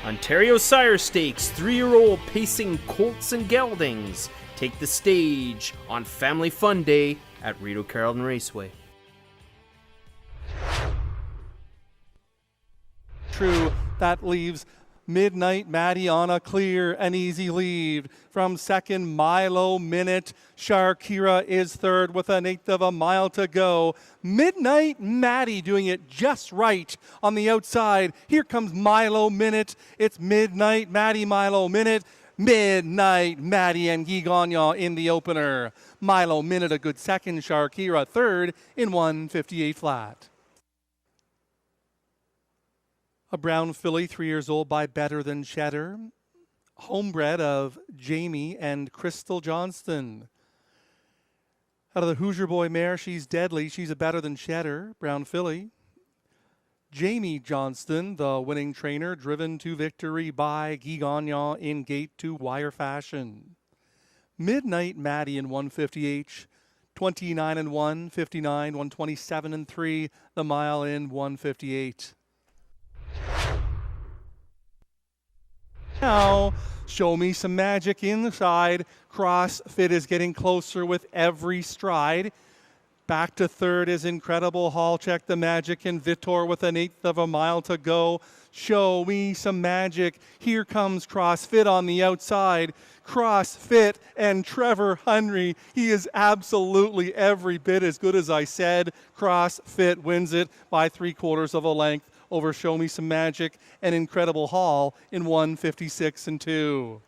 Ontario Sire Stakes 3-year-old pacing colts and geldings take the stage on Family Fun Day at Rideau Carleton Raceway. True, that leaves Midnight Maddie on a clear and easy lead. From second, Milo Minute. Sharkira is third with an eighth of a mile to go. Midnight Maddie doing it just right on the outside. Here comes Milo Minute. It's Midnight Maddie, Milo Minute. Midnight Maddie and Guy Gagnon in the opener. Milo Minute a good second. Sharkira third in 1:58 flat. A brown filly, 3 years old, by Better Than Cheddar. Homebred of Jamie and Crystal Johnston. Out of the Hoosier Boy mare, she's deadly. She's a Better Than Cheddar, brown filly. Jamie Johnston, the winning trainer, driven to victory by Guy Gagnon in gate 2 wire fashion. Midnight Maddie in 1:50H. 29 and 1, 59, 127 and 3, the mile in 1:58. Now, Show Me Some Magic inside. CrossFit is getting closer with every stride. Back to third is Incredible Hall. Check the Magic and Vitor with an eighth of a mile to go. Show Me Some Magic. Here comes CrossFit on the outside. CrossFit and Trevor Henry. He is absolutely every bit as good as I said. CrossFit wins it by 3/4 of a length over Show Me Some Magic and Incredible Hall in 1:56 and 2.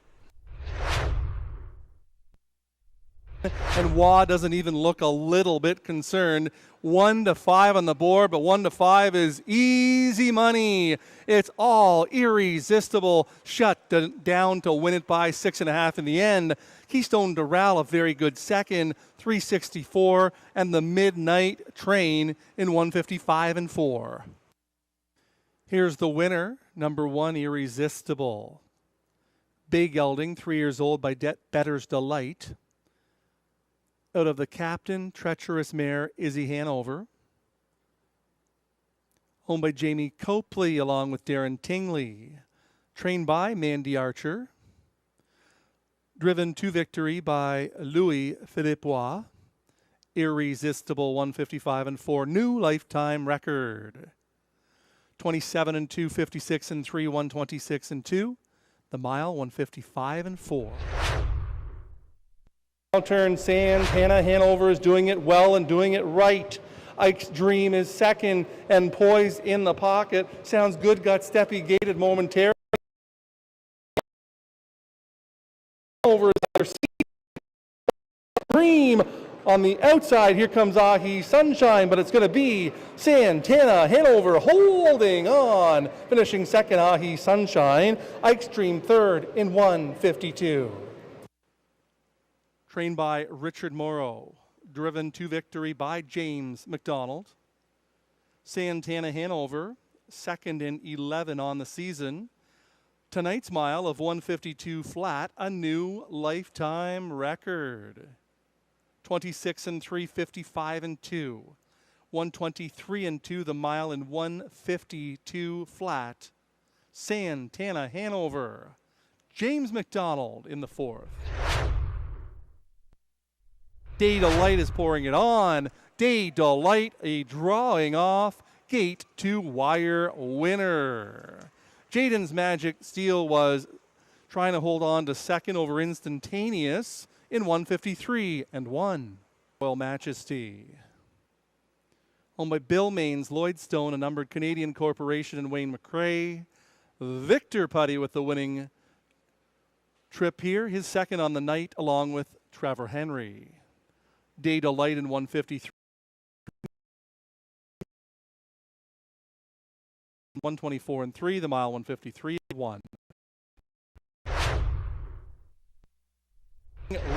And Wah doesn't even look a little bit concerned. 1-5 on the board, but 1-5 is easy money. It's all irresistible. Shut down to win it by 6.5 in the end. Keystone Doral, a very good second, 364, and the Midnight Train in 1:55 and 4. Here's the winner, number 1, Irresistible. Bay Gelding, 3 years old, by Better's Delight. Out of the Captain, Treacherous Mare, Izzy Hanover. Owned by Jamie Copley along with Darren Tingley. Trained by Mandy Archer. Driven to victory by Louis Philippois. Irresistible, 1:55 and 4. New lifetime record. 27 and 2, 56 and 3, 126 and 2. The mile, 1:55 and 4. Turn Sands. Hannah Hanover is doing it well and doing it right. Ike's Dream is second and poised in the pocket. Sounds good, got steppy gated momentarily. Over their seat. Dream on the outside. Here comes Ahi Sunshine, but it's going to be Santana Hanover holding on. Finishing second, Ahi Sunshine. Ike's Dream third in 1:52. Trained by Richard Morrow. Driven to victory by James McDonald. Santana Hanover, second in 11 on the season. Tonight's mile of 1:52 flat, a new lifetime record. 26 and 3, 55 and 2. 123 and 2, the mile in 1:52 flat. Santana Hanover. James McDonald in the 4th. Day Delight is pouring it on. Day Delight, a drawing off gate 2 wire winner. Jaden's Magic Steel was trying to hold on to second over Instantaneous in 1:53 and 1. Royal Majesty. Owned by Bill Maines, Lloydstone, a numbered Canadian corporation, and Wayne McRae. Victor Putty with the winning trip here. His second on the night along with Trevor Henry. Day Delight in 1:53. 124 and 3, the mile 1:53 and 1.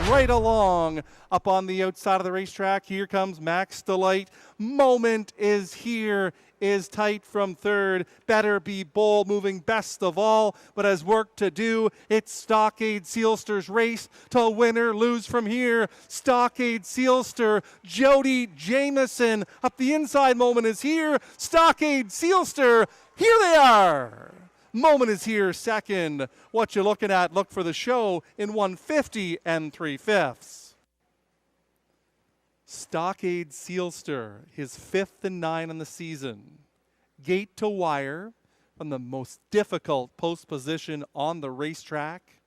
Right along up on the outside of the racetrack. Here comes Max Delight. Moment is here, is tight from third. Better Be Bold moving best of all, but has work to do. It's Stockade Sealster's race to win or lose from here. Stockade Sealster, Jody Jameson up the inside. Moment is here. Stockade Sealster, here they are. Moment is here, second. What you looking at? Look for the show in 150 and 3/5. Stockade Sealster, his 5th and 9 on the season. Gate to wire from the most difficult post position on the racetrack.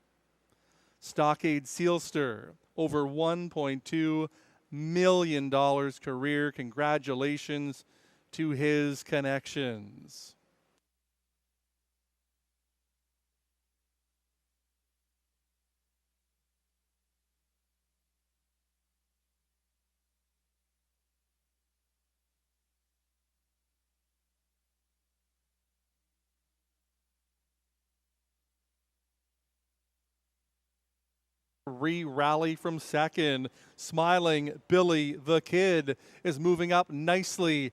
Stockade Sealster, over $1.2 million career. Congratulations to his connections. Rally from second. Smiling Billy the Kid is moving up nicely.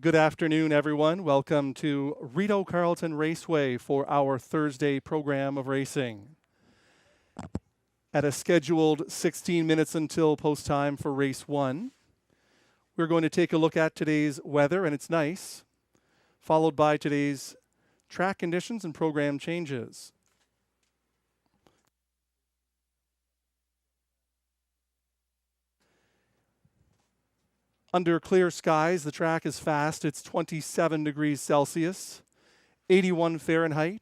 Good afternoon, everyone. Welcome to Rideau Carleton Raceway for our Thursday program of racing. At a scheduled 16 minutes until post time for race 1, we're going to take a look at today's weather, and it's nice, followed by today's track conditions and program changes. Under clear skies, the track is fast. It's 27 degrees Celsius, 81 Fahrenheit,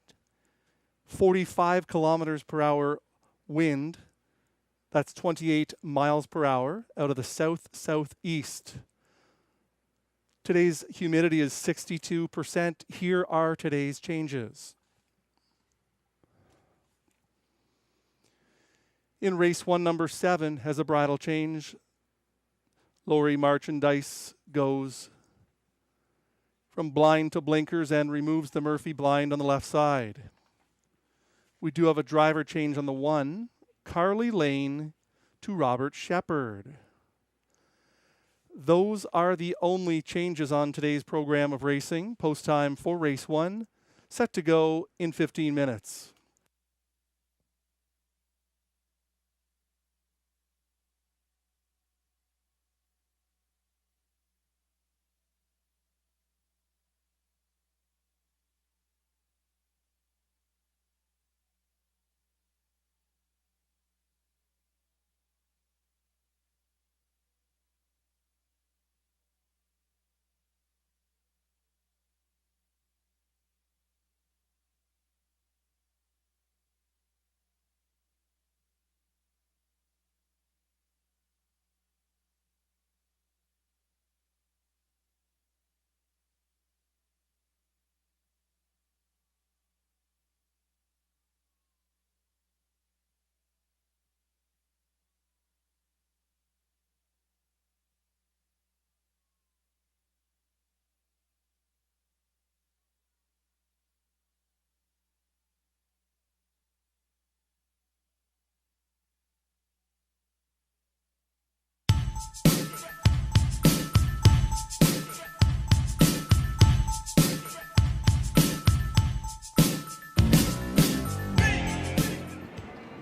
45 kilometers per hour wind. That's 28 miles per hour out of the south-southeast. Today's humidity is 62%. Here are today's changes. In race 1, number 7 has a bridle change. Lori Merchandise goes from blind to blinkers and removes the Murphy blind on the left side. We do have a driver change on the 1, Carly Lane to Robert Shepard. Those are the only changes on today's program of racing. Post time for race 1, set to go in 15 minutes.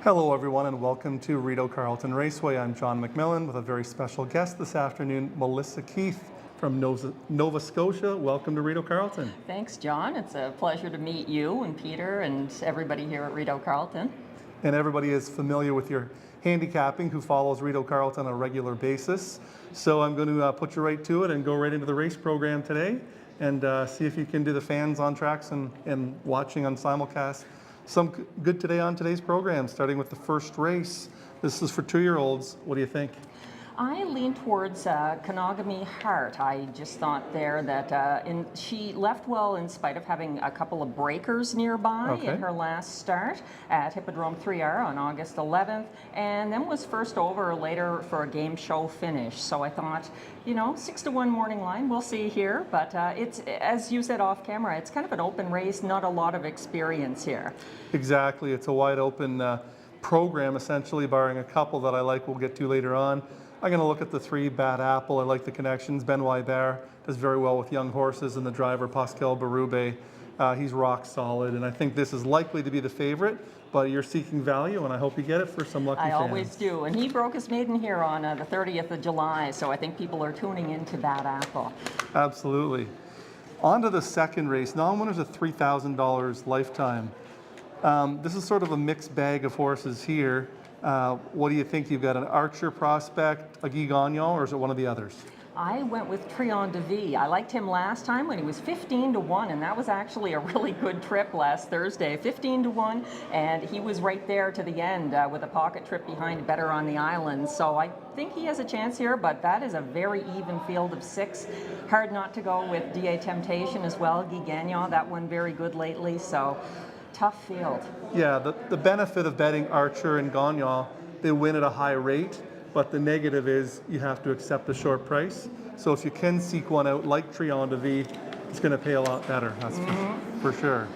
Hello, everyone, and welcome to Rideau Carleton Raceway. I'm John McMillan with a very special guest this afternoon, Melissa Keith from Nova Scotia. Welcome to Rideau Carleton. Thanks, John. It's a pleasure to meet you and Peter and everybody here at Rideau Carleton. And everybody is familiar with your handicapping who follows Rideau Carleton on a regular basis. So I'm going to put you right to it and go right into the race program today and see if you can do the fans on tracks and watching on simulcast. Some good today on today's program, starting with the first race, This is for 2-year-olds. What do you think? I lean towards Kanagami Heart. I just thought there that she left well in spite of having a couple of breakers nearby in her last start at Hippodrome 3R on August 11th, and then was first over later for a game show finish. So I thought, 6-1 morning line, we'll see here. But it's, as you said off camera, it's kind of an open race, not a lot of experience here. Exactly. It's a wide open program, essentially, barring a couple that I like we'll get to later on. I'm going to look at the 3 Bad Apple. I like the connections. Benoit Bear does very well with young horses, and the driver, Pascal Berube, he's rock solid. And I think this is likely to be the favorite, but you're seeking value, and I hope you get it for some lucky fans. I always do. And he broke his maiden here on the 30th of July, so I think people are tuning into Bad Apple. Absolutely. On to the second race. Non-winners of $3,000 lifetime. This is sort of a mixed bag of horses here. What do you think? You've got an Archer prospect, a Guy Gagnon, or is it one of the others? I went with Trion de Vie. I liked him last time when he was 15-1, and that was actually a really good trip last Thursday. 15-1, and he was right there to the end with a pocket trip behind Better on the Island. So I think he has a chance here, but that is a very even field of 6. Hard not to go with DA Temptation as well. Guy Gagnon, that one very good lately. So tough field. Yeah, the benefit of betting Archer and Gagnon, they win at a high rate, but the negative is you have to accept a short price. So if you can seek one out like Trion de Vie, it's going to pay a lot better, that's for sure.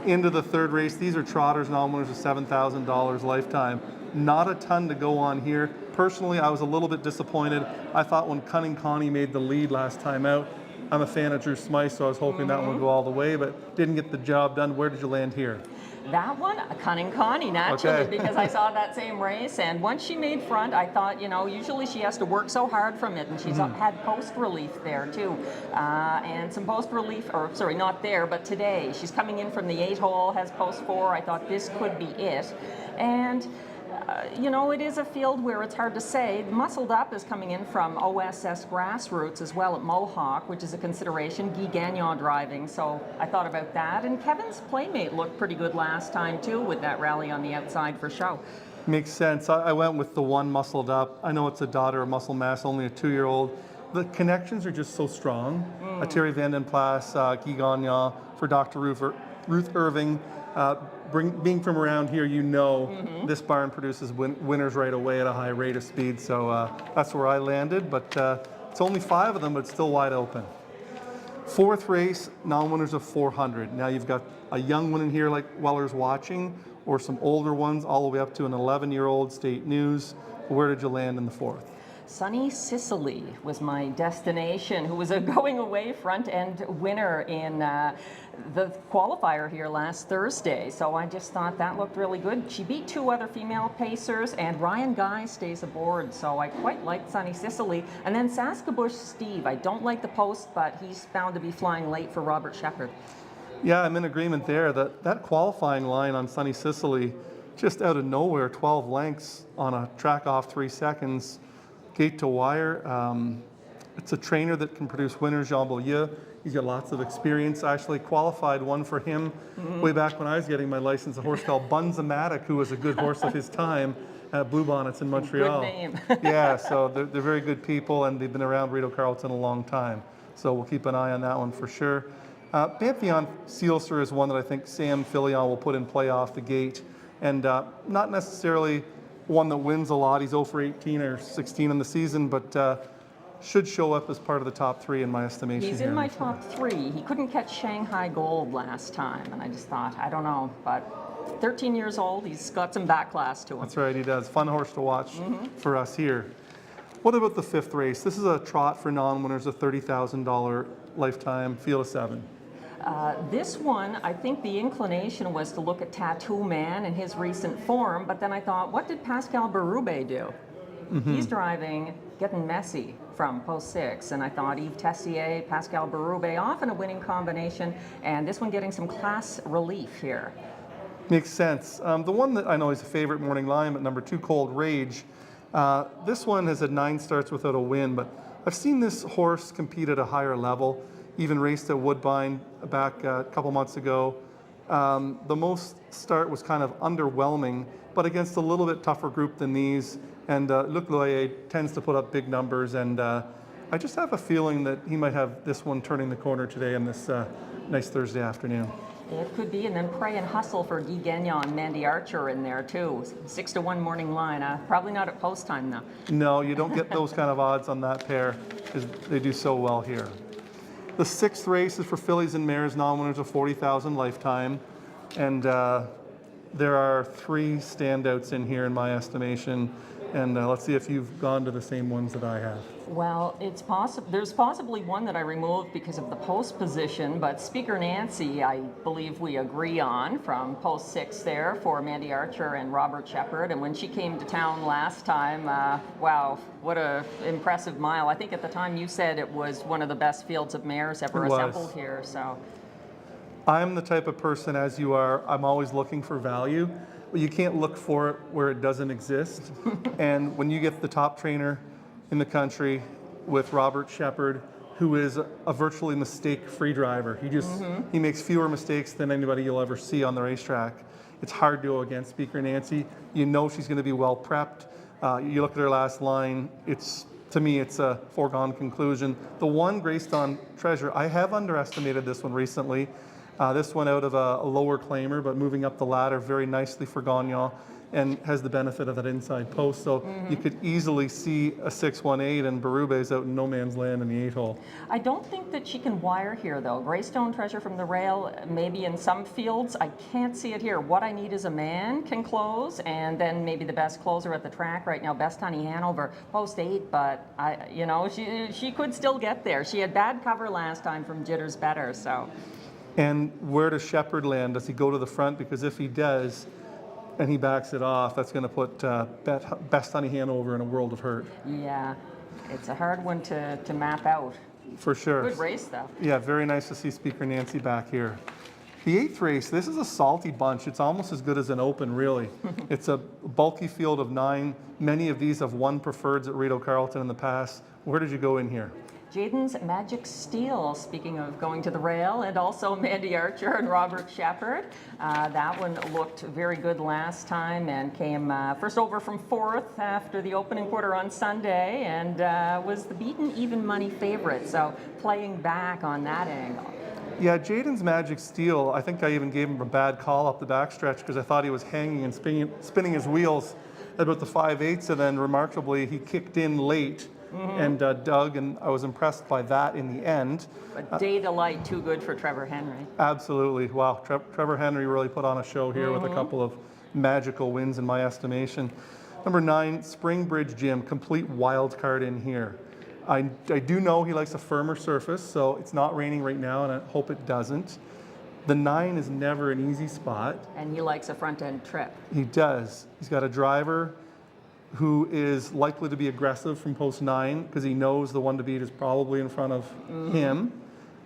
Into the third race, these are trotters, non-winners of $7,000 lifetime. Not a ton to go on here. Personally, I was a little bit disappointed. I thought when Cunning Connie made the lead last time out, I'm a fan of Drew Smythe, so I was hoping that one would go all the way, but didn't get the job done. Where did you land here? That one, Cunning Connie, naturally, because I saw that same race, and once she made front, I thought, usually she has to work so hard from it, and she's had post relief there too, and some post relief, or sorry, not there, but today she's coming in from the 8-hole, has post 4. I thought this could be it, and it is a field where it's hard to say. Muscled Up is coming in from OSS Grassroots as well at Mohawk, which is a consideration. Guy Gagnon driving, so I thought about that. And Kevin's Playmate looked pretty good last time too with that rally on the outside for show. Makes sense. I went with the one Muscled Up. I know it's a daughter of Muscle Mass, only a 2-year-old. The connections are just so strong. Terry Van Den Plas, Guy Gagnon, for Dr. Ruth Irving. Being from around here, this barn produces winners right away at a high rate of speed, so that's where I landed, but it's only 5 of them, but it's still wide open. Fourth race, non-winners of 400. Now you've got a young one in here like Weller's Watching, or some older ones all the way up to an 11-year-old State News. Where did you land in the fourth? Sunny Sicily was my destination, who was a going away front-end winner in the qualifier here last Thursday. So I just thought that looked really good. She beat 2 other female pacers, and Ryan Guy stays aboard. So I quite liked Sunny Sicily. And then Saskabush Steve. I don't like the post, but he's found to be flying late for Robert Shepard. Yeah, I'm in agreement there. That qualifying line on Sunny Sicily, just out of nowhere, 12 lengths on a track off 3 seconds. Gate to wire. It's a trainer that can produce winners, Jean Beaulieu. He's got lots of experience. I actually qualified one for him way back when I was getting my license, a horse called Bunzamatic, who was a good horse of his time at Bluebonnets in Montreal. Good name. Yeah, so they're very good people, and they've been around Rideau Carleton a long time. So we'll keep an eye on that one for sure. Pantheon Sealser is one that I think Sam Filion will put in play off the gate, and not necessarily one that wins a lot. He's 0 for 18 or 16 in the season, but should show up as part of the top 3 in my estimation. He's in my top 3. He couldn't catch Shanghai Gold last time, and I just thought, I don't know, but 13 years old, he's got some back class to him. That's right, he does. Fun horse to watch for us here. What about the 5th race? This is a trot for non-winners, a $30,000 lifetime, field of 7. This one, I think the inclination was to look at Tattoo Man and his recent form, but then I thought, what did Pascal Berube do? He's driving, getting messy from post 6, and I thought Yves Tessier, Pascal Berube, often a winning combination, and this one getting some class relief here. Makes sense. The one that I know is a favorite morning line, but number 2, Cold Rage. This one has had 9 starts without a win, but I've seen this horse compete at a higher level, even raced at Woodbine back a couple months ago. The most start was kind of underwhelming, but against a little bit tougher group than these. And Luc Loyer tends to put up big numbers, and I just have a feeling that he might have this one turning the corner today on this nice Thursday afternoon. It could be, and then Pray and Hustle for Guy Gagnon and Mandy Archer in there too. 6-1 morning line. Probably not at post time though. No, you don't get those kind of odds on that pair, because they do so well here. The 6th race is for fillies and mares, non-winners of 40,000 lifetime, and there are 3 standouts in here in my estimation, and let's see if you've gone to the same ones that I have. Well, it's possible. There's possibly one that I removed because of the post position, but Speaker Nancy, I believe we agree on from post 6 there for Mandy Archer and Robert Shepard. And when she came to town last time, wow, what a impressive mile! I think at the time you said it was one of the best fields of mares ever assembled here. So, I'm the type of person, as you are. I'm always looking for value, but you can't look for it where it doesn't exist. And when you get the top trainer in the country with Robert Shepard, who is a virtually mistake-free driver. He makes fewer mistakes than anybody you'll ever see on the racetrack. It's hard to go against Speaker Nancy. You know she's going to be well prepped. You look at her last line, to me, it's a foregone conclusion. The one, Greystone Treasure, I have underestimated this one recently. This one out of a lower claimer, but moving up the ladder very nicely for Gagnon, and has the benefit of that inside post. So you could easily see a 6-1-8, and Berube out in no man's land in the 8-hole. I don't think that she can wire here though. Greystone Treasure from the rail, maybe in some fields. I can't see it here. What I need is a man can close, and then maybe the best closer at the track right now, Best Honey Hanover, post 8. But she could still get there. She had bad cover last time from Jitters Better. So. And where does Shepard land? Does he go to the front? Because if he does, and he backs it off, that's going to put Best Honey Hanover in a world of hurt. Yeah, it's a hard one to map out. For sure. Good race, though. Yeah, very nice to see Speaker Nancy back here. The 8th race, this is a salty bunch. It's almost as good as an open, really. It's a bulky field of 9. Many of these have won preferreds at Rideau Carleton in the past. Where did you go in here? Jaden's Magic Steel, speaking of going to the rail, and also Mandy Archer and Robert Shepard. That one looked very good last time and came first over from 4th after the opening quarter on Sunday, and was the beaten even money favorite, so playing back on that angle. Yeah, Jaden's Magic Steel, I think I even gave him a bad call up the backstretch because I thought he was hanging and spinning his wheels at about the 5/8, and then remarkably he kicked in late. And dug, and I was impressed by that in the end. But day delight, too good for Trevor Henry. Absolutely. Wow, Trevor Henry really put on a show here with a couple of magical wins in my estimation. Number 9, Springbridge Gym, complete wild card in here. I do know he likes a firmer surface, so it's not raining right now, and I hope it doesn't. The 9 is never an easy spot. And he likes a front-end trip. He does. He's got a driver who is likely to be aggressive from post 9 because he knows the one to beat is probably in front of him.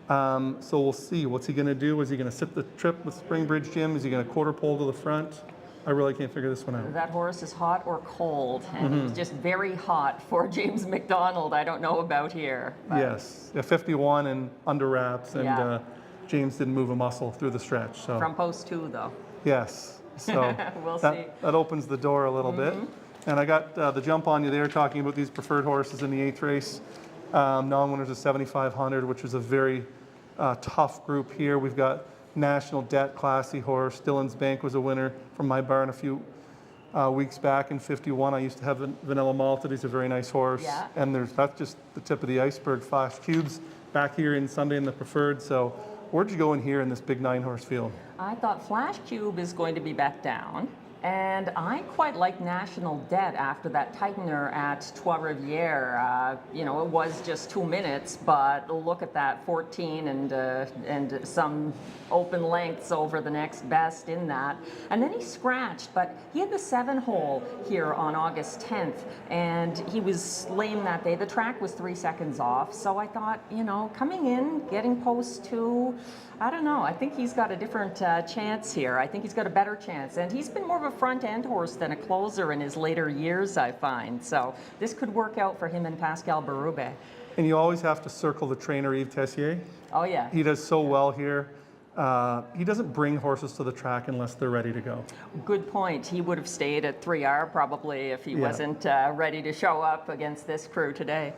So we'll see. What's he going to do? Is he going to sit the trip with Springbridge Gym? Is he going to quarter pole to the front? I really can't figure this one out. That horse is hot or cold, and he's just very hot for James McDonald. I don't know about here. But. Yes, 51 and under wraps, and James didn't move a muscle through the stretch. So. From post 2, though. Yes, so we'll see. That opens the door a little bit. And I got the jump on you there talking about these preferred horses in the 8th race. Non-winners of 7,500, which is a very tough group here. We've got National Debt, classy horse. Dillon's Bank was a winner from my barn a few weeks back in 51. I used to have Vanilla Malted. He's a very nice horse. Yeah. And that's just the tip of the iceberg. Flash Cubes back here in Sunday in the preferred. So where'd you go in here in this big 9-horse field? I thought Flash Cube is going to be back down. And I quite like National Debt after that tightener at Trois Rivières. It was just 2 minutes, but look at that, 14 and some open lengths over the next best in that. And then he scratched, but he had the 7-hole here on August 10th, and he was lame that day. The track was 3 seconds off, so I thought, coming in, getting post 2, I don't know. I think he's got a different chance here. I think he's got a better chance. And he's been more of a front-end horse than a closer in his later years, I find. So this could work out for him and Pascal Berube. And you always have to circle the trainer, Yves Tessier. Oh, yeah. He does so well here. he doesn't bring horses to the track unless they're ready to go. Good point. He would have stayed at 3R probably if he wasn't ready to show up against this crew today.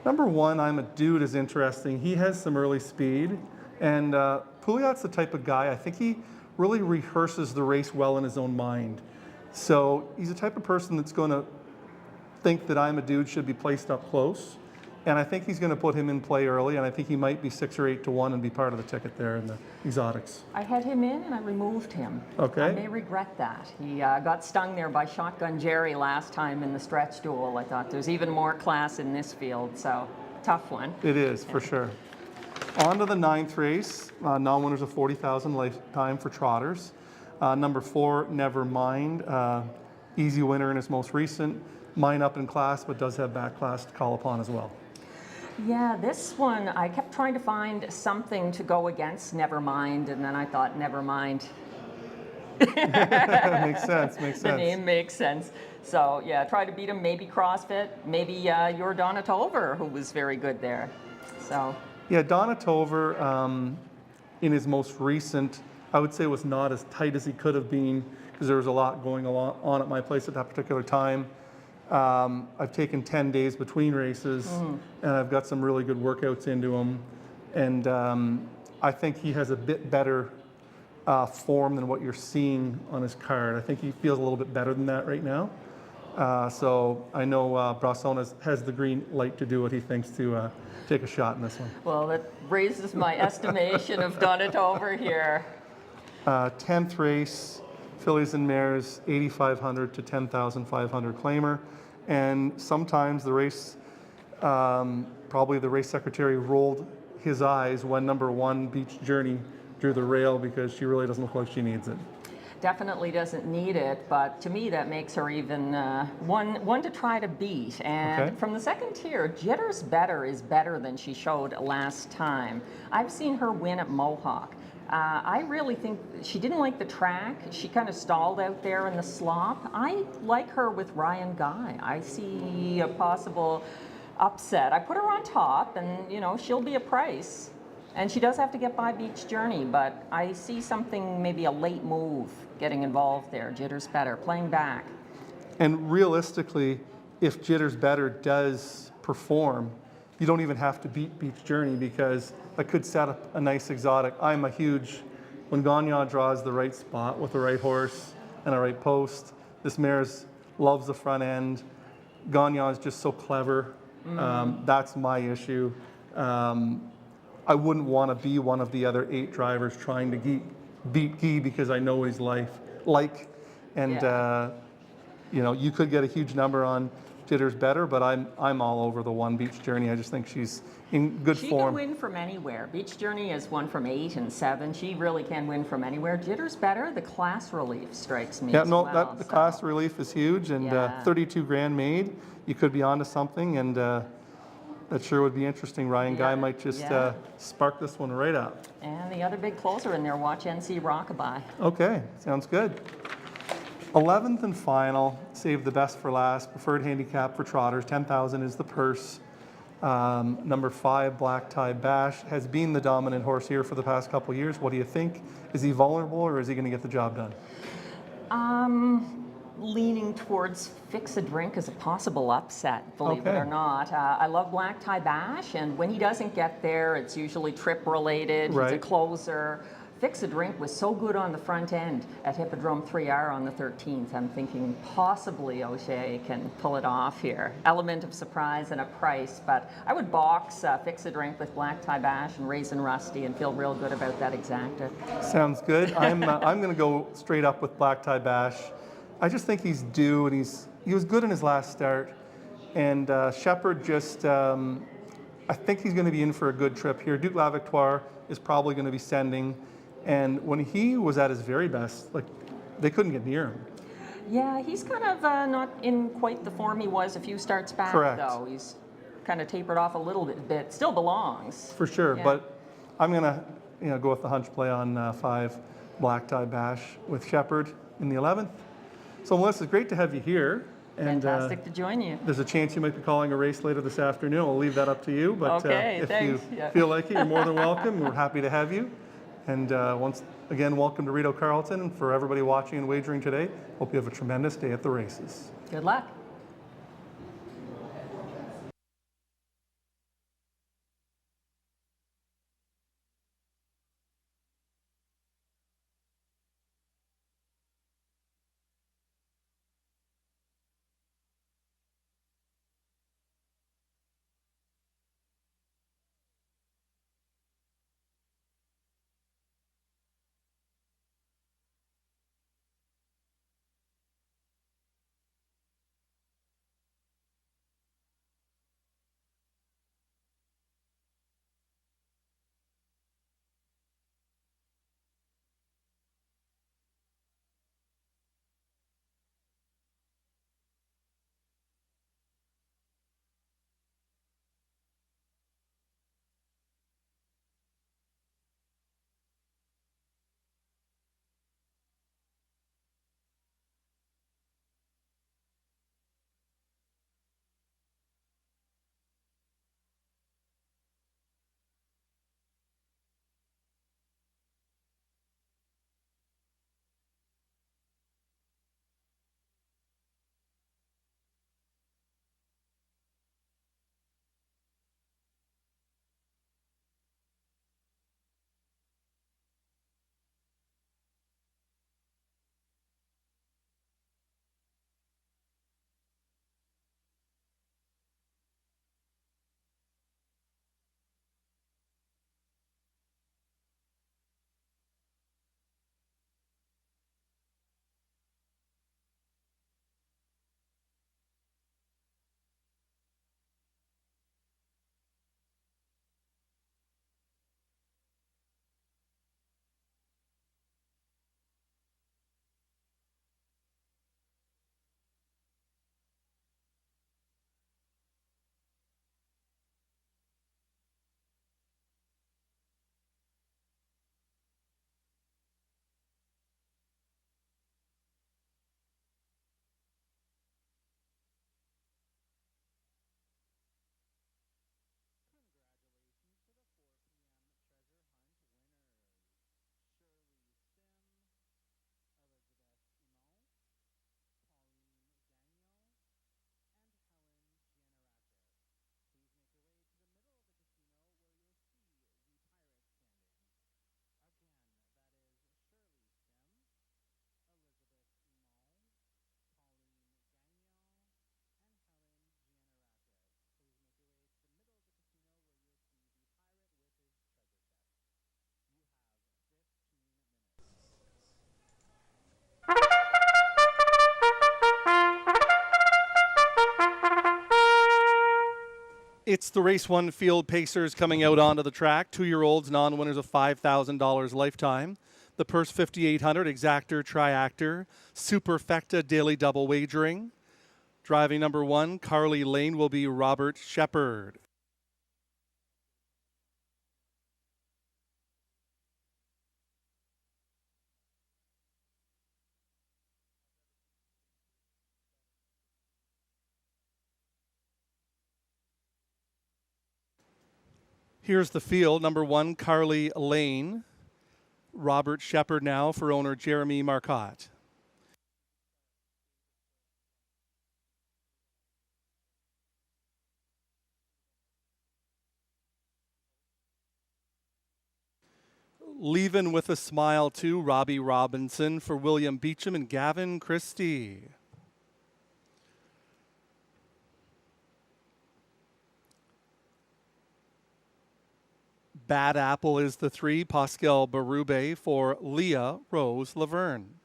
Number 1, I'm a Dude is interesting. He has some early speed, and Pouliot's the type of guy, I think he really rehearses the race well in his own mind. So he's the type of person that's going to think that I'm a Dude should be placed up close. And I think he's going to put him in play early, and I think he might be 6 or 8 to 1 and be part of the ticket there in the exotics. I had him in and I removed him. Okay. I may regret that. He got stung there by Shotgun Jerry last time in the stretch duel. I thought there's even more class in this field, so tough one. It is, for sure. On to the 9th race, non-winners of 40,000 lifetime for trotters. Number 4, Never Mind. Easy winner in his most recent. Mine up in class, but does have back class to call upon as well. Yeah, this one, I kept trying to find something to go against Nevermind, and then I thought, never mind. Makes sense. The name makes sense. So, yeah, try to beat him, maybe CrossFit, maybe your Donatover, who was very good there. So. Yeah, Donatover, in his most recent, I would say was not as tight as he could have been because there was a lot going on at my place at that particular time. I've taken 10 days between races, and I've got some really good workouts into him. And I think he has a bit better form than what you're seeing on his card. I think he feels a little bit better than that right now. So I know Brasson has the green light to do what he thinks to take a shot in this one. Well, that raises my estimation of Donatover here. 10th race, fillies and mares, 8,500 to 10,500 claimer. And sometimes the race, probably the race secretary rolled his eyes when number 1 Beach Journey drew the rail because she really doesn't look like she needs it. Definitely doesn't need it, but to me that makes her even one to try to beat. And from the second tier, Jitters Better is better than she showed last time. I've seen her win at Mohawk. I really think she didn't like the track. She kind of stalled out there in the slop. I like her with Ryan Guy. I see a possible upset. I put her on top, and she'll be a price. And she does have to get by Beach Journey, but I see something, maybe a late move getting involved there. Jitters Better, playing back. And realistically, if Jitters Better does perform, you don't even have to beat Beach Journey because I could set up a nice exotic. I'm a huge, when Gagnon draws the right spot with the right horse and a right post, this mare loves the front end. Gagnon is just so clever. That's my issue. I wouldn't want to be one of the other 8 drivers trying to beat Guy because I know what he's like. And, you could get a huge number on Jitters Better, but I'm all over the 1 Beach Journey. I just think she's in good form. She can win from anywhere. Beach Journey is one from 8 and 7. She really can win from anywhere. Jitters Better, the class relief strikes me. The class relief is huge, and 32 grand made. You could be onto something, and that sure would be interesting. Ryan Guy might just spark this one right up. And the other big closer in there, watch NC Rockabye. Okay, sounds good. 11th and final, save the best for last, preferred handicap for trotters, 10,000 is the purse. Number 5, Black Tie Bash, has been the dominant horse here for the past couple of years. What do you think? Is he vulnerable, or is he going to get the job done? Leaning towards Fix a Drink as a possible upset, believe it or not. I love Black Tie Bash, and when he doesn't get there, it's usually trip related. He's a closer. Fix a Drink was so good on the front end at Hippodrome 3R on the 13th. I'm thinking possibly O'Shea can pull it off here. Element of surprise and a price, but I would box Fix a Drink with Black Tie Bash and Raisin Rusty and feel real good about that exacta. Sounds good. I'm going to go straight up with Black Tie Bash. I just think he's due, and he was good in his last start. And Shepherd just, I think he's going to be in for a good trip here. Duke La Victoire is probably going to be sending. And when he was at his very best, they couldn't get near him. Yeah, he's kind of not in quite the form he was a few starts back, though. He's kind of tapered off a little bit. Still belongs. For sure, but I'm going to go with the hunch play on 5 Black Tie Bash with Shepherd in the 11th. So Melissa, it's great to have you here. And, fantastic to join you. There's a chance you might be calling a race later this afternoon. I'll leave that up to you. But if you feel like it, you're more than welcome. We're happy to have you. And once again, welcome to Rideau Carleton. And for everybody watching and wagering today, hope you have a tremendous day at the races. Good luck. It's the Race 1 Field Pacers coming out onto the track. 2-year-olds, non-winners of $5,000 lifetime. The purse 5,800, exactor, triactor, superfecta daily double wagering. Driving number 1, Carly Lane, will be Robert Shepard. Here's the field. Number 1, Carly Lane. Robert Shepard now for owner Jeremy Marcotte. Leaving with a smile too, Robbie Robinson for William Beecham and Gavin Christie. Bad Apple is the 3, Pascal Berube for Leah Rose Laverne.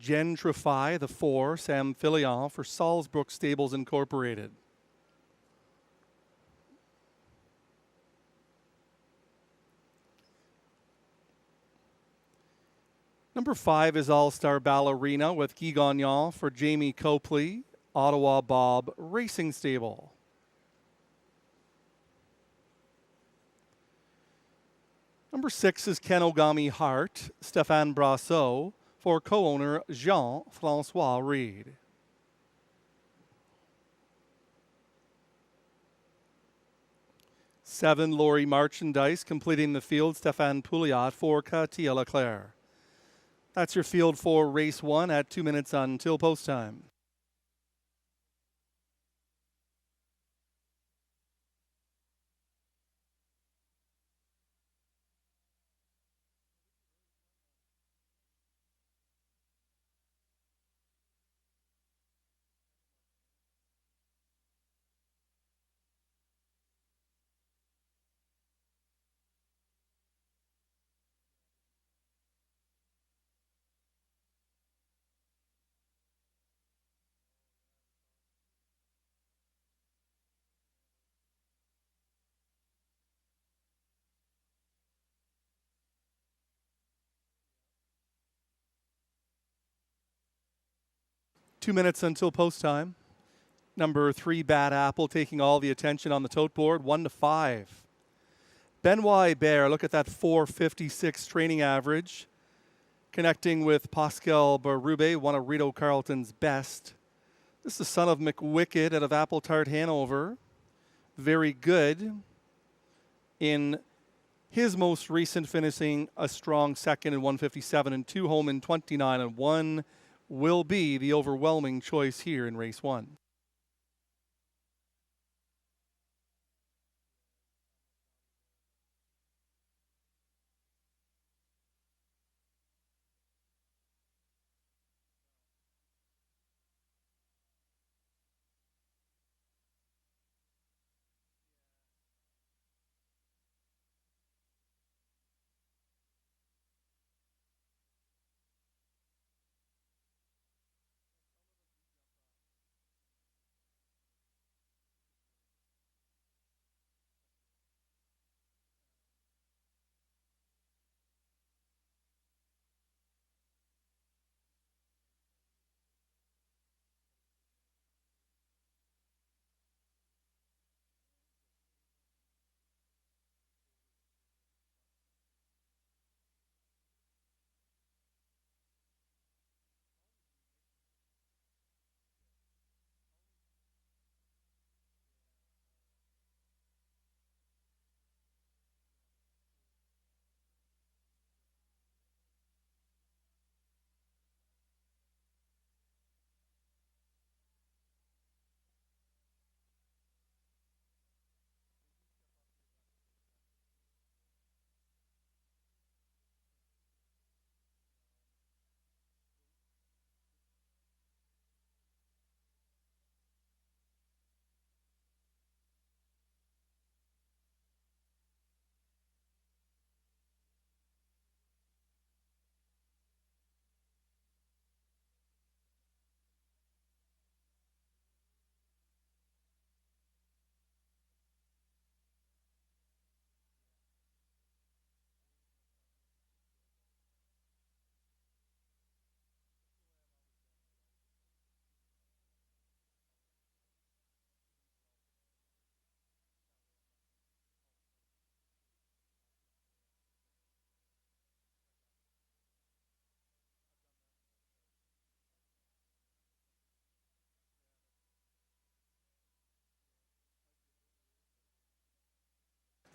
Gentrify, the 4, Sam Fillion for Salzbrook Stables Incorporated. Number 5 is All-Star Ballerina with Guy Gagnon for Jamie Copley, Ottawa Bob Racing Stable. Number 6 is Kenogami Heart, Stéphane Brassot for co-owner Jean-Francois Reed. 7, Laurie Marchandise. Completing the field, Stéphane Pouliot for Katia Leclerc. That's your field for race 1 at 2 minutes until post time. Two minutes until post time. Number 3, Bad Apple, taking all the attention on the tote board, 1 to 5. Benoit Hébert, look at that 456 training average. Connecting with Pascal Berube, one of Rideau Carleton's best. This is the son of McWicked out of Apple Tart, Hanover. Very good in his most recent finishing a strong second in 157 and 2 home in 29 and 1 will be the overwhelming choice here in race 1.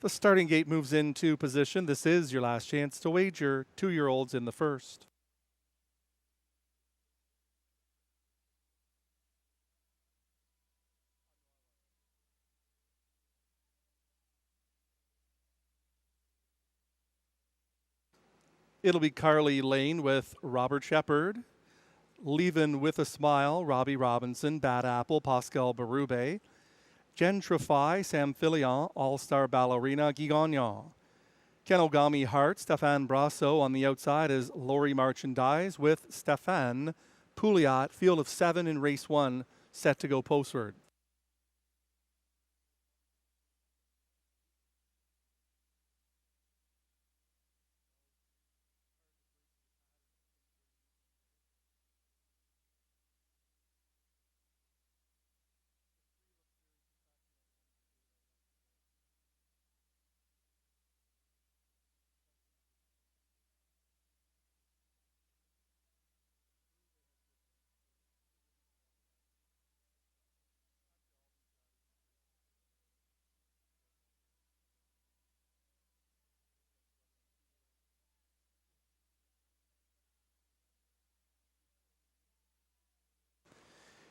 The starting gate moves into position. This is your last chance to wager. 2-year-olds in the first. It'll be Carly Lane with Robert Shepard. Leavin' with a Smile, Robbie Robinson, Bad Apple, Pascal Berube. Gentrify, Sam Filion, All-Star Ballerina, Guy Gagnon. Kenogami Hart, Stéphane Brasso on the outside is Laurie Marchandise with Stéphane Pouliot, field of 7 in race 1, set to go postward.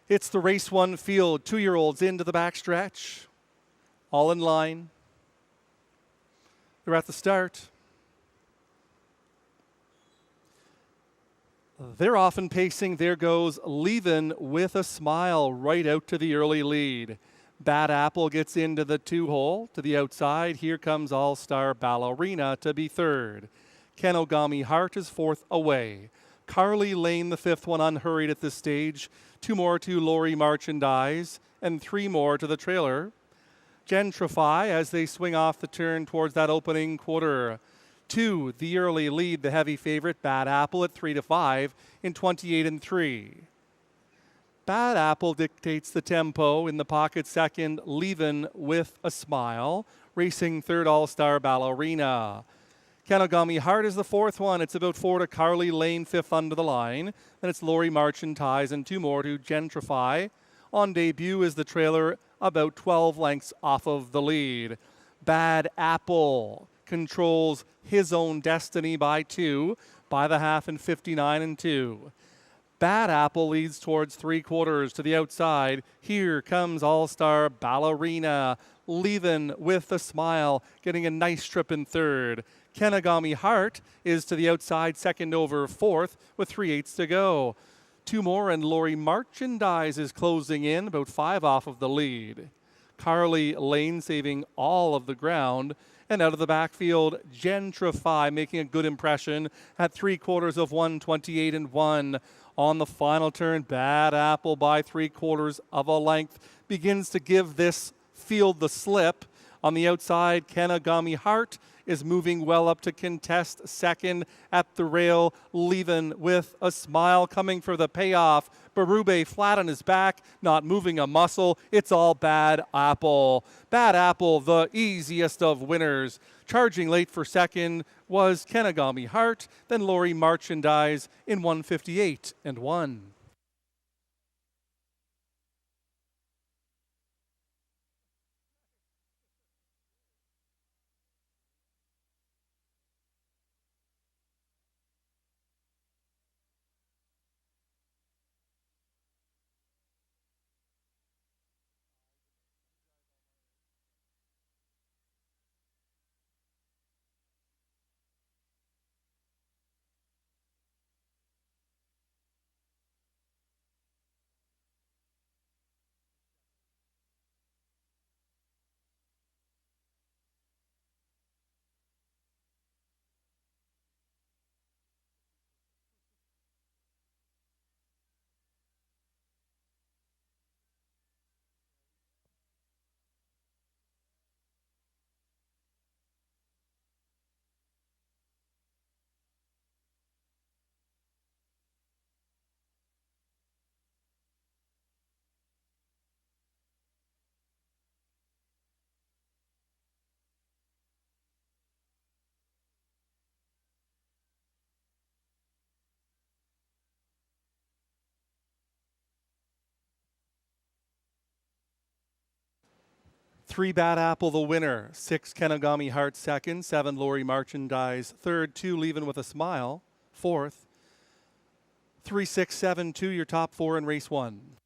It's the race one field. 2-year-olds into the backstretch. All in line. They're at the start. They're often pacing. There goes Leavin' with a Smile right out to the early lead. Bad Apple gets into the 2-hole to the outside. Here comes All-Star Ballerina to be third. Kenogami Heart is fourth away. Carly Lane, the fifth one, unhurried at this stage. 2 more to Lori Merchandise and 3 more to the trailer. Gentrify as they swing off the turn towards that opening quarter. 2, the early lead, the heavy favorite, Bad Apple at 3-5 in 28 and 3. Bad Apple dictates the tempo. In the pocket second, Leavin' with a Smile. Racing third, All-Star Ballerina. Kenogami Heart is the fourth one. It's about 4 to Carly Lane, fifth under the line. Then it's Lori Merchandise and 2 more to Gentrify. On debut is the trailer, about 12 lengths off of the lead. Bad Apple controls his own destiny by 2, by the half in 59 and 2. Bad Apple leads towards 3/4 to the outside. Here comes All-Star Ballerina, Leavin' with a Smile, getting a nice trip in third. Kenogami Heart is to the outside, second over fourth, with 3/8 to go. 2 more, and Lori Merchandise is closing in, about 5 off of the lead. Carly Lane saving all of the ground. And out of the backfield, Gentrify making a good impression at 3/4 of 1:28 and 1. On the final turn, Bad Apple by 3/4 of a length begins to give this field the slip. On the outside, Kenogami Heart is moving well up to contest second at the rail, Leavin' with a Smile coming for the payoff. Berube flat on his back, not moving a muscle. It's all Bad Apple. Bad Apple, the easiest of winners. Charging late for second was Kenogami Heart, then Lori Merchandise in 1:58 and 1. Three Bad Apple, the winner. 6 Kenogami Heart second. 7 Lori Merchandise third. 2 Leavin' with a Smile fourth. 3, 6, 7, 2 your top 4 in race 1.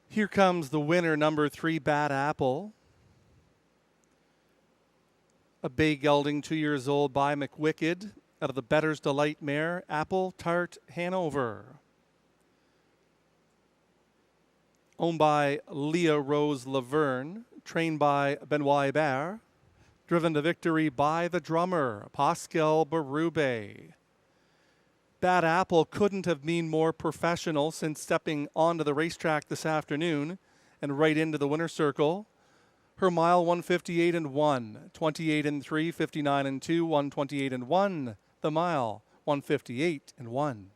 Here comes the winner, number 3, Bad Apple. A bay gelding, 2 years old, by McWicked, out of the Better's Delight mare, Apple Tart Hanover. Owned by Leah Rose Laverne, trained by Benoit Hébert, driven to victory by the drummer, Pascal Berube. Bad Apple couldn't have been more professional since stepping onto the racetrack this afternoon and right into the winner's circle. Her mile 158 and 1, 28 and 3, 59 and 2, 128 and 1. The mile 158 and 1.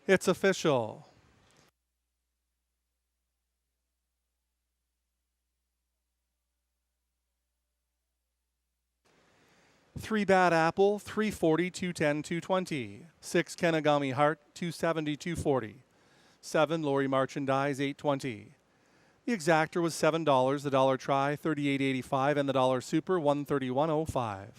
It's official. Three Bad Apple, 340, 210, 220. 6 Kenagami Heart, 270, 240. 7 Lori Merchandise, 820. The exactor was $7, the dollar try, $38.85, and the dollar super, $131.05.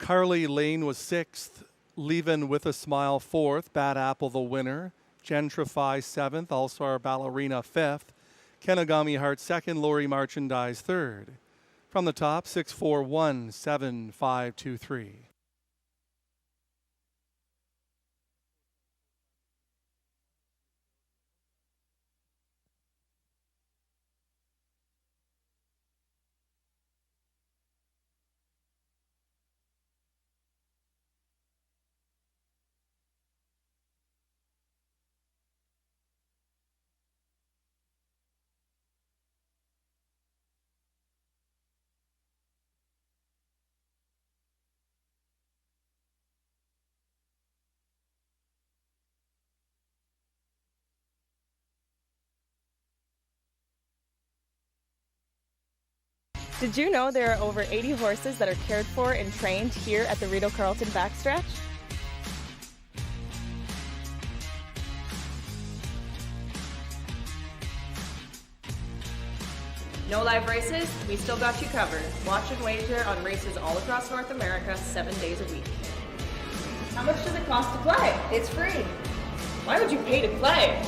Carly Lane was 6th, Leavin' with a Smile 4th, Bad Apple the winner, Gentrify 7th, All-Star Ballerina 5th, Kenagami Heart 2nd, Lori Merchandise 3rd. From the top, 641, 7523. Did you know there are over 80 horses that are cared for and trained here at the Rideau Carleton backstretch? No live races? We still got you covered. Watch and wager on races all across North America 7 days a week. How much does it cost to play? It's free. Why would you pay to play?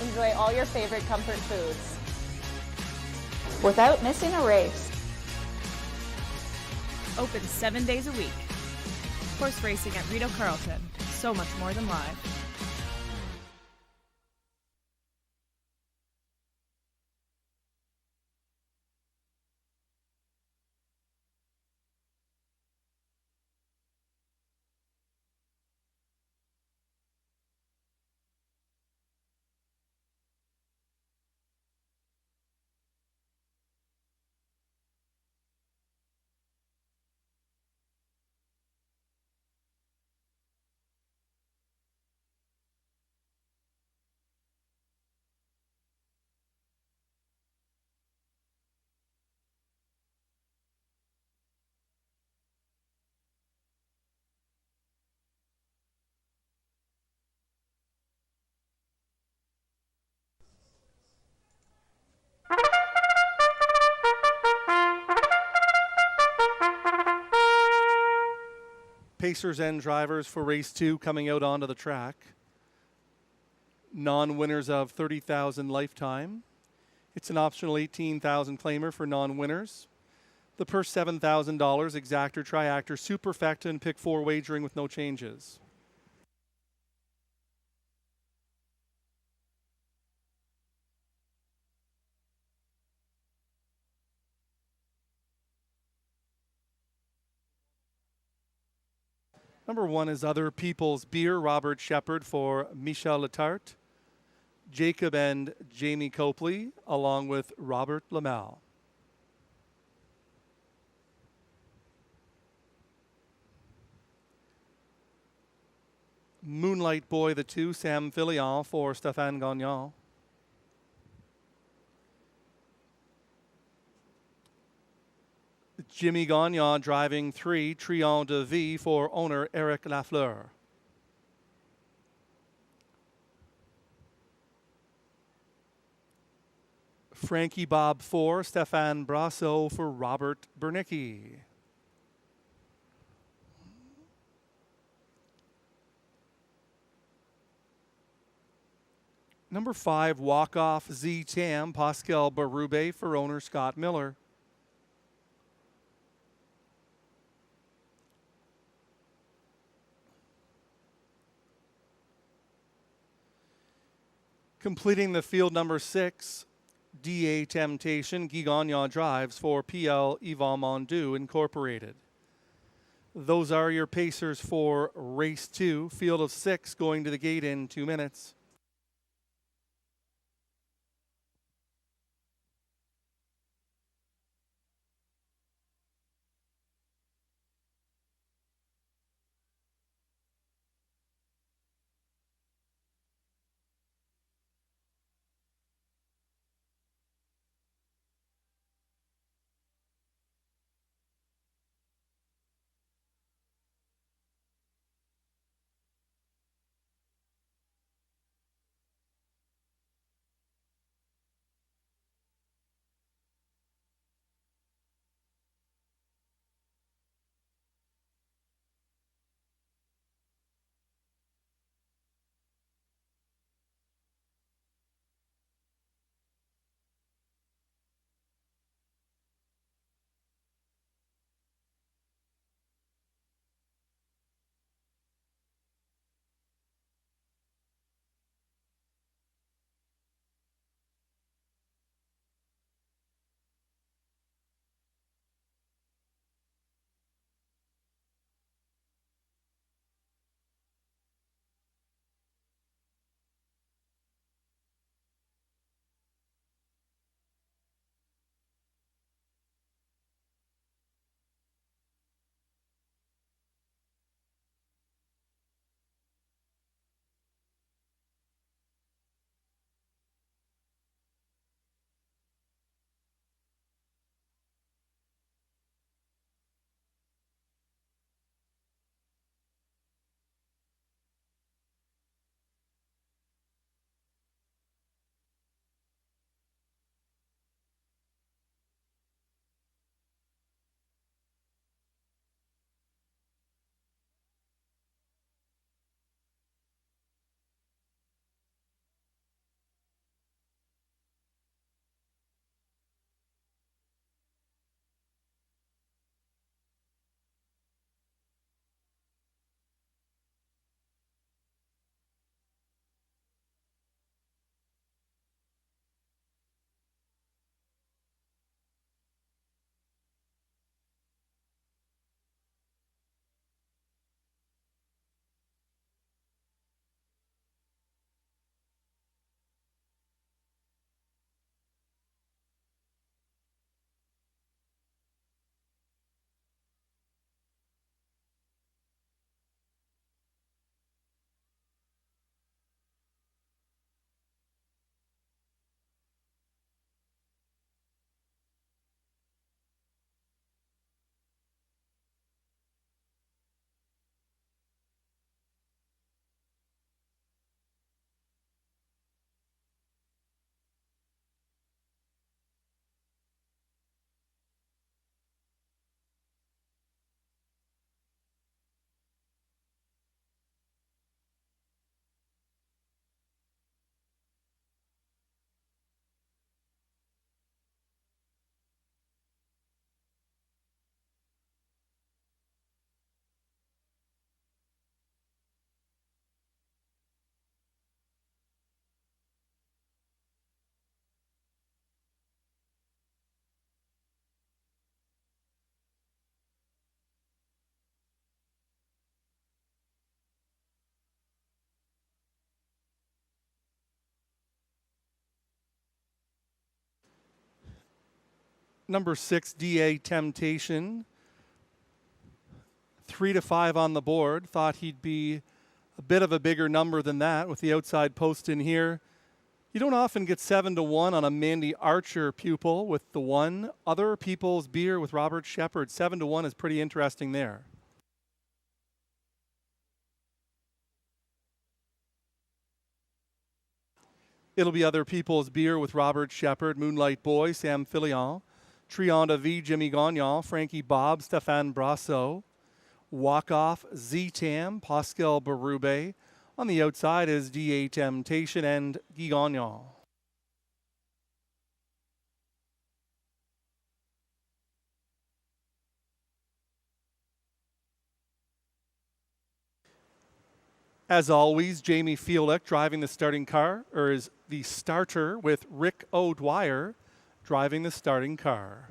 Enjoy all your favorite comfort foods without missing a race. Open 7 days a week. Horse racing at Rideau Carleton. So much more than live. Pacers and drivers for race 2 coming out onto the track. Non-winners of $30,000 lifetime. It's an optional $18,000 claimer for non-winners. The purse $7,000, exactor, triactor, superfecta, and pick 4 wagering with no changes. Number 1 is Other People's Beer, Robert Shepard for Michel Letarte, Jacob and Jamie Copley, along with Robert Lamel. Moonlight Boy, the 2, Sam Filion for Stéphane Gagnon. Jimmy Gagnon driving 3, Trion de Vie for owner Eric Lafleur. Frankie Bob 4, Stéphane Brasso for Robert Bernicki. Number 5, Walk Off Z Tam, Pascal Barube for owner Scott Miller. Completing the field, number 6, DA Temptation, Guy Gagnon drives for PL Yvon Mondu Incorporated. Those are your pacers for race 2. Field of 6 going to the gate in 2 minutes. Number 6, DA Temptation. 3 to 5 on the board. Thought he'd be a bit of a bigger number than that with the outside post in here. You don't often get 7 to 1 on a Mandy Archer pupil with the 1. Other People's Beer with Robert Shepard. 7 to 1 is pretty interesting there. It'll be Other People's Beer with Robert Shepard, Moonlight Boy, Sam Fillion, Trion de Vie, Jimmy Gagnon, Frankie Bob, Stéphane Brasso, Walk Off, Z-Tam, Pascal Berube. On the outside is DA Temptation and Guy Gagnon. As always, Jamie Fieldick driving the starting car, or is the starter with Rick O'Dwyer driving the starting car.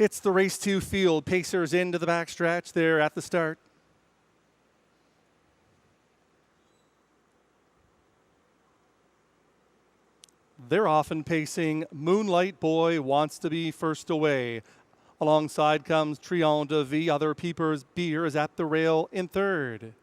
It's the race 2 field. Pacers into the backstretch there at the start. They're often pacing. Moonlight Boy wants to be first away. Alongside comes Trion de Vie. Other People's Beer is at the rail in third.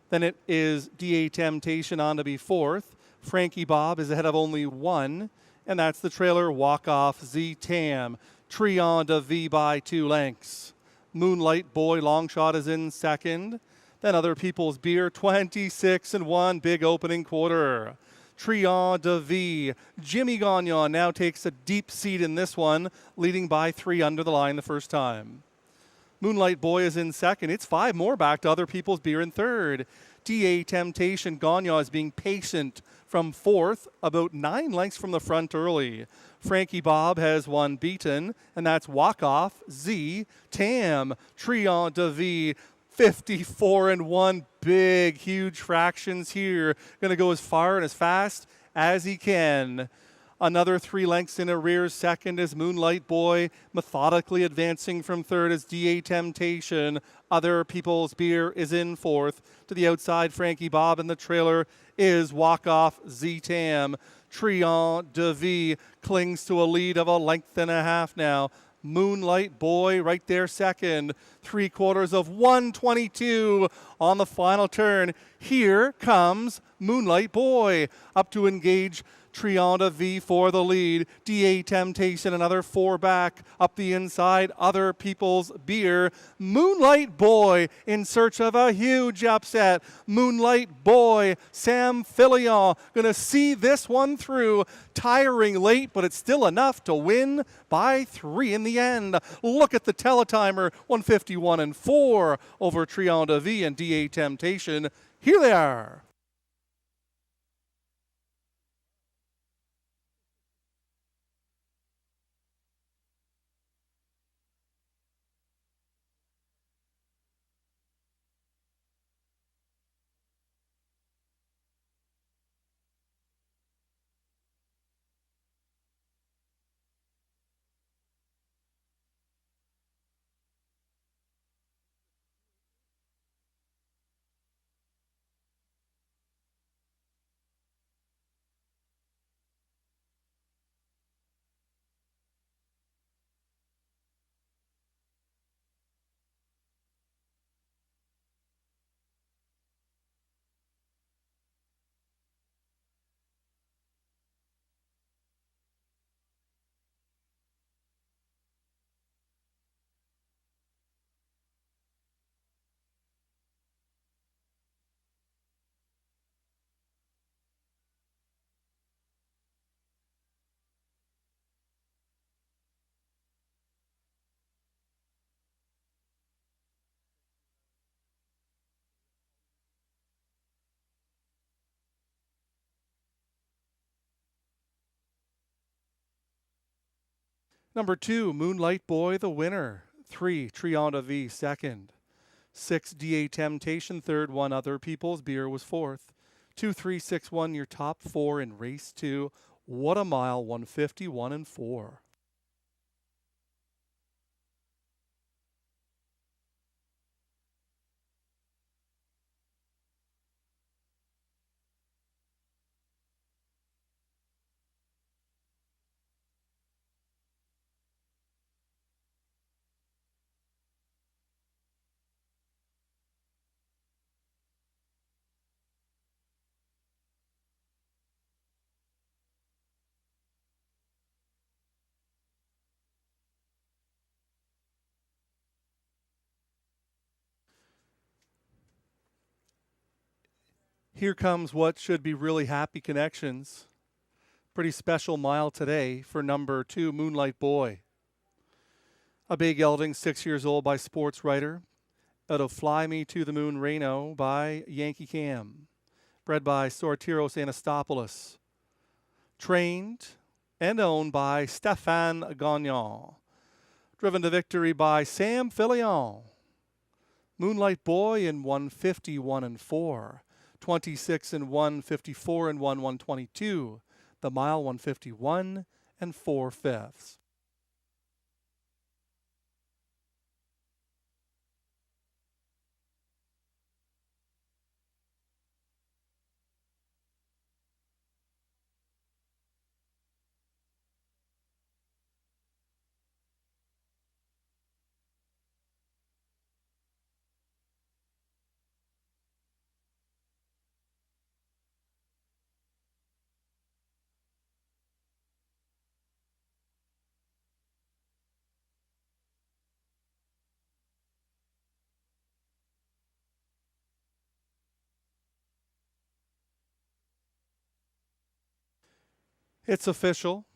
Then it is DA Temptation on to be fourth. Frankie Bob is ahead of only 1. And that's the trailer Walk Off Z-Tam. Trion de Vie by 2 lengths. Moonlight Boy long shot is in second. Then Other People's Beer 26 and 1, big opening quarter. Trion de Vie. Jimmy Gagnon now takes a deep seat in this one, leading by 3 under the line the first time. Moonlight Boy is in second. It's 5 more back to Other People's Beer in third. DA Temptation. Gagnon is being patient from fourth, about 9 lengths from the front early. Frankie Bob has 1 beaten, and that's Walk Off, Z, Tam, Trion de Vie, 54 and 1. Big, huge fractions here. Going to go as far and as fast as he can. Another 3 lengths in arrears. Second is Moonlight Boy. Methodically advancing from third is DA Temptation. Other People's Beer is in fourth. To the outside, Frankie Bob, and the trailer is Walk Off, Z-Tam. Trion de Vie clings to a lead of 1.5 lengths now. Moonlight Boy right there second. 3/4 of 122 on the final turn. Here comes Moonlight Boy up to engage Trion de Vie for the lead. DA Temptation, another 4 back. Up the inside, Other People's Beer. Moonlight Boy in search of a huge upset. Moonlight Boy, Sam Fillion, going to see this one through. Tiring late, but it's still enough to win by 3 in the end. Look at the teletimer, 151 and 4 over Trion de Vie and DA Temptation. Here they are. Number 2, Moonlight Boy, the winner. 3, Trianda V, second. 6, DA Temptation, third. 1, Other People's Beer was fourth. 2, 3, 6, 1, your top 4 in race 2. What a mile, 151 and 4. Here comes what should be really happy connections. Pretty special mile today for number 2, Moonlight Boy. A big gelding, 6 years old, by Sports Writer. Out of Fly Me to the Moon Reno by Yankee Cam. Bred by Sortiros Anastopoulos. Trained and owned by Stéphane Gagnon. Driven to victory by Sam Filion. Moonlight Boy in 151 and 4. 26 and 1, 54 and 1, 122. The mile 151 and 4/5. It's official.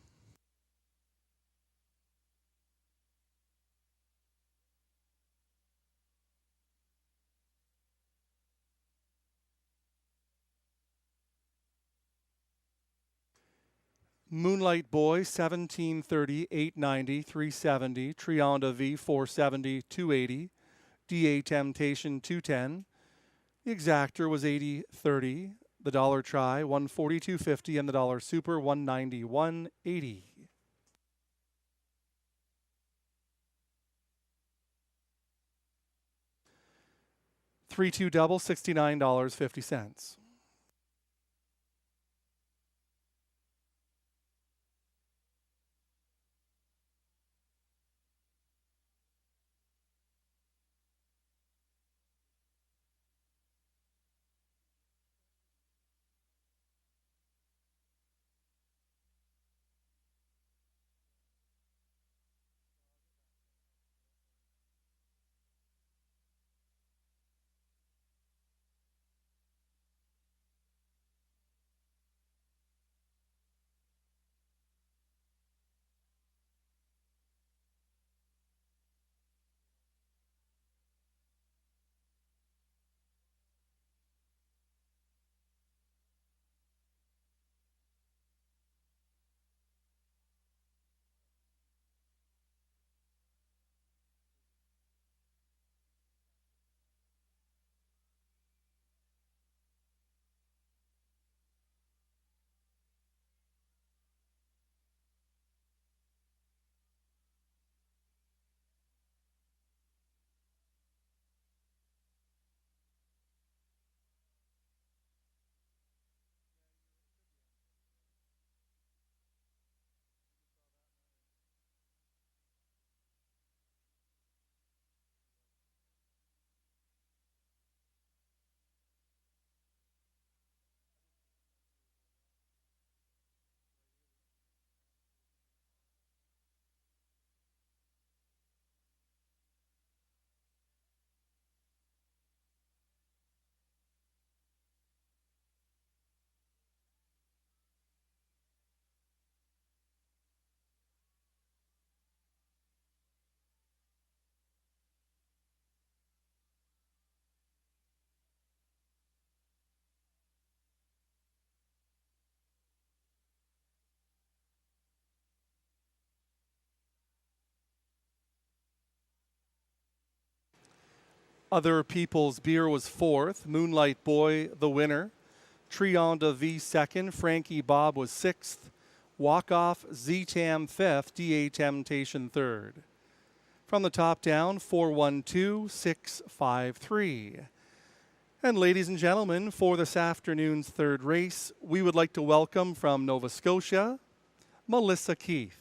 Moonlight Boy, 1730, 890, 370. Trianda V, 470, 280. DA Temptation, 210. The exactor was 80.30. The dollar try, 142.50, and the dollar super, 191.80. 3-2 double, $69.50. Other People's Beer was fourth. Moonlight Boy, the winner. Trion de Vie second. Frankie Bob was sixth. Walk Off Z-Tam fifth. DA Temptation third. From the top down, 412-653. And ladies and gentlemen, for this afternoon's third race, we would like to welcome from Nova Scotia, Melissa Keith.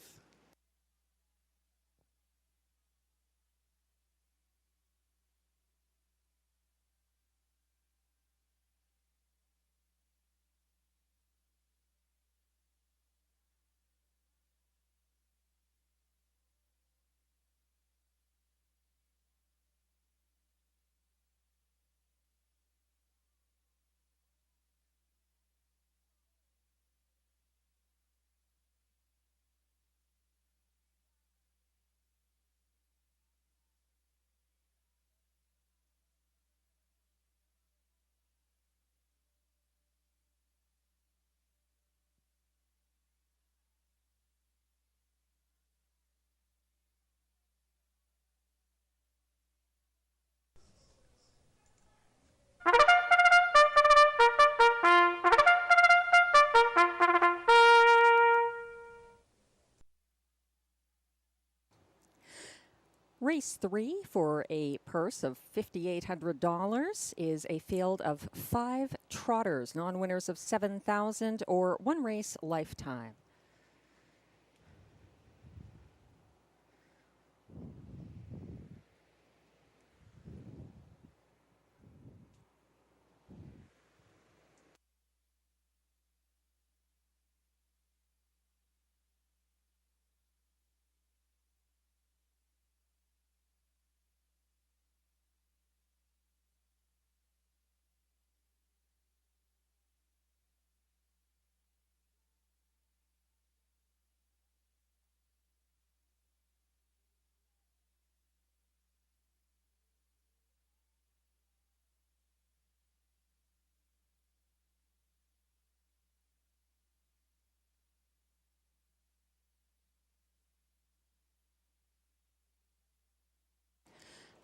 Race 3 for a purse of $5,800 is a field of 5 trotters, non-winners of $7,000 or one race lifetime.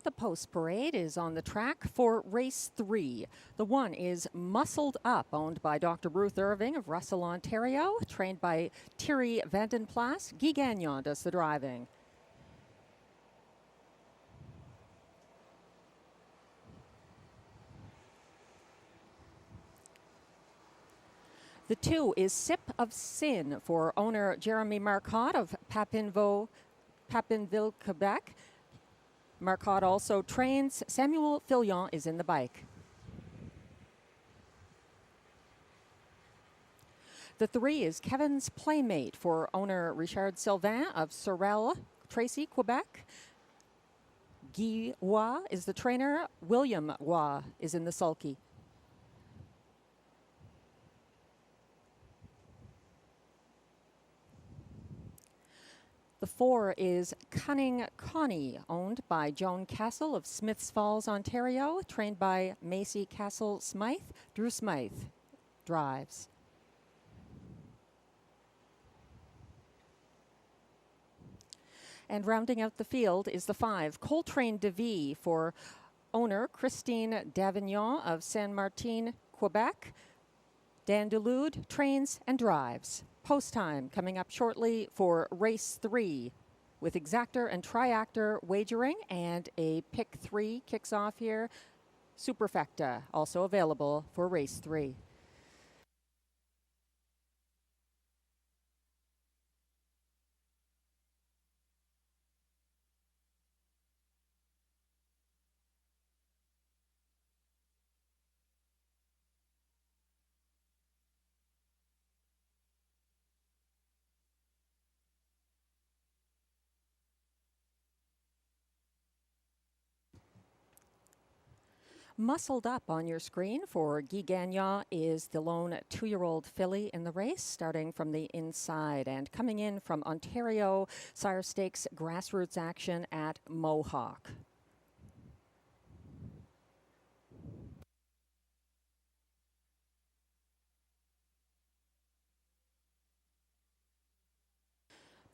The post parade is on the track for race 3. The one is Muscled Up, owned by Dr. Ruth Irving of Russell, Ontario, trained by Thierry Vandenplas. Guy Gagnon does the driving. The 2 is Sip of Sin for owner Jeremy Marcotte of Papinville, Quebec. Marcotte also trains. Samuel Fillon is in the bike. The 3 is Kevin's Playmate for owner Richard Sylvain of Sorel, Tracy, Quebec. Guy Roy is the trainer. William Roy is in the sulky. The 4 is Cunning Connie, owned by Joan Castle of Smiths Falls, Ontario, trained by Macy Castle Smythe. Drew Smythe drives. And rounding out the field is the 5, Coltrane de Vie for owner Christine Davignon of Saint Martin, Quebec. Dan Delude trains and drives. Post time coming up shortly for race 3 with exactor and triactor wagering, and a pick 3 kicks off here. Superfecta also available for race 3. Muscled Up on your screen for Guy Gagnon is the lone 2-year-old filly in the race, starting from the inside and coming in from Ontario Sire Stakes grassroots action at Mohawk.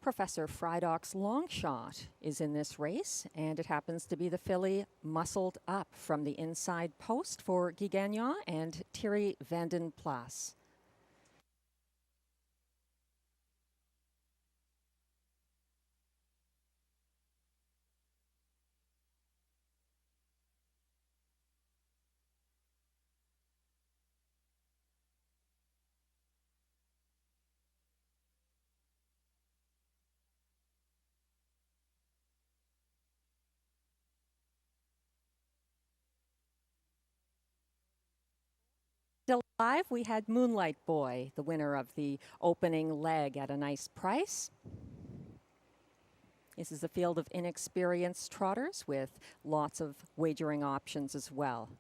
Professor Frydock's long shot is in this race, and it happens to be the filly Muscled Up from the inside post for Guy Gagnon and Thierry Vanden Plas. Still alive, we had Moonlight Boy, the winner of the opening leg at a nice price. This is a field of inexperienced trotters with lots of wagering options as well.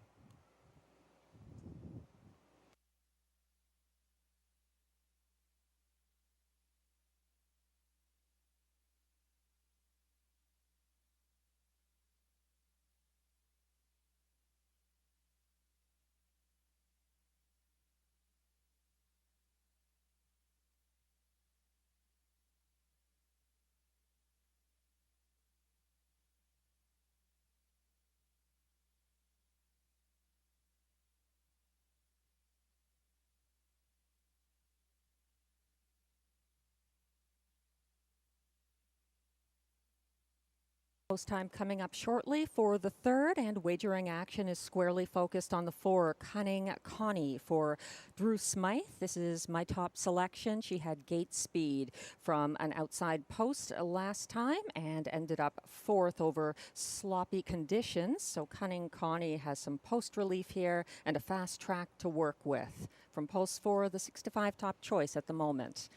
Post time coming up shortly for the third, and wagering action is squarely focused on the 4 Cunning Connie for Drew Smythe. This is my top selection. She had gate speed from an outside post last time and ended up 4th over sloppy conditions. So Cunning Connie has some post relief here and a fast track to work with. From post 4, the 65 top choice at the moment.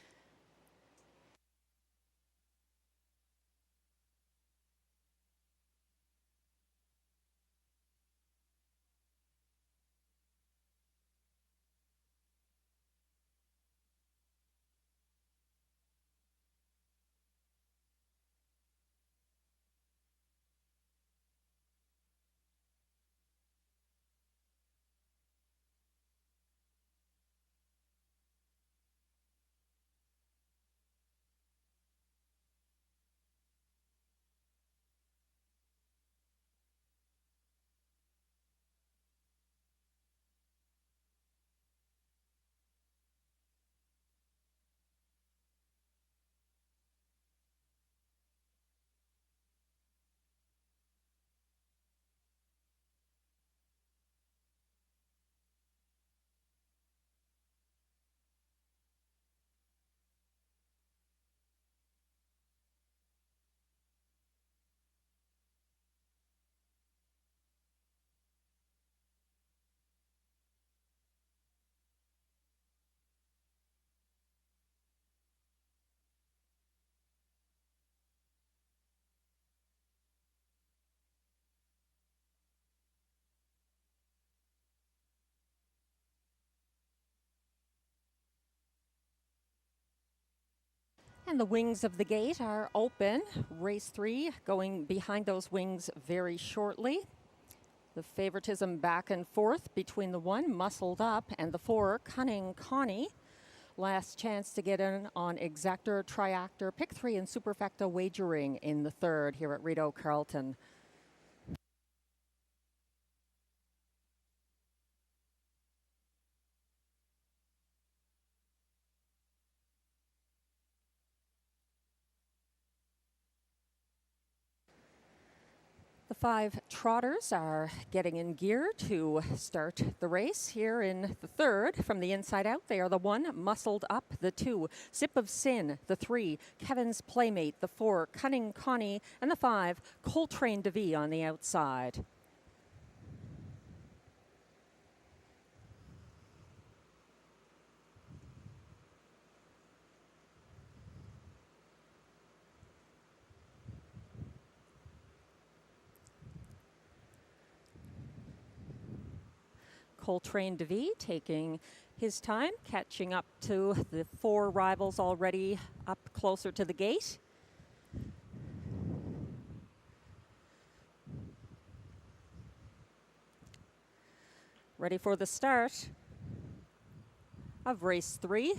And the wings of the gate are open. Race 3 going behind those wings very shortly. The favoritism back and forth between the 1 Muscled Up and the 4 Cunning Connie. Last chance to get in on Exactor, Triactor, Pick 3 and Superfecta wagering in the third here at Rideau Carleton. The 5 trotters are getting in gear to start the race here in the third. From the inside out, they are the 1 Muscled Up, the 2 Sip of Sin, the 3 Kevin's Playmate, the 4 Cunning Connie, and the 5 Coltrane DeVee on the outside. Coltrane DeVee taking his time, catching up to the 4 rivals already up closer to the gate. Ready for the start of race 3.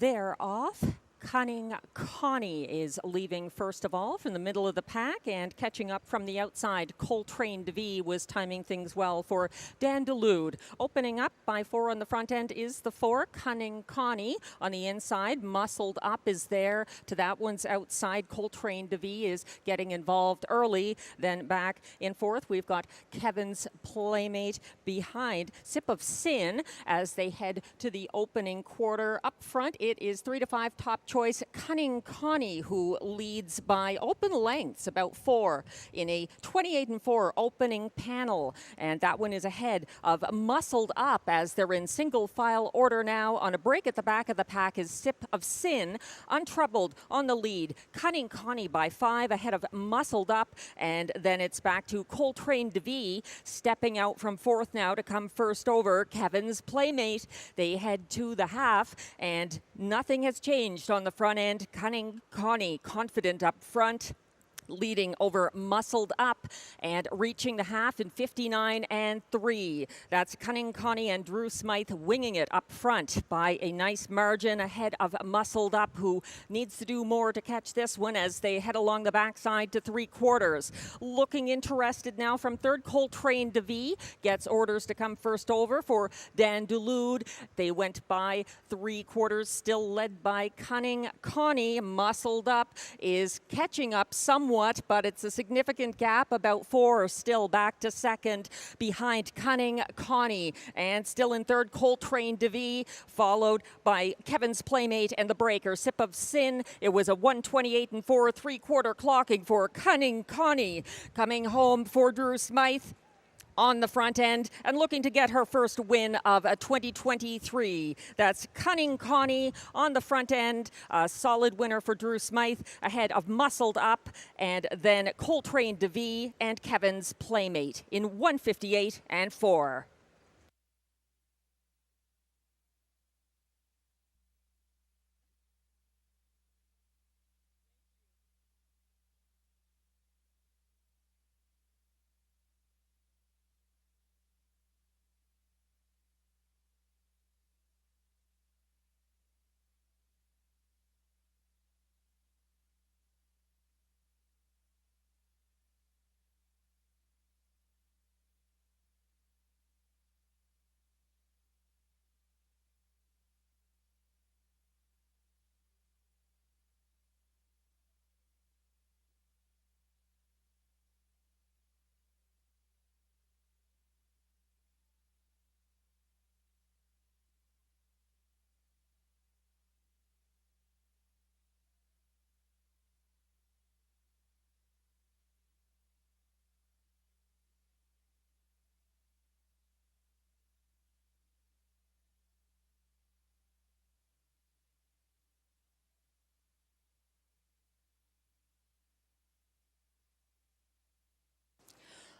they're off. Cunning Connie is leaving first of all from the middle of the pack, and catching up from the outside, Coltrane DeVee was timing things well for Dan Delude. Opening up by 4 on the front end is the 4, Cunning Connie. On the inside, Muscled Up is there. To that one's outside, Coltrane DeVee is getting involved early. Then back in fourth, we've got Kevin's Playmate behind Sip of Sin as they head to the opening quarter. Up front, it is 3 to 5 top choice Cunning Connie, who leads by open lengths, about 4 in a 28-4 opening panel. And that one is ahead of Muscled Up as they're in single file order now. On a break at the back of the pack is Sip of Sin. Untroubled on the lead, Cunning Connie by 5 ahead of Muscled Up. And then it's back to Coltrane DeVee stepping out from fourth now to come first over Kevin's Playmate. They head to the half and nothing has changed on the front end. Cunning Connie confident up front, leading over Muscled Up and reaching the half in 59-3. That's Cunning Connie and Drew Smythe winging it up front by a nice margin ahead of Muscled Up, who needs to do more to catch this one as they head along the backside to 3/4. Looking interested now from third, Coltrane DeVee gets orders to come first over for Dan Delude. They went by 3/4, still led by Cunning Connie. Muscled Up is catching up somewhat, but it's a significant gap, about 4 still back to second behind Cunning Connie. And still in third, Coltrane DeVee, followed by Kevin's Playmate and the breaker Sip of Sin. It was a 1:28-4 3/4 clocking for Cunning Connie. Coming home for Drew Smythe on the front end and looking to get her first win of 2023. That's Cunning Connie on the front end. A solid winner for Drew Smythe ahead of Muscled Up, and then Coltrane DeVee and Kevin's Playmate in 1:58-4.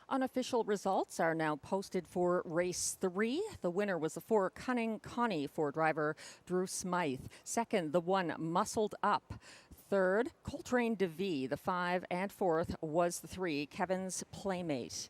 Unofficial results are now posted for race 3. The winner was the 4, Cunning Connie, for driver Drew Smythe. Second, the 1, Muscled Up. Third, Coltrane DeVee. The 5, and fourth was the 3, Kevin's Playmate.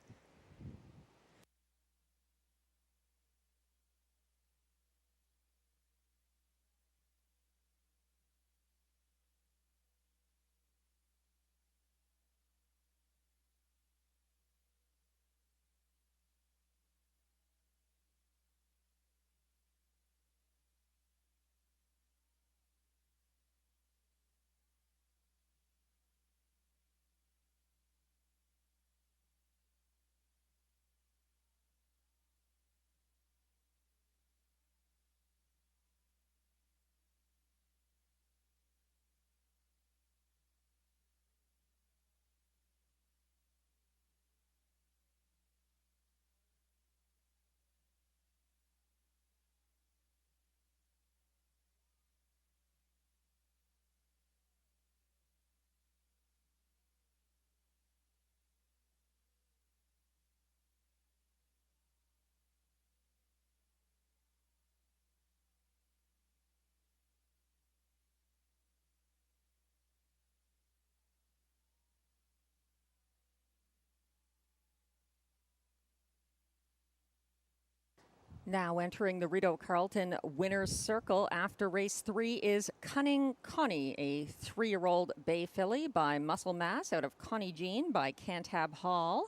Now entering the Rideau Carleton winner's circle after race 3 is Cunning Connie, a 3-year-old bay filly by Muscle Mass out of Connie Jean by Cantab Hall.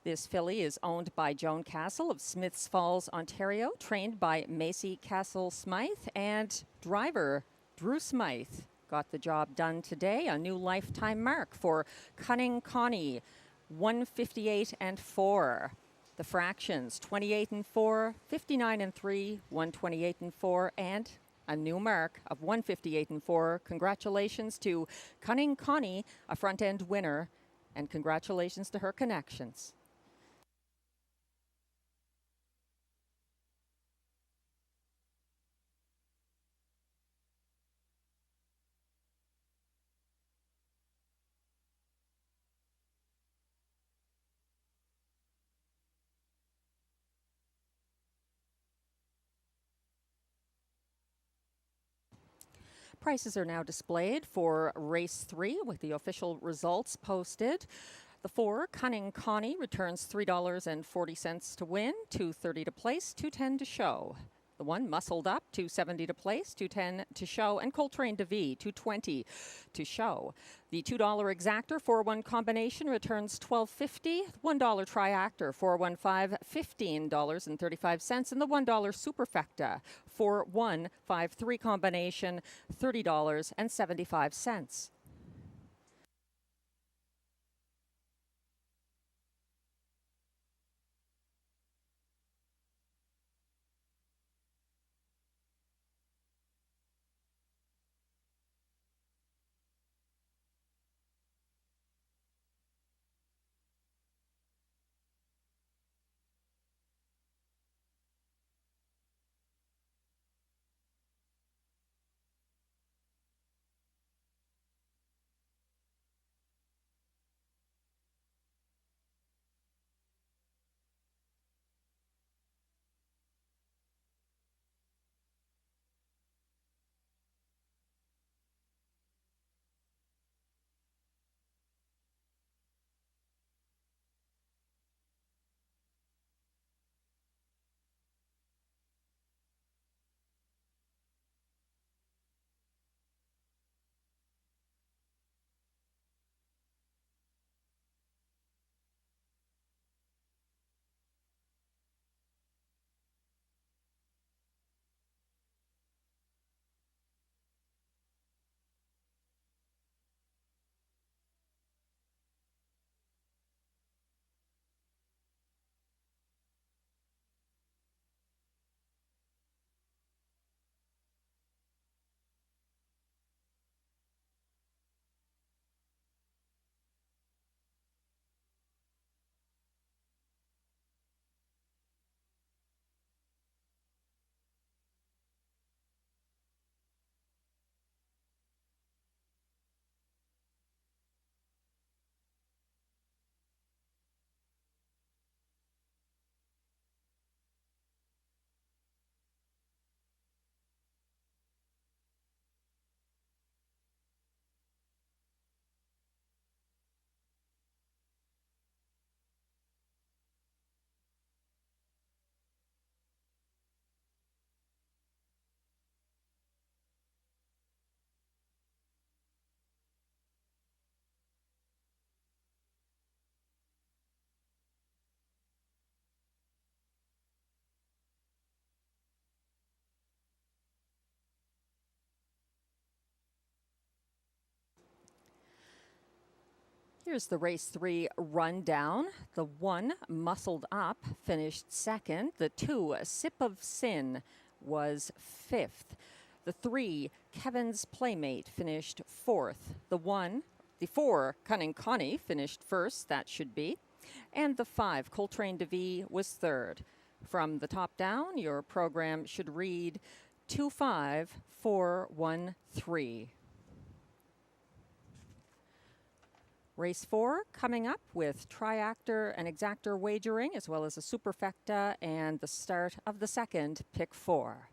This filly is owned by Joan Castle of Smiths Falls, Ontario, trained by Macy Castle Smythe, and driver Drew Smythe got the job done today. A new lifetime mark for Cunning Connie, 158 and 4. The fractions 28 and 4, 59 and 3, 128 and 4, and a new mark of 158 and 4. Congratulations to Cunning Connie, a front end winner, and congratulations to her connections. Prices are now displayed for race 3 with the official results posted. The 4, Cunning Connie, returns $3.40 to win, $2.30 to place, $2.10 to show. The 1, Muscled Up, $2.70 to place, $2.10 to show, and Coltrane DeVee, $2.20 to show. The $2 Exactor 4-1 combination returns $12.50. $1 Triactor 4-1-5, $15.35, and the $1 Superfecta 4-1 5-3 combination, $30.75. Here's the race 3 rundown. The 1, Muscled Up, finished second. The 2, Sip of Sin, was 5th. The 3, Kevin's Playmate, finished 4th. The 4, Cunning Connie, finished 1st, that should be. And the 5, Coltrane DeVee, was 3rd. From the top down, your program should read 2-5-4-1-3. Race 4 coming up with Triactor and Exactor wagering, as well as a Superfecta, and the start of the second, pick 4.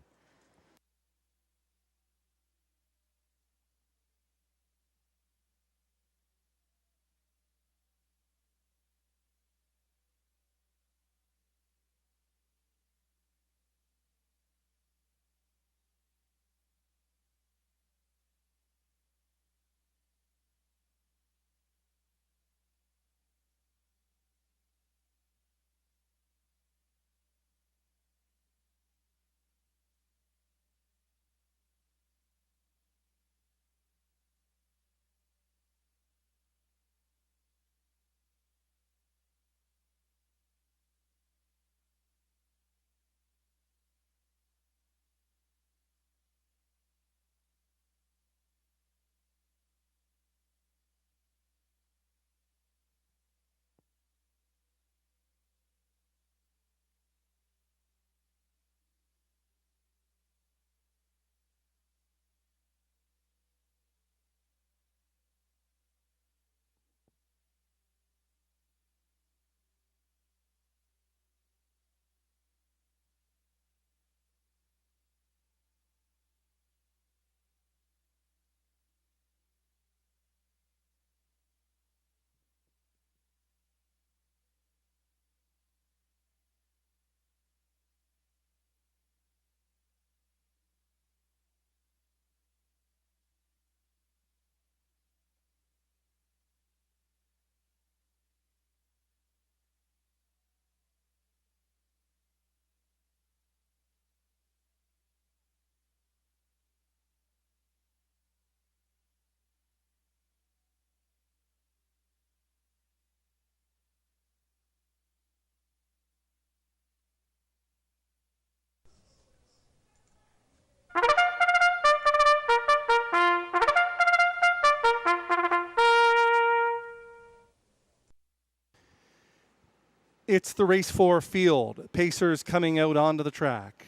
It's the race 4 field. Pacers coming out onto the track.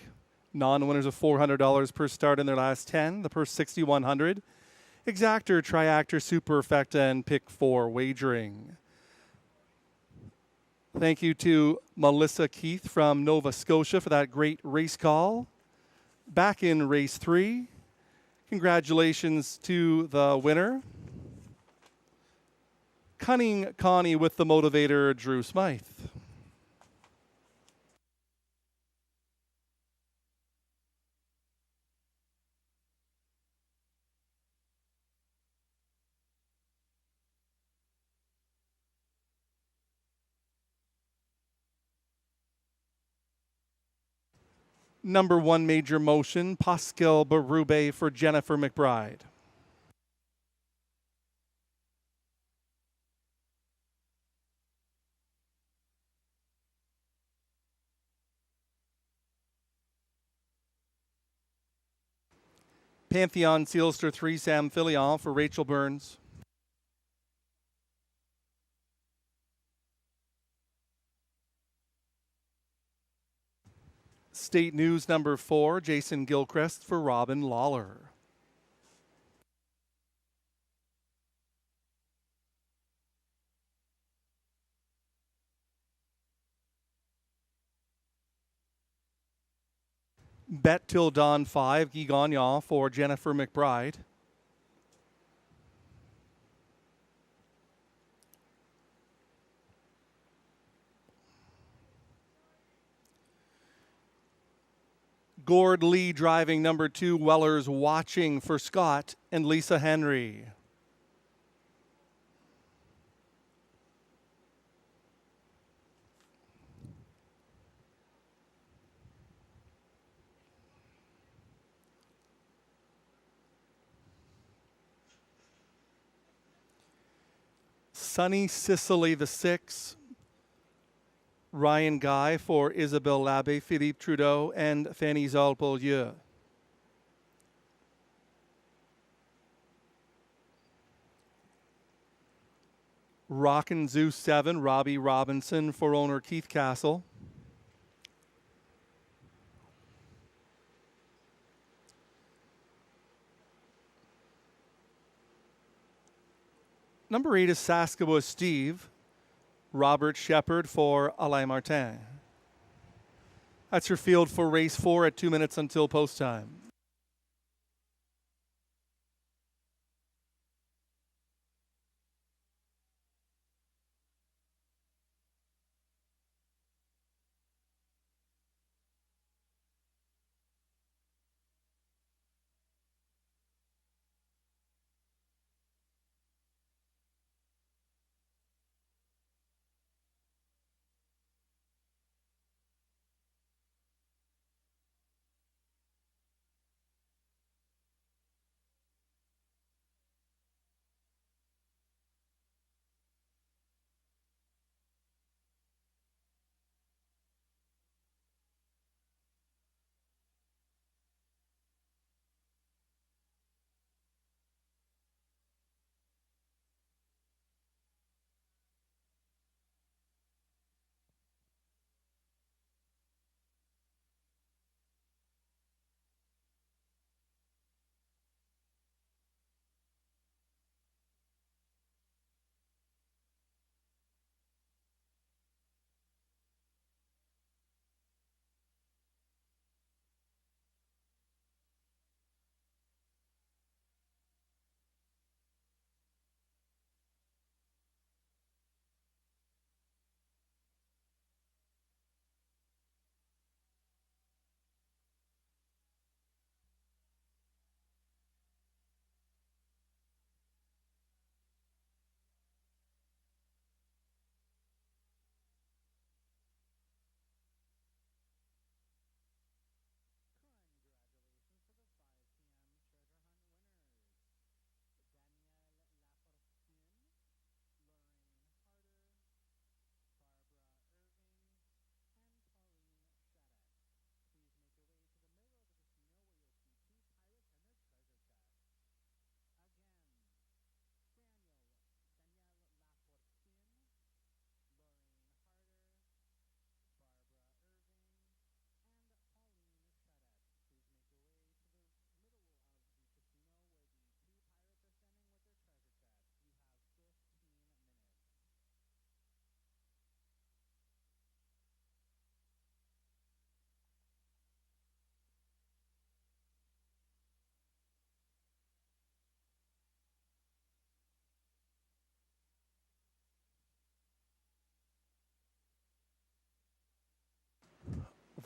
Non-winners of $400 per start in their last 10. The purse $6,100. Exactor, Triactor, Superfecta, and Pick 4 wagering. Thank you to Melissa Keith from Nova Scotia for that great race call. Back in race 3. Congratulations to the winner. Cunning Connie with the motivator, Drew Smythe. Number 1 major motion, Pascal Berube for Jennifer McBride. Pantheon Sealster 3, Sam Fillion for Rachel Burns. State News number 4, Jason Gilchrist for Robin Lawler. Bet Till Dawn 5, Guy Gagnon for Jennifer McBride. Gord Lee driving number 2, Weller's Watching for Scott and Lisa Henry. Sunny Sicily the 6, Ryan Guy for Isabelle Labbe, Philippe Trudeau, and Fanny Zolpolieu. Rockin' Zoo 7, Robbie Robinson for owner Keith Castle. Number 8 is Saskatchewan Steve, Robert Shepard for Alain Martin. That's your field for race 4 at 2 minutes until post time.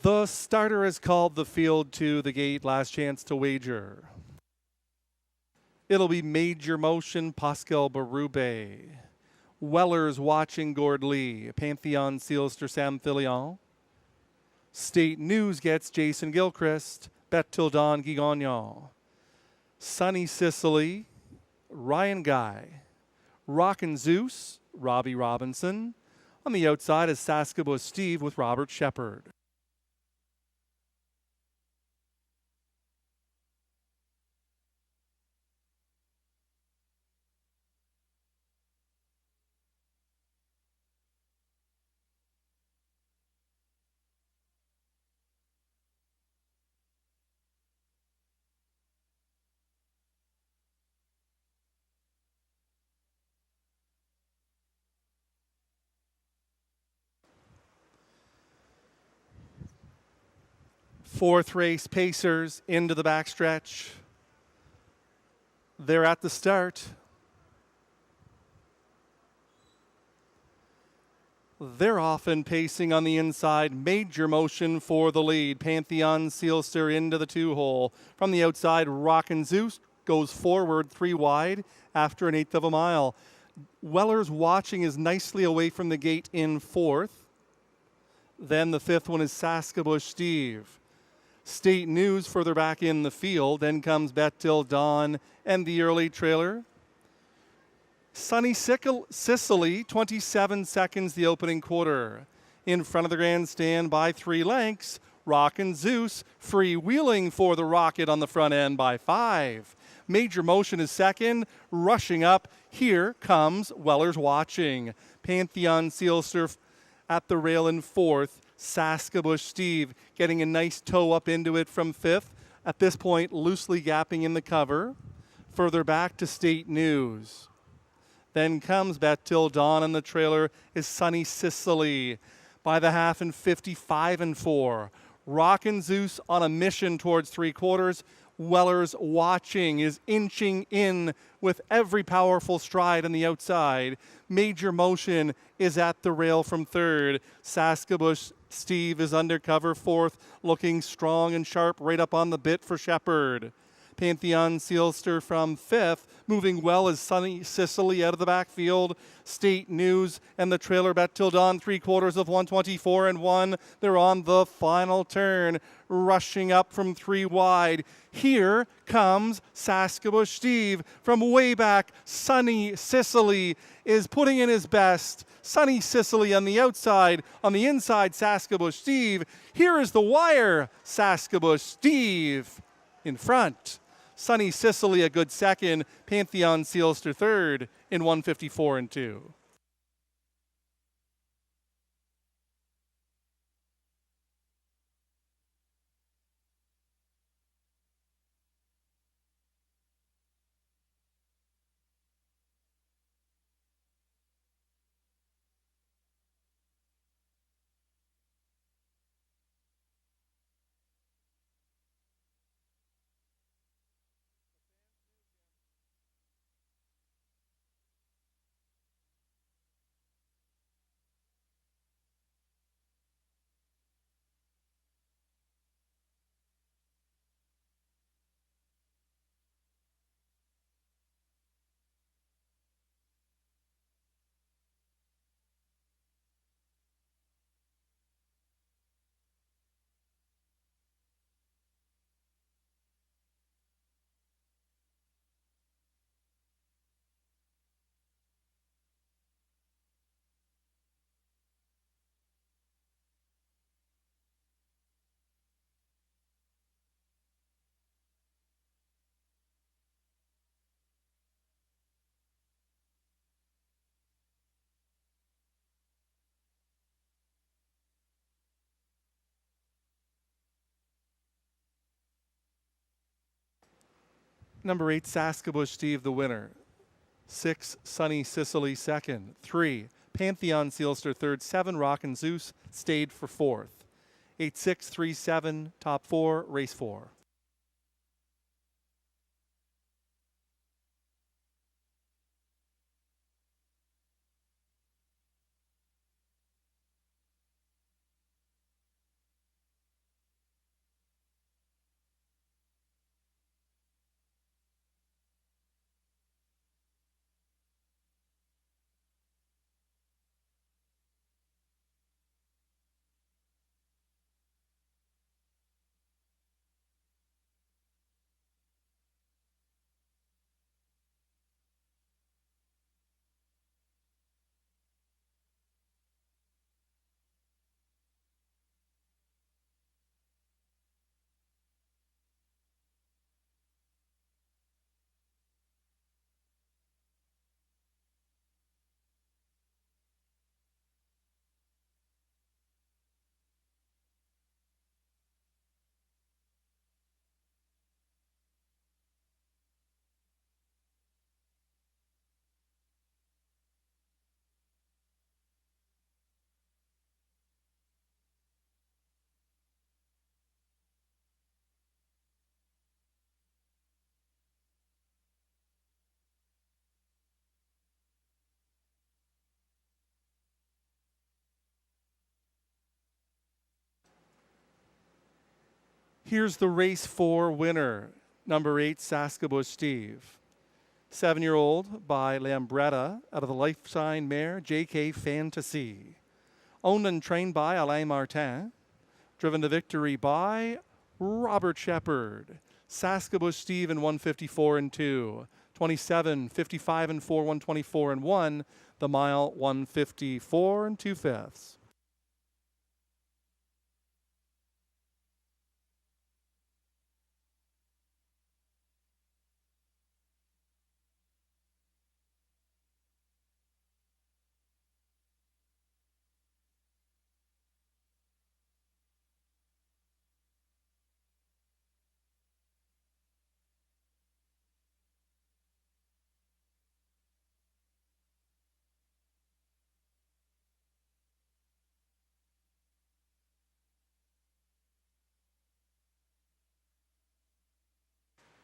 The starter has called the field to the gate. Last chance to wager. It'll be Major Motion, Pascal Berube. Weller's Watching, Gord Lee. Pantheon, Sealster, Sam Filion. State News gets Jason Gilchrist. Bet Till Dawn, Guy Gagnon. Sunny Sicily, Ryan Guy. Rockin' Zeus, Robbie Robinson. On the outside is Saskatchewan Steve with Robert Shepard. Fourth race, Pacers into the backstretch. They're at the start. They're often pacing on the inside. Major Motion for the lead. Pantheon, Sealster into the 2-hole. From the outside, Rockin' Zeus goes forward 3 wide after an 1/8 of a mile. Weller's Watching is nicely away from the gate in 4th. Then the 5th one is Saskatchewan Steve. State News further back in the field. Then comes Bet Till Dawn and the early trailer. Sunny Sicily, 27 seconds the opening quarter. In front of the grandstand by 3 lengths. Rockin' Zeus freewheeling for the Rocket on the front end by 5. Major Motion is second. Rushing up, here comes Weller's Watching. Pantheon Sealster at the rail in 4th. Saskatchewan Steve getting a nice toe up into it from 5th. At this point, loosely gapping in the cover. Further back to State News. Then comes Bet Till Dawn, and the trailer is Sunny Sicily. By the half in 55 and 4. Rockin' Zeus on a mission towards 3/4. Weller's Watching is inching in with every powerful stride on the outside. Major Motion is at the rail from 3rd. Saskatchewan Steve is undercover 4th, looking strong and sharp right up on the bit for Shepard. Pantheon Sealster from 5th, moving well as Sunny Sicily out of the backfield. State News and the trailer Bet Till Dawn, 3/4 of 124 and 1. They're on the final turn, rushing up from 3 wide. Here comes Saskatchewan Steve from way back. Sunny Sicily is putting in his best. Sunny Sicily on the outside, on the inside, Saskatchewan Steve. Here is the wire, Saskatchewan Steve in front. Sunny Sicily a good second. Pantheon Sealster third in 154 and 2. Number 8, Saskatchewan Steve, the winner. 6, Sunny Sicily, second. 3, Pantheon Sealster, third. 7, Rockin' Zeus stayed for fourth. 8-6, 3-7, top 4, race 4. Here's the race 4 winner, number 8, Saskabush Steve. 7-year-old by Lambretta out of the Lifeshine mare JK Fantasy. Owned and trained by Alain Martin. Driven to victory by Robert Shepard. Saskabush Steve in 154 and 2. 27, 55 and 4, 124 and 1. The mile 154 and 2/5.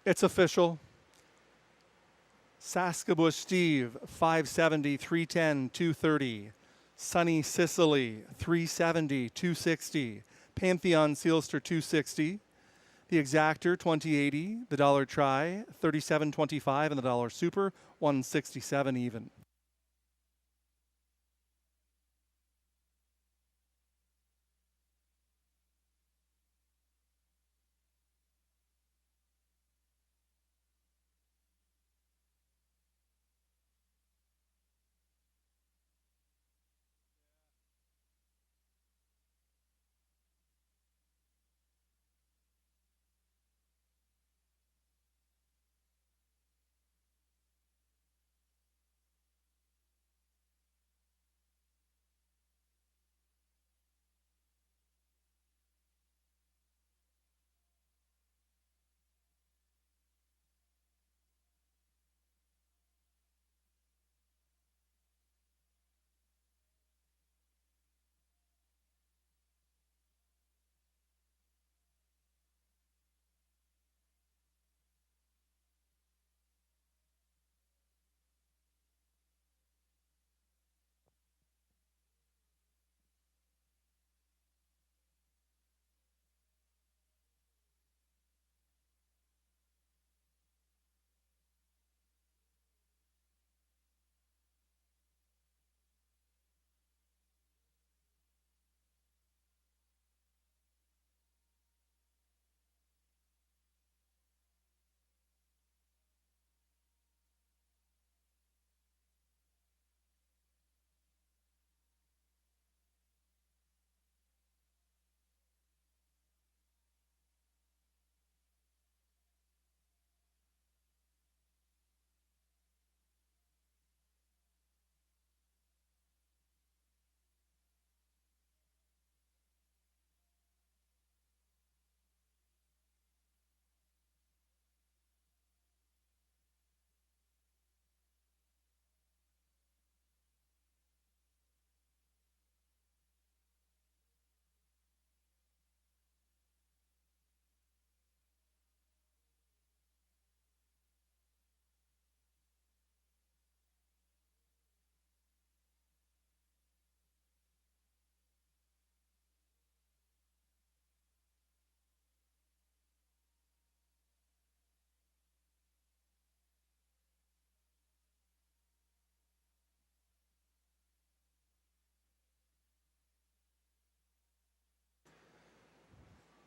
It's official. Saskabush Steve, 570, 310, 230. Sunny Sicily, 370, 260. Pantheon Sealster, 260. The Exactor, 2080. The Dollar Try, 37.25. And the Dollar Super, 167 even.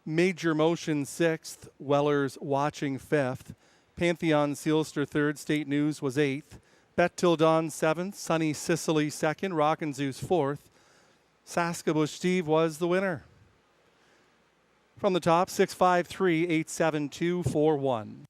Major Motion 6th, Weller's Watching 5th. Pantheon Sealster 3rd, State News was 8th. Bet Till Dawn 7th, Sunny Sicily 2nd, Rockin' Zeus 4th. Saskabush Steve was the winner. From the top, 653, 872, 41.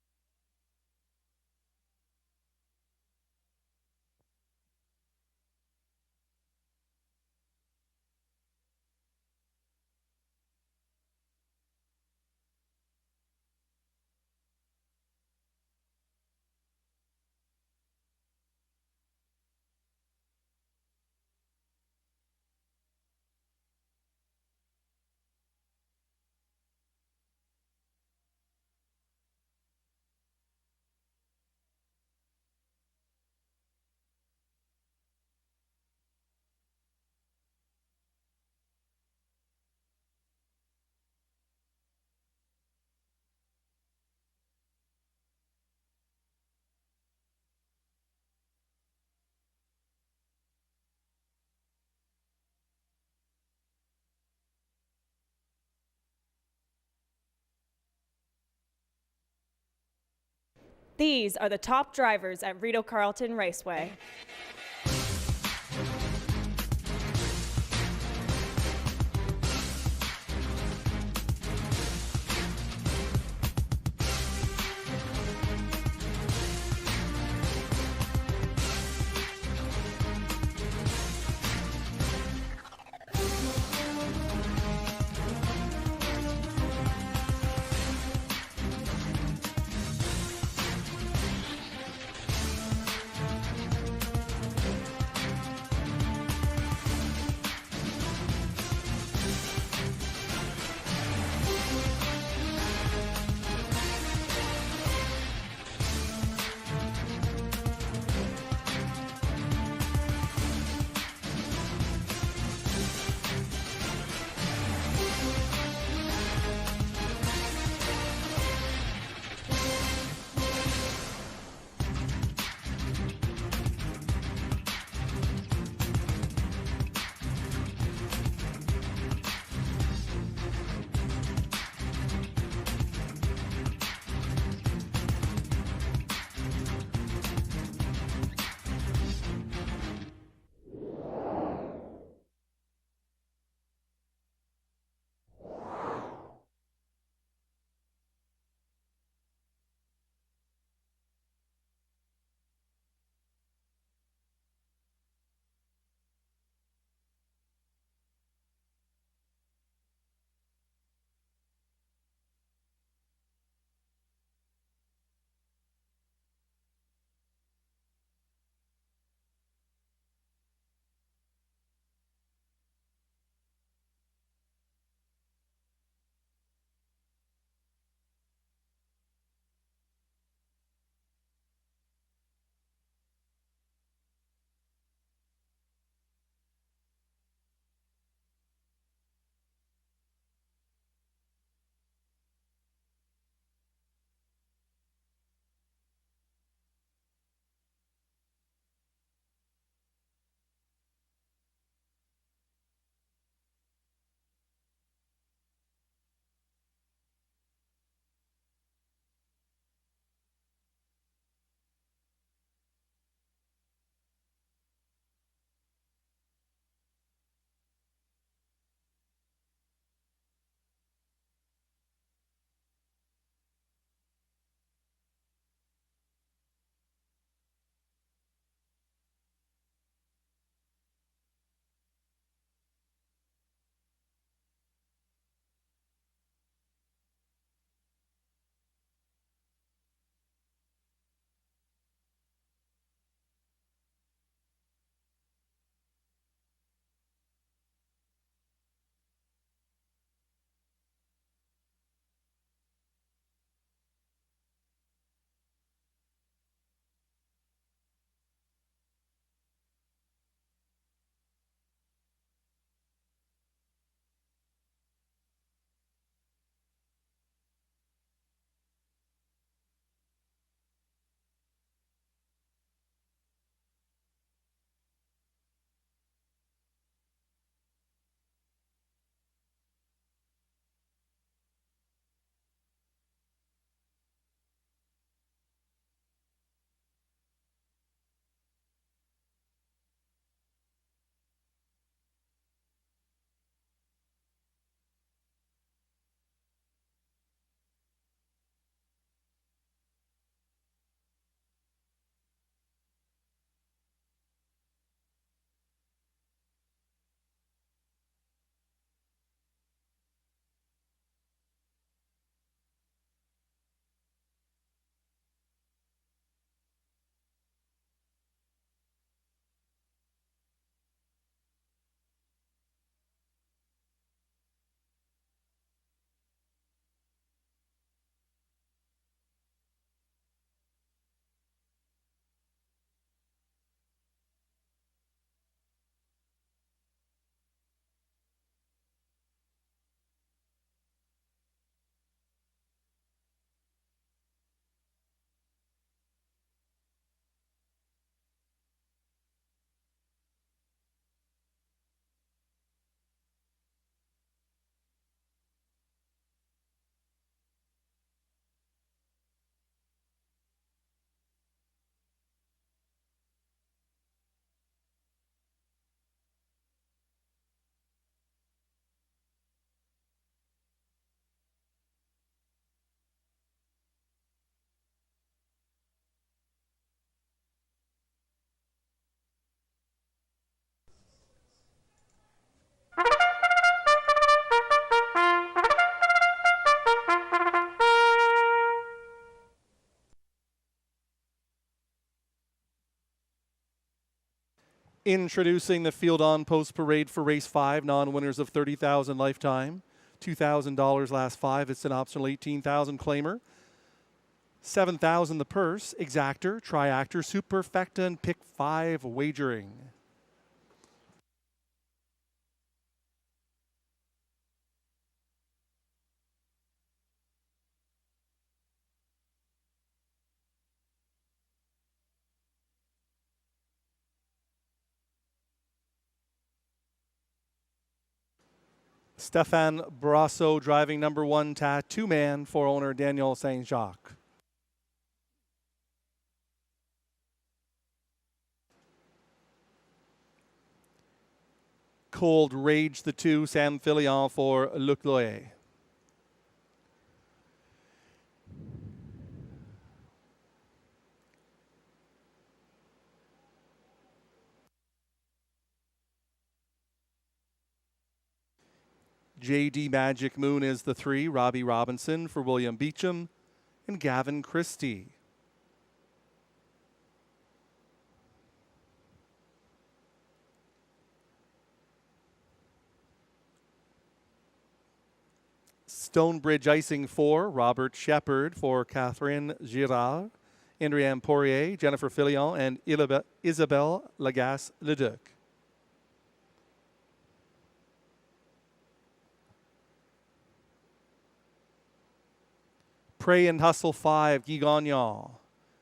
These are the top drivers at Rideau Carleton Raceway. Introducing the Field On Post Parade for Race 5, non-winners of $30,000 lifetime. $2,000 last 5. It's an optional $18,000 claimer. $7,000 the purse. Exactor, Triactor, Superfecta, and Pick 5 wagering. Stefan Brasso driving number 1 Tattoo Man for owner Daniel Saint-Jacques. Cold Rage the 2 Sam Filion for Luc Loyer. JD Magic Moon is the 3, Robbie Robinson for William Beecham and Gavin Christie. Stonebridge Icing 4, Robert Shepard for Catherine Girard, Andriane Poirier, Jennifer Filion, and Isabelle Lagasse-Leduc. Pray and Hustle 5, Guy Gagnon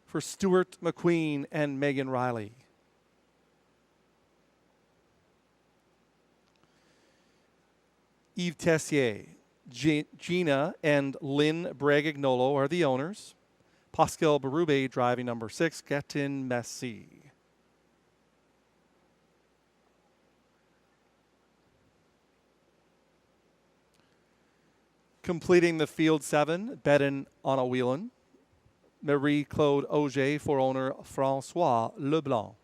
for Stuart McQueen and Megan Riley. Yves Tessier, Gina and Lynn Bragagnolo are the owners. Pascal Berube driving number 6, Gatin Messi. Completing the field 7, Bedin Onawhelan, Marie-Claude Auger for owner Francois Leblanc.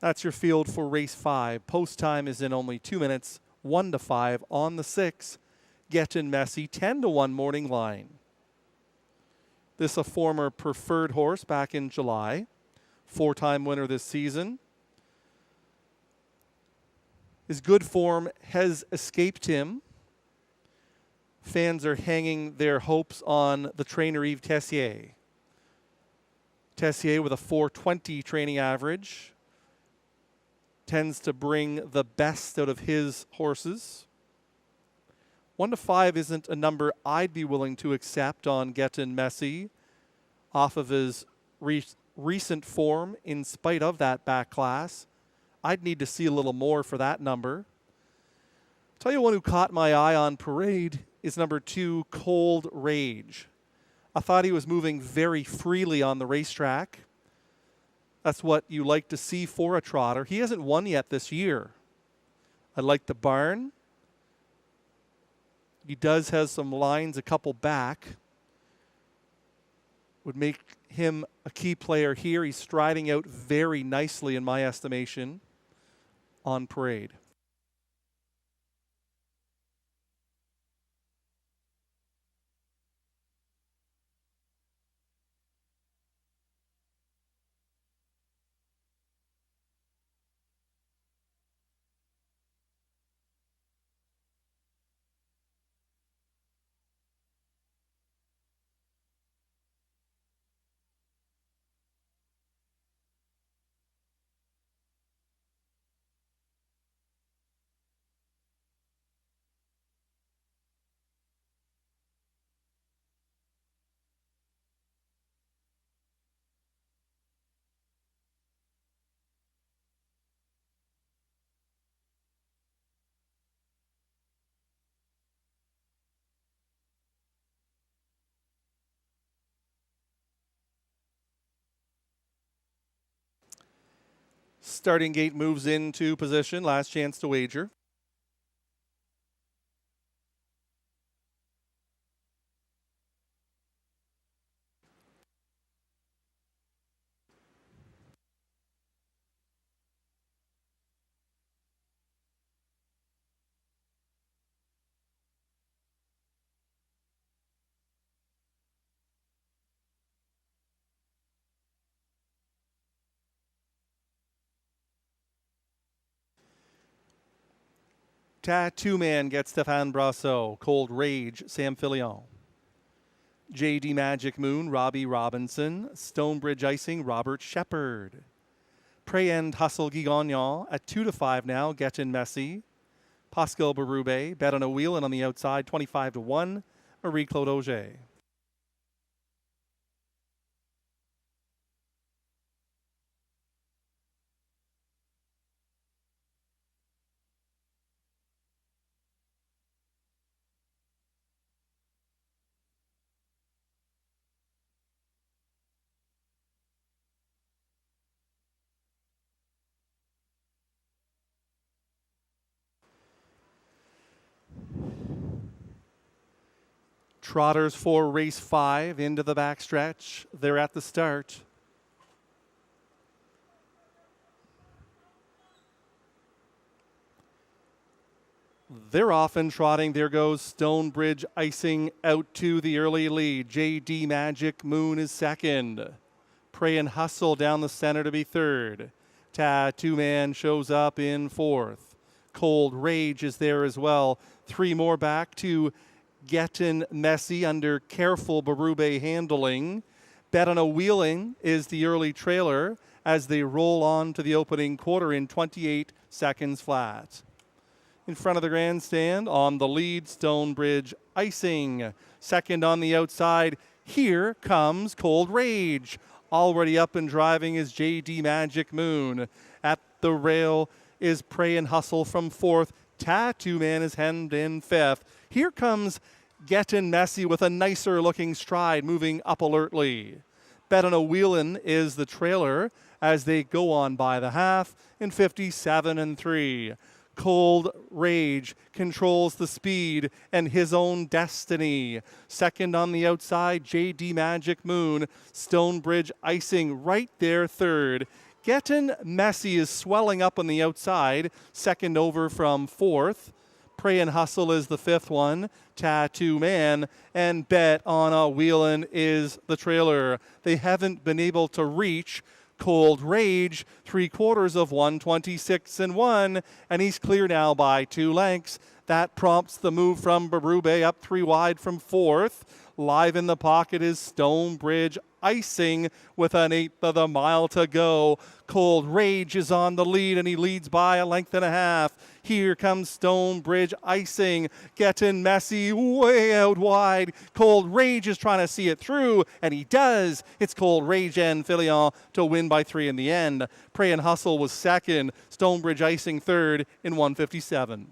That's your field for race 5. Post time is in only 2 minutes, 1-5 on the 6. Gatin Messi, 10-1 morning line. This a former preferred horse back in July. 4-time winner this season. His good form has escaped him. Fans are hanging their hopes on the trainer Yves Tessier. Tessier with a 420 training average tends to bring the best out of his horses. 1-5 isn't a number I'd be willing to accept on Gatin Messi off of his recent form in spite of that back class. I'd need to see a little more for that number. Tell you one who caught my eye on parade is number 2, Cold Rage. I thought he was moving very freely on the racetrack. That's what you like to see for a trotter. He hasn't won yet this year. I like the barn. He does have some lines a couple back. Would make him a key player here. He's striding out very nicely in my estimation on parade. Starting gate moves into position. Last chance to wager. Tattoo Man gets Stéphane Brasso. Cold Rage, Sam Fillion. JD Magic Moon, Robbie Robinson. Stonebridge Icing, Robert Shepard. Pray and Hustle Guy Gagnon at 2-5 now. Gettin Messi. Pascal Berube, bet on a wheel and on the outside, 25-1. Marie-Claude Auger. Trotters for race 5 into the backstretch. They're at the start. They're off and trotting. There goes Stonebridge Icing out to the early lead. JD Magic Moon is second. Pray and Hustle down the center to be third. Tattoo Man shows up in fourth. Cold Rage is there as well. 3 more back to Gettin Messi under careful Berube handling. Bet on a Wheeling is the early trailer as they roll on to the opening quarter in 28 seconds flat. In front of the grandstand on the lead, Stonebridge Icing. Second on the outside, here comes Cold Rage. Already up and driving is JD Magic Moon. At the rail is Pray and Hustle from fourth. Tattoo Man is hemmed in fifth. Here comes Gettin Messi with a nicer looking stride moving up alertly. Bet on a Wheelin' is the trailer as they go on by the half in 57-3. Cold Rage controls the speed and his own destiny. Second on the outside, JD Magic Moon. Stonebridge Icing right there third. Gettin Messi is swelling up on the outside. Second over from fourth. Pray and Hustle is the fifth one. Tattoo Man and Bet on a Wheelin' is the trailer. They haven't been able to reach Cold Rage, 3/4 of 126-1, and he's clear now by 2 lengths. That prompts the move from Berube up 3 wide from fourth. Live in the pocket is Stonebridge Icing with 1/8 of the mile to go. Cold Rage is on the lead and he leads by 1.5 lengths. Here comes Stonebridge Icing. Gettin Messi way out wide. Cold Rage is trying to see it through, and he does. It's Cold Rage and Fillion to win by 3 in the end. Pray and Hustle was second. Stonebridge Icing third in 1:57.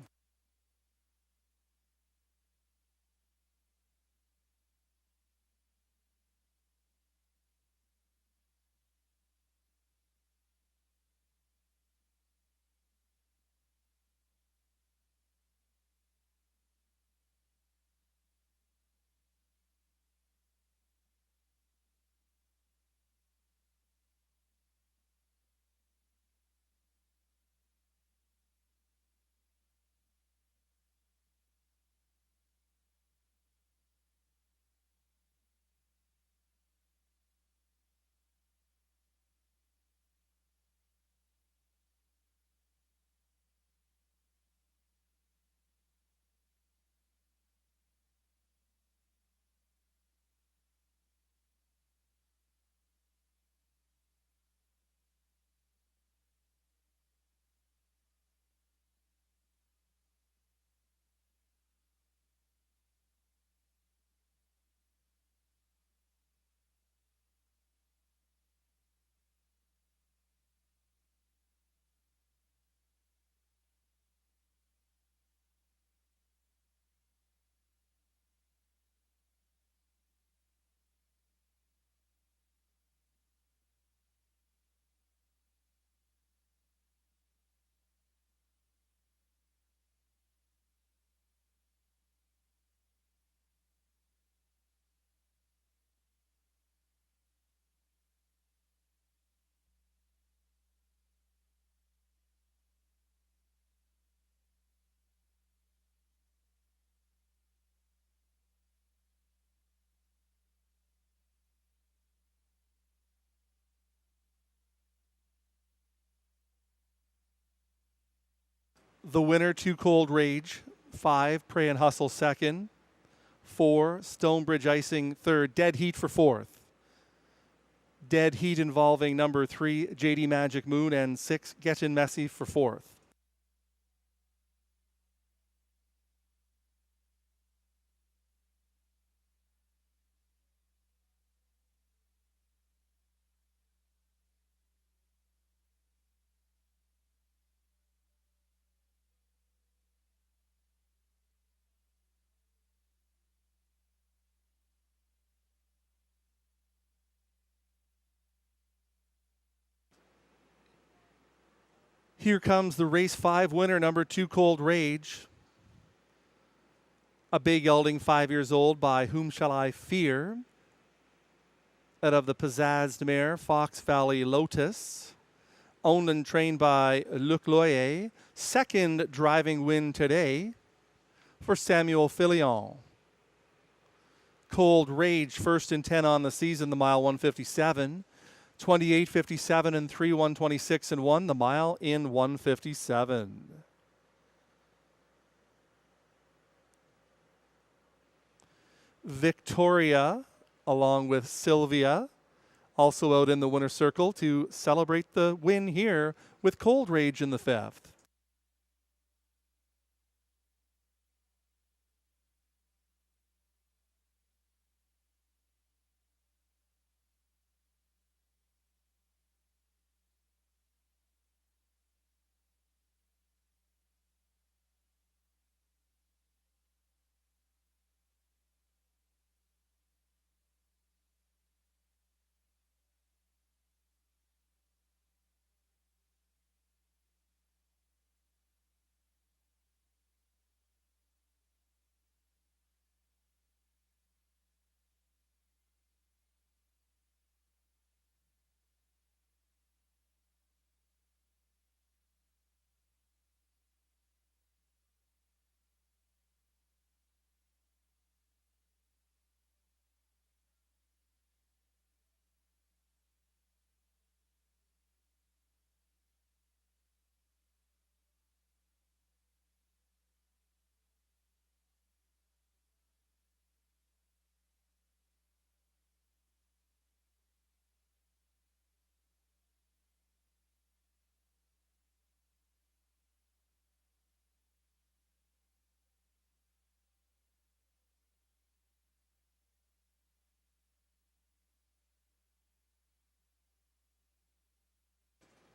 The winner, Too Cold Rage. 5, Pray and Hustle second. 4, Stonebridge Icing third. Dead Heat for fourth. Dead Heat involving number 3, JD Magic Moon, and 6, Gettin' Messy for fourth. Here comes the race 5 winner, number 2, Cold Rage. A bay gelding, 5 years old, by Whom Shall I Fear? Out of the pizzazzed mare, Fox Valley Lotus. Owned and trained by Luc Loyer. Second driving win today for Samuel Filion. Cold Rage, first and 10 on the season, the mile 157. 28.57 and 3, 126 and 1, the mile in 157. Victoria, along with Sylvia, also out in the winner's circle to celebrate the win here with Cold Rage in the fifth.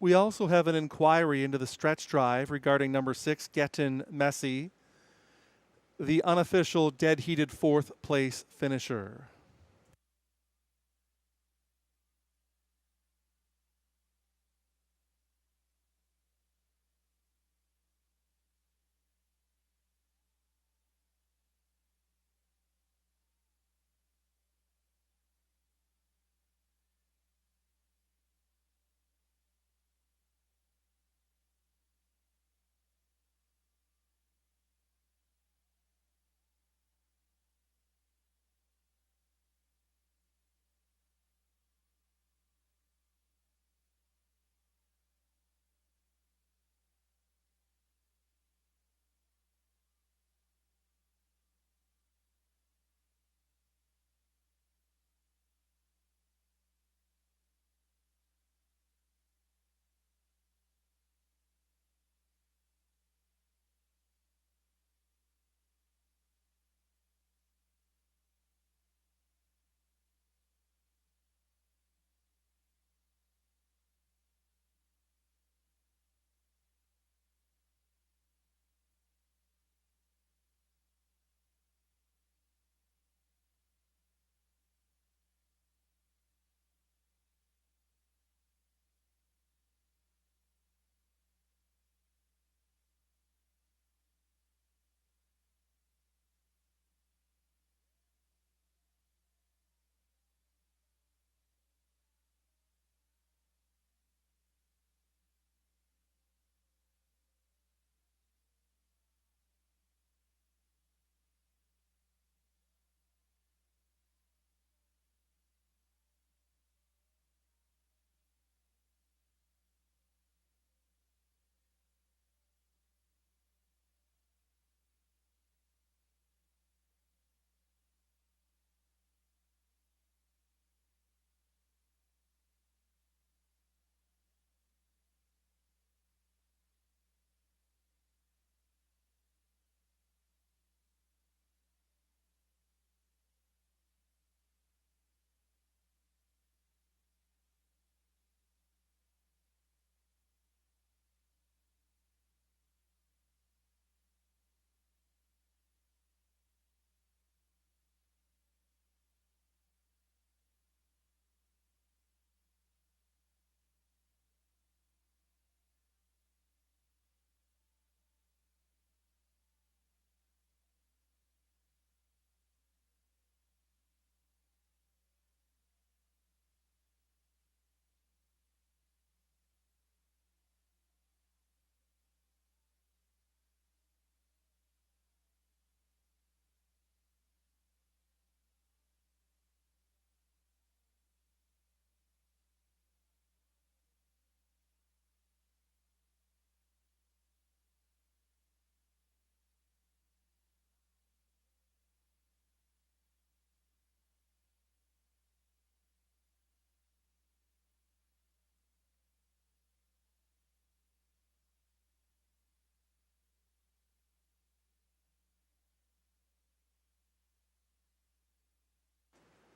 We also have an inquiry into the stretch drive regarding number 6, Gettin' Messy, the unofficial dead heated 4th place finisher.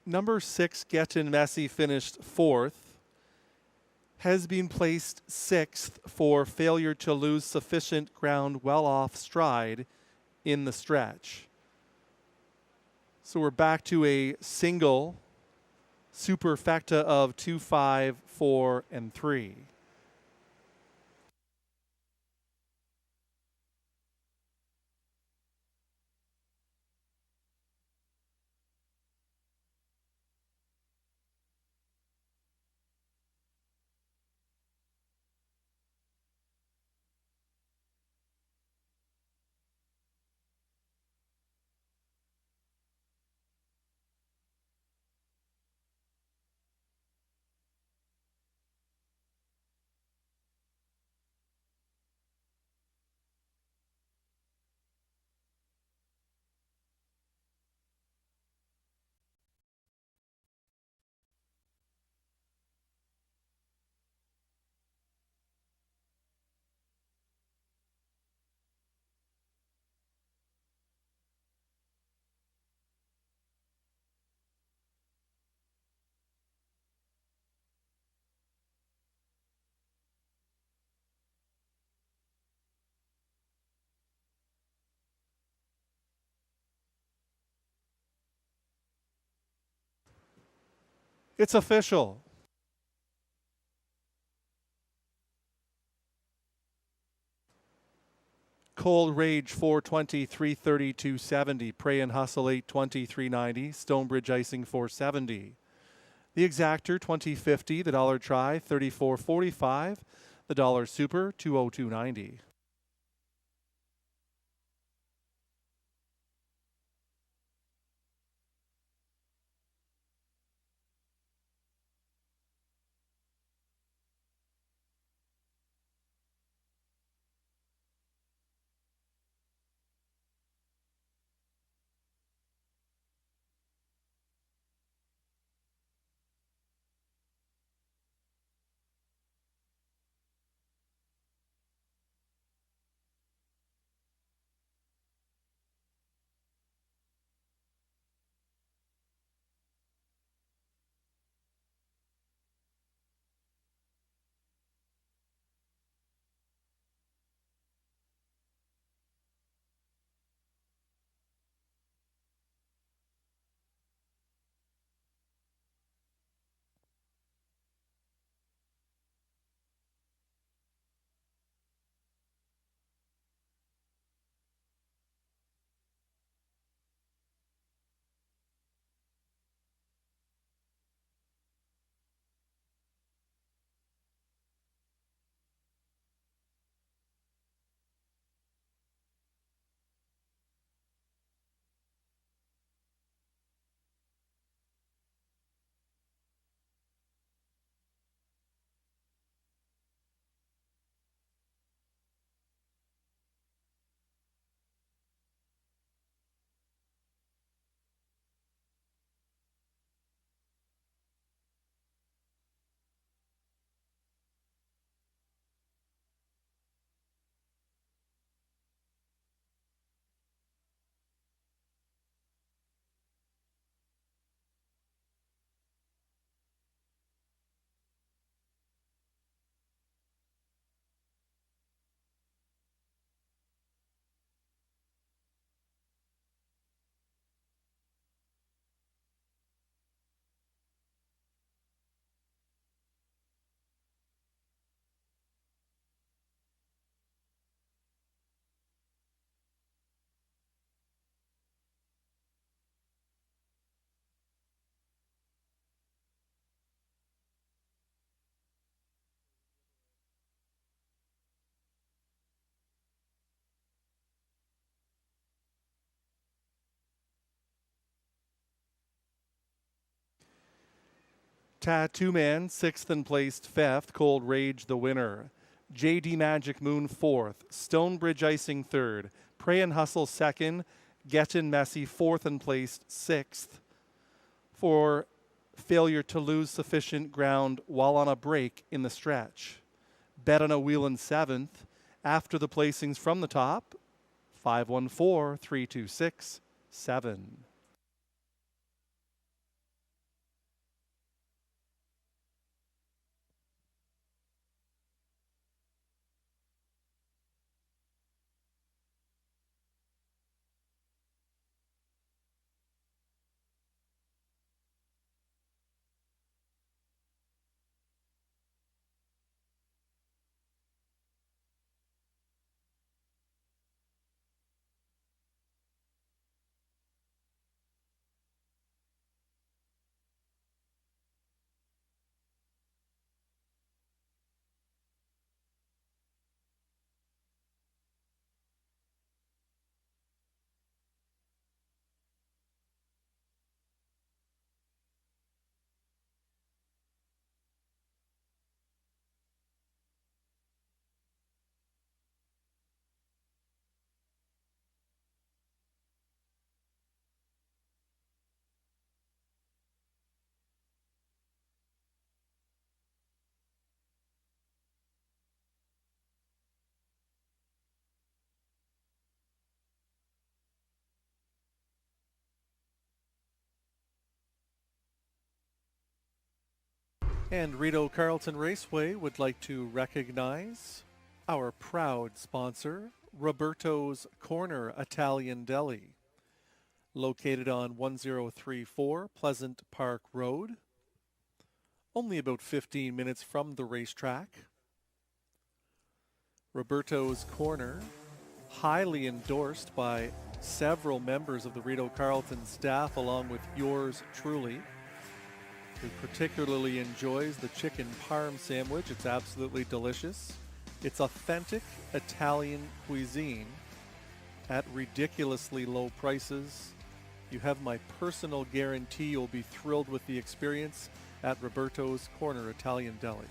Number 6, Getting Messy, finished 4th. Has been placed 6th for failure to lose sufficient ground well off stride in the stretch. So we're back to a single superfecta of 2, 5, 4, and 3. It's official. Cold Rage 420, 330, 270. Pray and Hustle 820, 390. Stonebridge Icing 470. The Exactor 2050. The Dollar Try 34.45. The Dollar Super 202.90. Tattoo Man, 6th and placed 5th. Cold Rage, the winner. JD Magic Moon, 4th. Stonebridge Icing, 3rd. Pray and Hustle, 2nd. Getting Messy, 4th and placed 6th. For failure to lose sufficient ground while on a break in the stretch. Bet on a Wheel in 7th. After the placings from the top, 514, 326, 7. And Rideau Carleton Raceway would like to recognize our proud sponsor, Roberto's Corner Italian Deli, located on 1034 Pleasant Park Road, only about 15 minutes from the racetrack. Roberto's Corner, highly endorsed by several members of the Rideau Carleton staff, along with yours truly, who particularly enjoys the chicken parm sandwich. It's absolutely delicious. It's authentic Italian cuisine at ridiculously low prices. You have my personal guarantee you'll be thrilled with the experience at Roberto's Corner Italian Deli.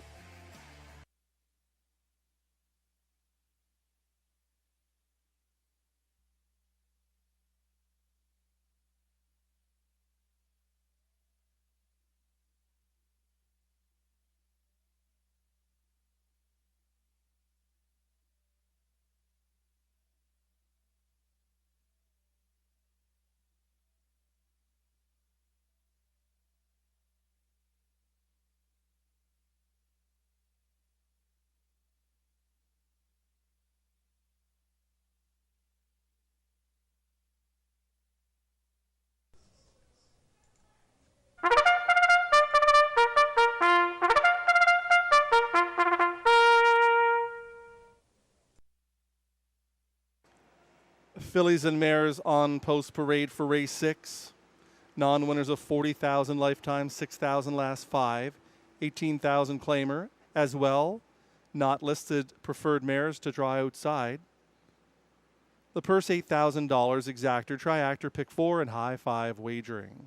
Fillies and mares on post parade for race 6. Non-winners of 40,000 lifetime, 6,000 last 5, 18,000 claimer as well. Not listed preferred mares to draw outside. The purse $8,000, exactor, triactor, pick 4, and high 5 wagering.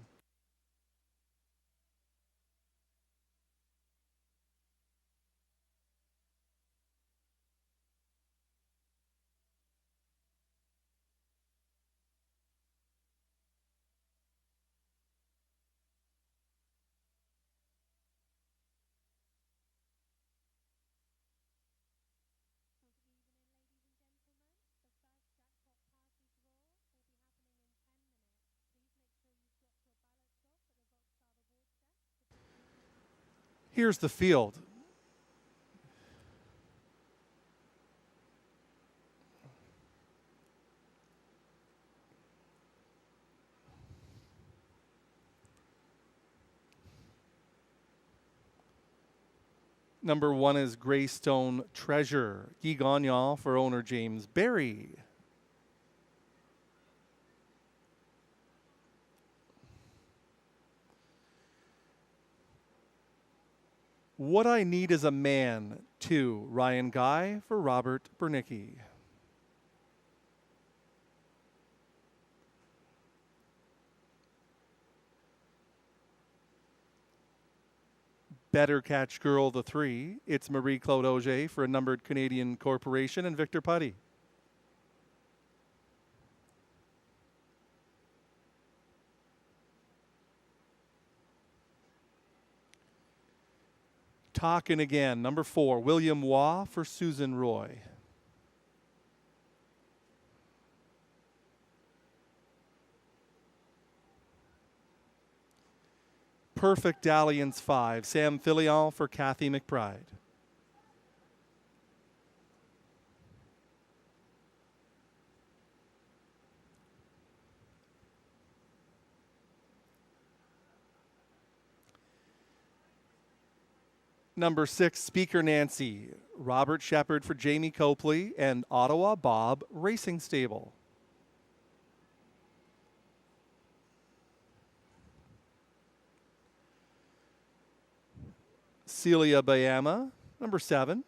Here's the field. Number 1 is Greystone Treasure. Guy Gagnon for owner James Berry. What I Need is a Man, 2, Ryan Guy for Robert Bernicki. Better Catch Girl, the 3, it's Marie-Claude Auger for a numbered Canadian corporation, and Victor Putty. Talkin' Again, number 4, William Waugh for Susan Roy. Perfect Dalliance, 5, Sam Filion for Kathy McBride. Number 6, Speaker Nancy, Robert Shepard for Jamie Copley, and Ottawa Bob Racing Stable. Celia Bayama, number 7,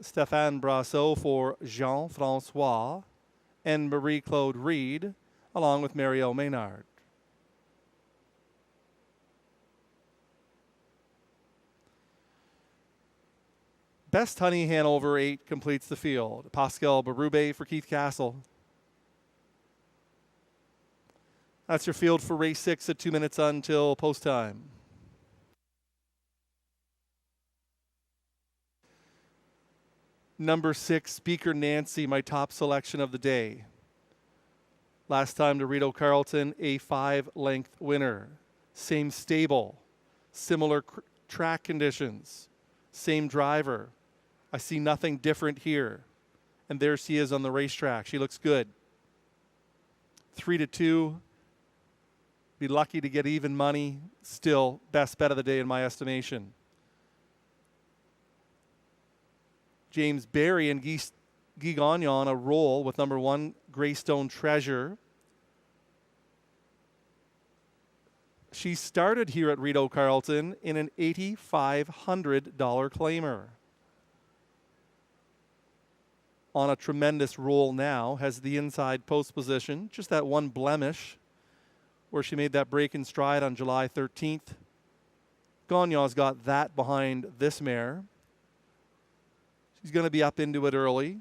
Stéphane Brassot for Jean-Francois, and Marie-Claude Reed, along with Mario Maynard. Best Honey Hanover 8 completes the field. Pascal Berube for Keith Castle. That's your field for race 6 at 2 minutes until post time. Number 6, Speaker Nancy, my top selection of the day. Last time to Rideau Carleton, a 5-length winner. Same stable, similar track conditions. Same driver. I see nothing different here. And there she is on the racetrack. She looks good. 3-2. Be lucky to get even money. Still, best bet of the day in my estimation. James Barry and Guy Gagnon on a roll with number 1, Greystone Treasure. She started here at Rideau Carleton in an $8,500 claimer. On a tremendous roll now, has the inside post position, just that one blemish where she made that break in stride on July 13th. Gagnon's got that behind this mare. She's going to be up into it early.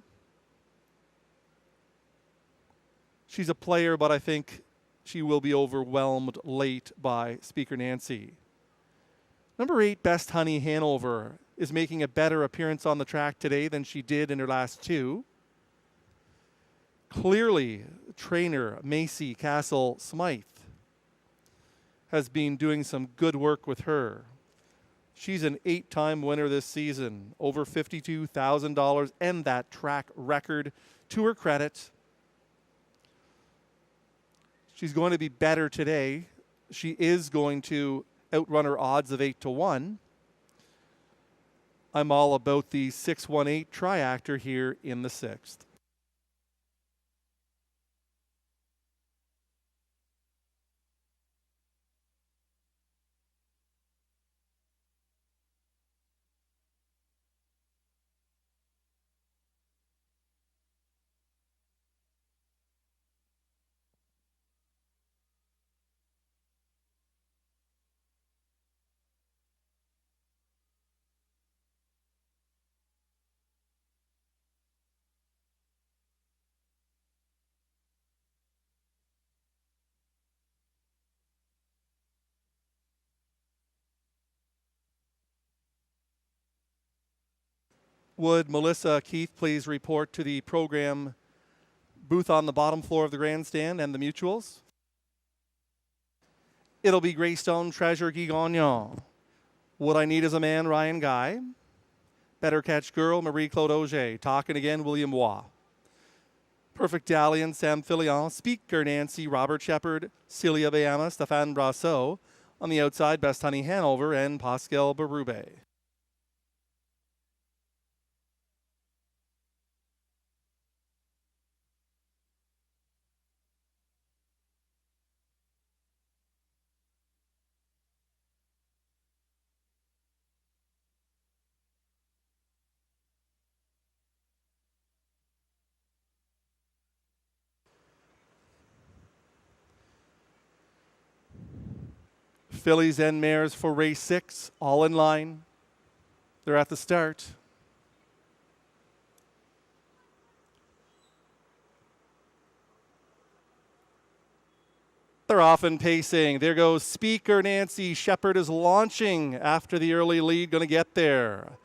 She's a player, but I think she will be overwhelmed late by Speaker Nancy. Number 8, Best Honey Hanover, is making a better appearance on the track today than she did in her last 2. Clearly, trainer Macy Castle Smythe has been doing some good work with her. She's an 8-time winner this season, over $52,000, and that track record to her credit. She's going to be better today. She is going to outrun her odds of 8-1. I'm all about the 618 triactor here in the 6th. Would Melissa Keith please report to the program booth on the bottom floor of the grandstand and the mutuals? It'll be Greystone Treasure Guy Gagnon. What I Need Is a Man, Ryan Guy. Better Catch Girl, Marie-Claude Auger. Talking Again, William Waugh. Perfect Dalliance, Sam Filion. Speaker Nancy, Robert Shepard. Celia Bayama, Stéphane Brassot. On the outside, Best Honey Hanover and Pascal Berube. Fillies and mares for race 6, all in line. They're at the start. They're off and pacing. There goes Speaker Nancy. Shepard is launching after the early lead. Going to get there.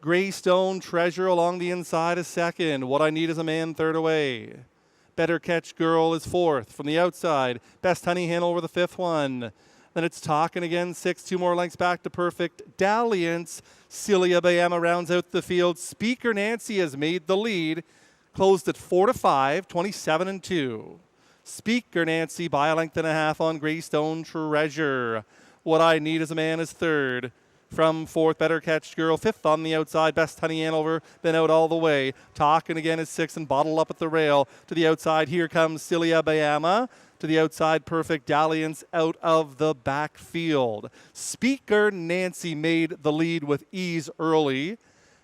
Greystone Treasure along the inside is second. What I Need Is a Man, third away. Better Catch Girl is fourth. From the outside, Best Honey Hanover the 5th one. Then it's Talking Again, 6, 2 more lengths back to Perfect Dalliance. Celia Bayama rounds out the field. Speaker Nancy has made the lead. Closed at 4-5, 27-2. Speaker Nancy by a length and a half on Greystone Treasure. What I Need Is a Man is third. From fourth, Better Catch Girl. 5th on the outside, Best Honey Hanover. Then out all the way. Talking Again is 6th and bottled up at the rail. To the outside, here comes Celia Bayama. To the outside, Perfect Dalliance out of the backfield. Speaker Nancy made the lead with ease early.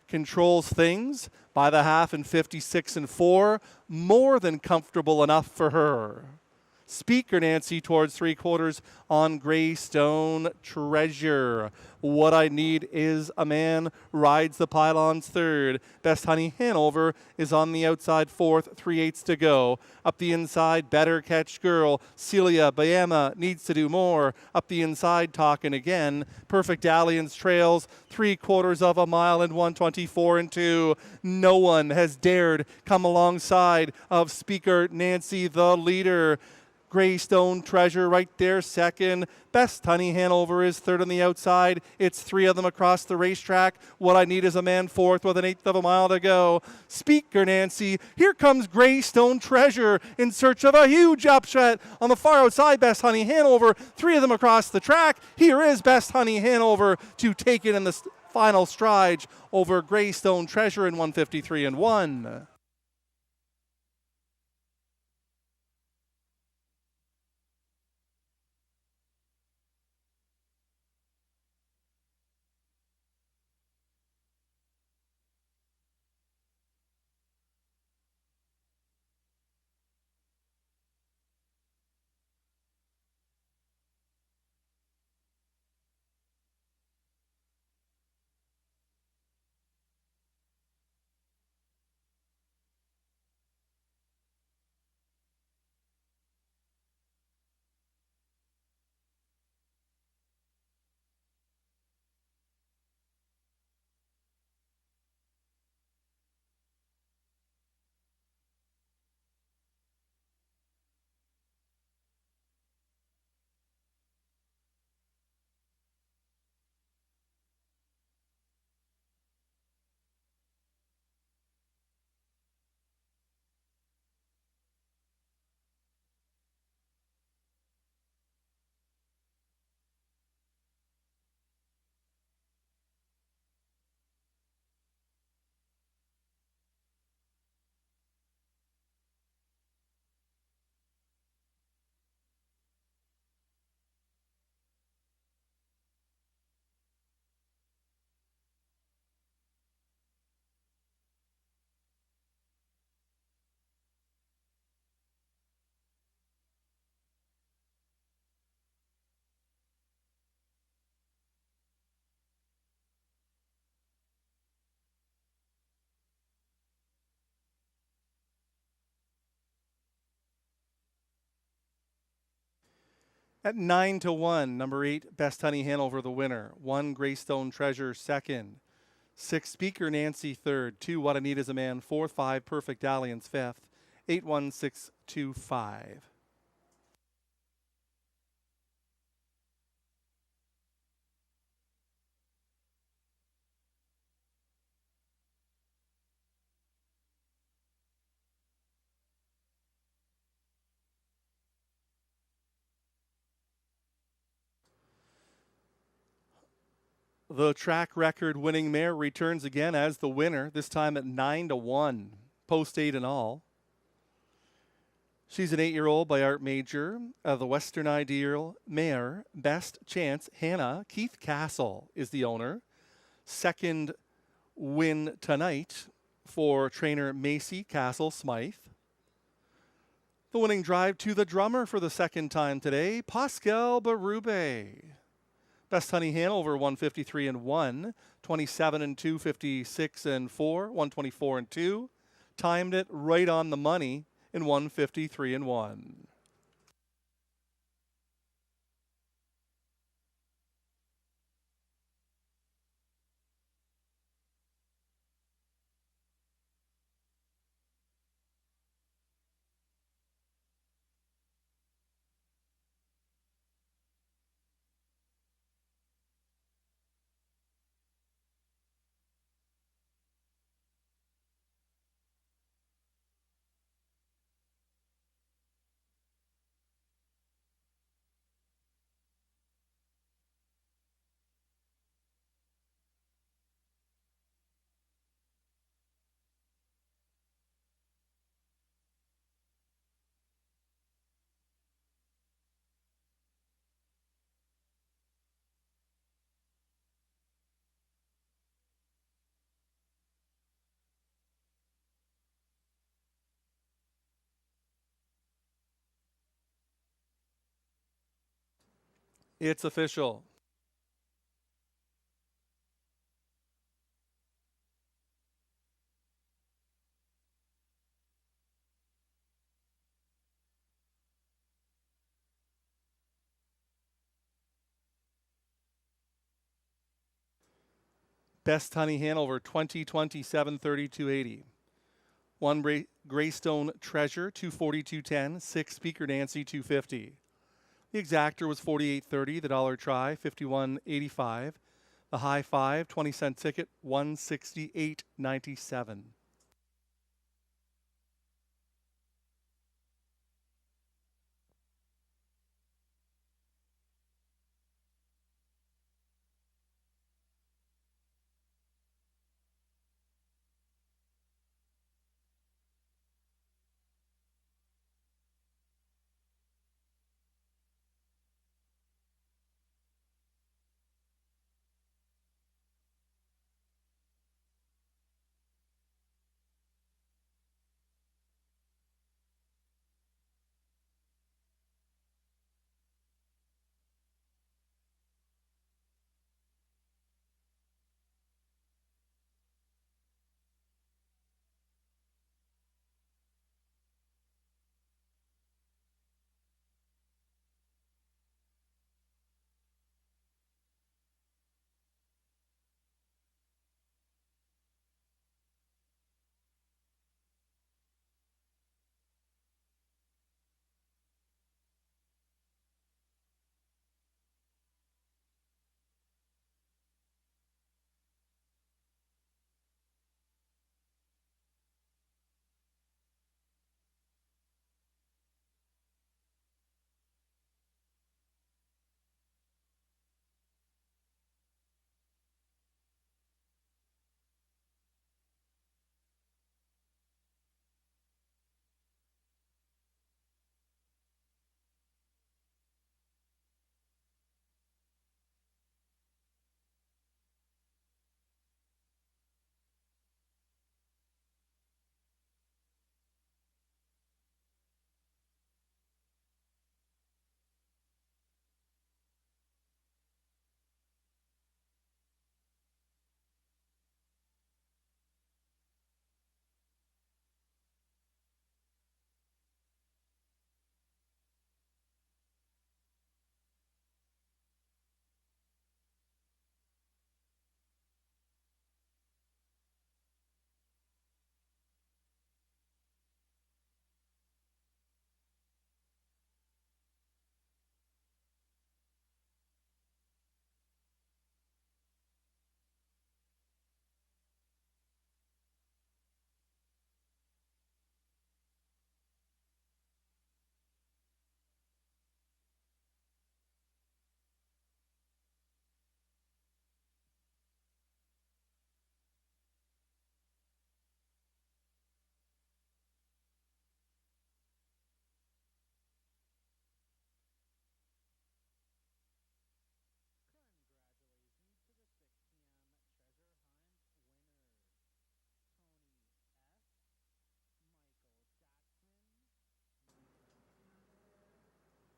Controls things by the half in 56-4. More than comfortable enough for her. Speaker Nancy towards 3/4 on Greystone Treasure. What I Need Is a Man rides the pylons third. Best Honey Hanover is on the outside fourth, 3/8 to go. Up the inside, Better Catch Girl. Celia Bayama needs to do more. Up the inside, Talking Again. Perfect Dalliance trails 3/4 of a mile in 1:24-2. No one has dared come alongside of Speaker Nancy, the leader. Greystone Treasure right there second. Best Honey Hanover is third on the outside. It's three of them across the racetrack. What I Need is a Man fourth with an eighth of a mile to go. Speaker Nancy. Here comes Greystone Treasure in search of a huge upset on the far outside. Best Honey Hanover. Three of them across the track. Here is Best Honey Hanover to take it in the final stride over Greystone Treasure in 153 and 1. At 9 to 1, number 8, Best Honey Hanover, the winner. 1, Greystone Treasure, second. 6, Speaker Nancy, third. 2, What I Need is a Man, 4, 5, Perfect Alliance, fifth. 8, 1, 6, 2, 5. The track record winning mare returns again as the winner, this time at 9 to 1, post 8 and all. She's an 8-year-old by Art Major. The Western Ideal mare, Best Chance Hannah. Keith Castle is the owner. Second win tonight for trainer Macy Castle Smythe. The winning drive to the drummer for the second time today, Pascal Berube. Best Honey Hanover, 153 and 1, 27 and 2, 56 and 4, 124 and 2. Timed it right on the money in 153 and 1. It's official. Best Honey Hanover, 2027 3280. 1 Greystone Treasure, 242.10. 6 Speaker Nancy, 250. The exactor was 48.30. The dollar try, 51.85. The high five, 20-cent ticket, 168.97.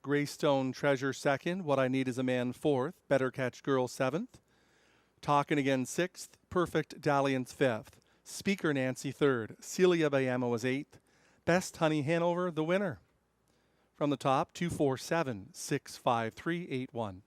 Greystone Treasure second. What I Need Is a Man fourth. Better Catch Girl seventh. Talkin' Again sixth. Perfect Dalliance fifth. Speaker Nancy third. Celia Bayamo was eighth. Best Honey Hanover, the winner. From the top, 247-653-81.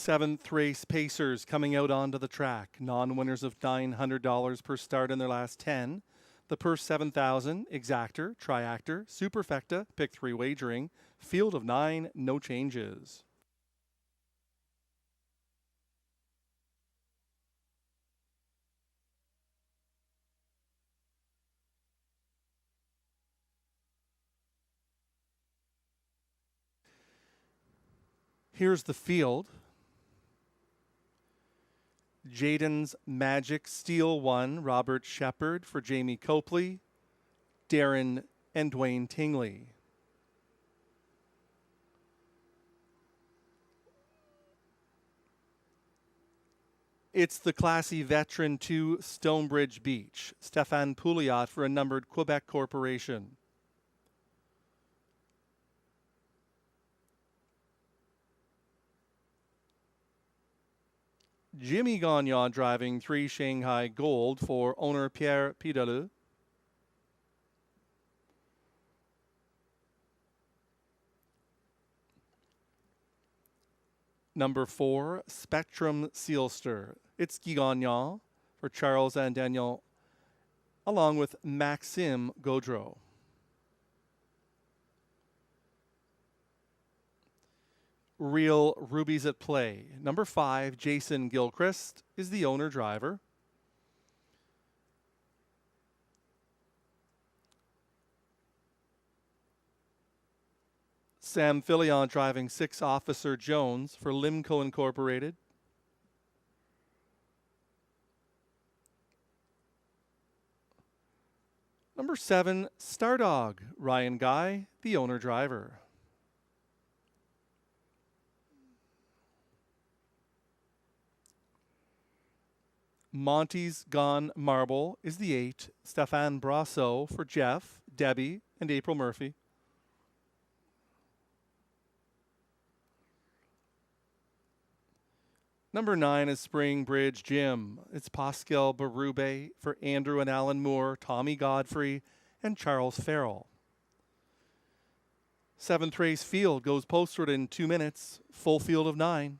Seventh race pacers coming out onto the track. Non-winners of $900 per start in their last 10. The purse 7,000, exactor, triactor, superfecta, pick 3 wagering. Field of 9, no changes. Here's the field. Jaden's Magic Steel 1, Robert Shepard for Jamie Copley, Darren and Dwayne Tingley. It's the classy Veteran 2 Stonebridge Beach, Stéphane Pouliot for a numbered Quebec Corporation. Jimmy Gagnon driving 3 Shanghai Gold for owner Pierre Pidaleux. Number 4, Spectrum Sealster. It's Guy Gagnon for Charles and Daniel, along with Maxime Gaudreau. Real Rubies at Play. Number 5, Jason Gilchrist is the owner driver. Sam Filion driving 6 Officer Jones for Limco Incorporated. Number 7, Stardog, Ryan Guy, the owner driver. Monty's Gone Marble is the 8, Stéphane Brasso for Jeff, Debbie, and April Murphy. Number 9 is Spring Bridge Gym. It's Pascal Berube for Andrew and Alan Moore, Tommy Godfrey, and Charles Farrell. 7th race field goes postward in 2 minutes, full field of 9.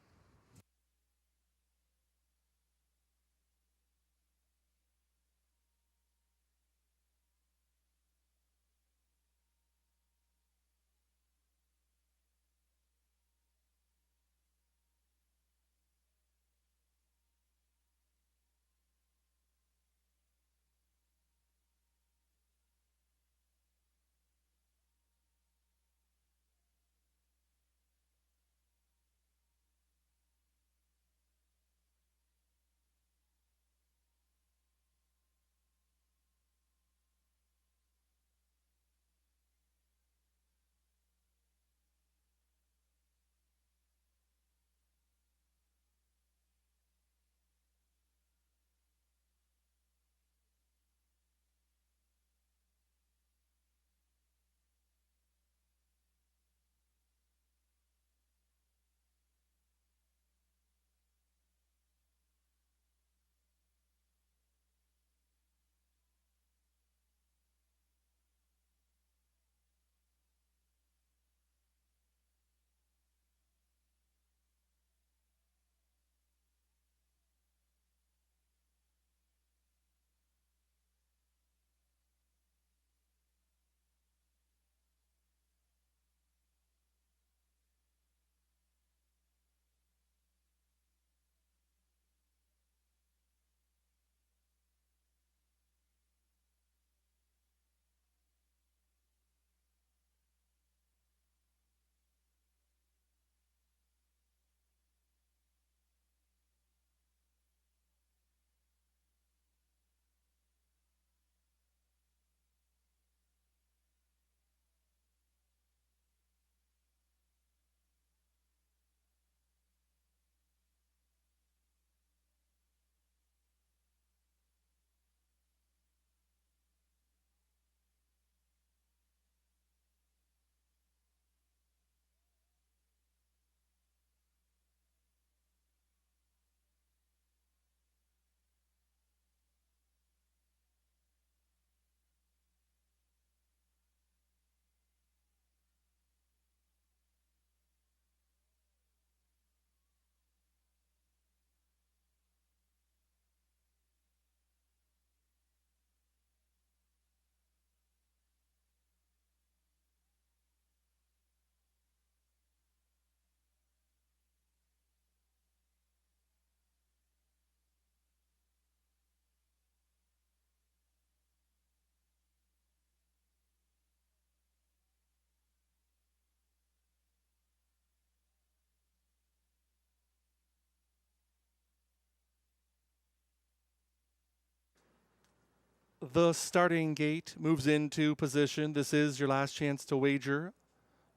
The starting gate moves into position. This is your last chance to wager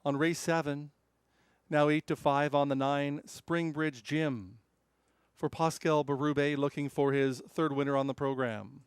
on race 7. Now 8-5 on the 9, Springbridge Gym, for Pascal Berube, looking for his third winner on the program.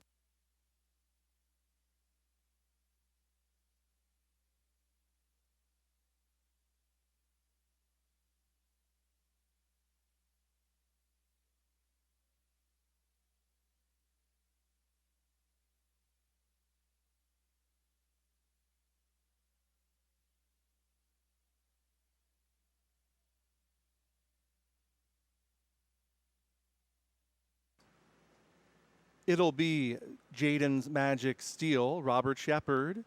It'll be Jaden's Magic Steel, Robert Shepard,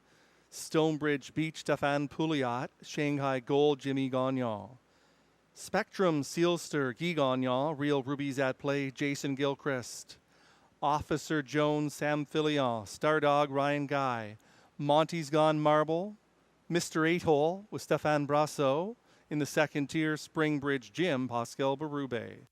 Stonebridge Beach, Stefan Pouliot, Shanghai Gold, Jimmy Gagnon. Spectrum Sealster, Guy Gagnon, Real Rubies at Play, Jason Gilchrist. Officer Jones, Sam Fillion, Stardog, Ryan Guy. Monty's Gone Marble, Mr. 8-Hole with Stefan Brasso. In the second tier, Springbridge Gym, Pascal Berube.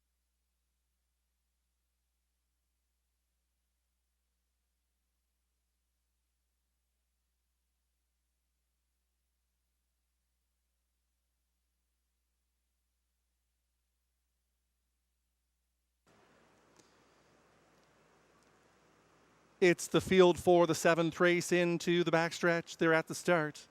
It's the field for the 7th race into the backstretch. They're at the start.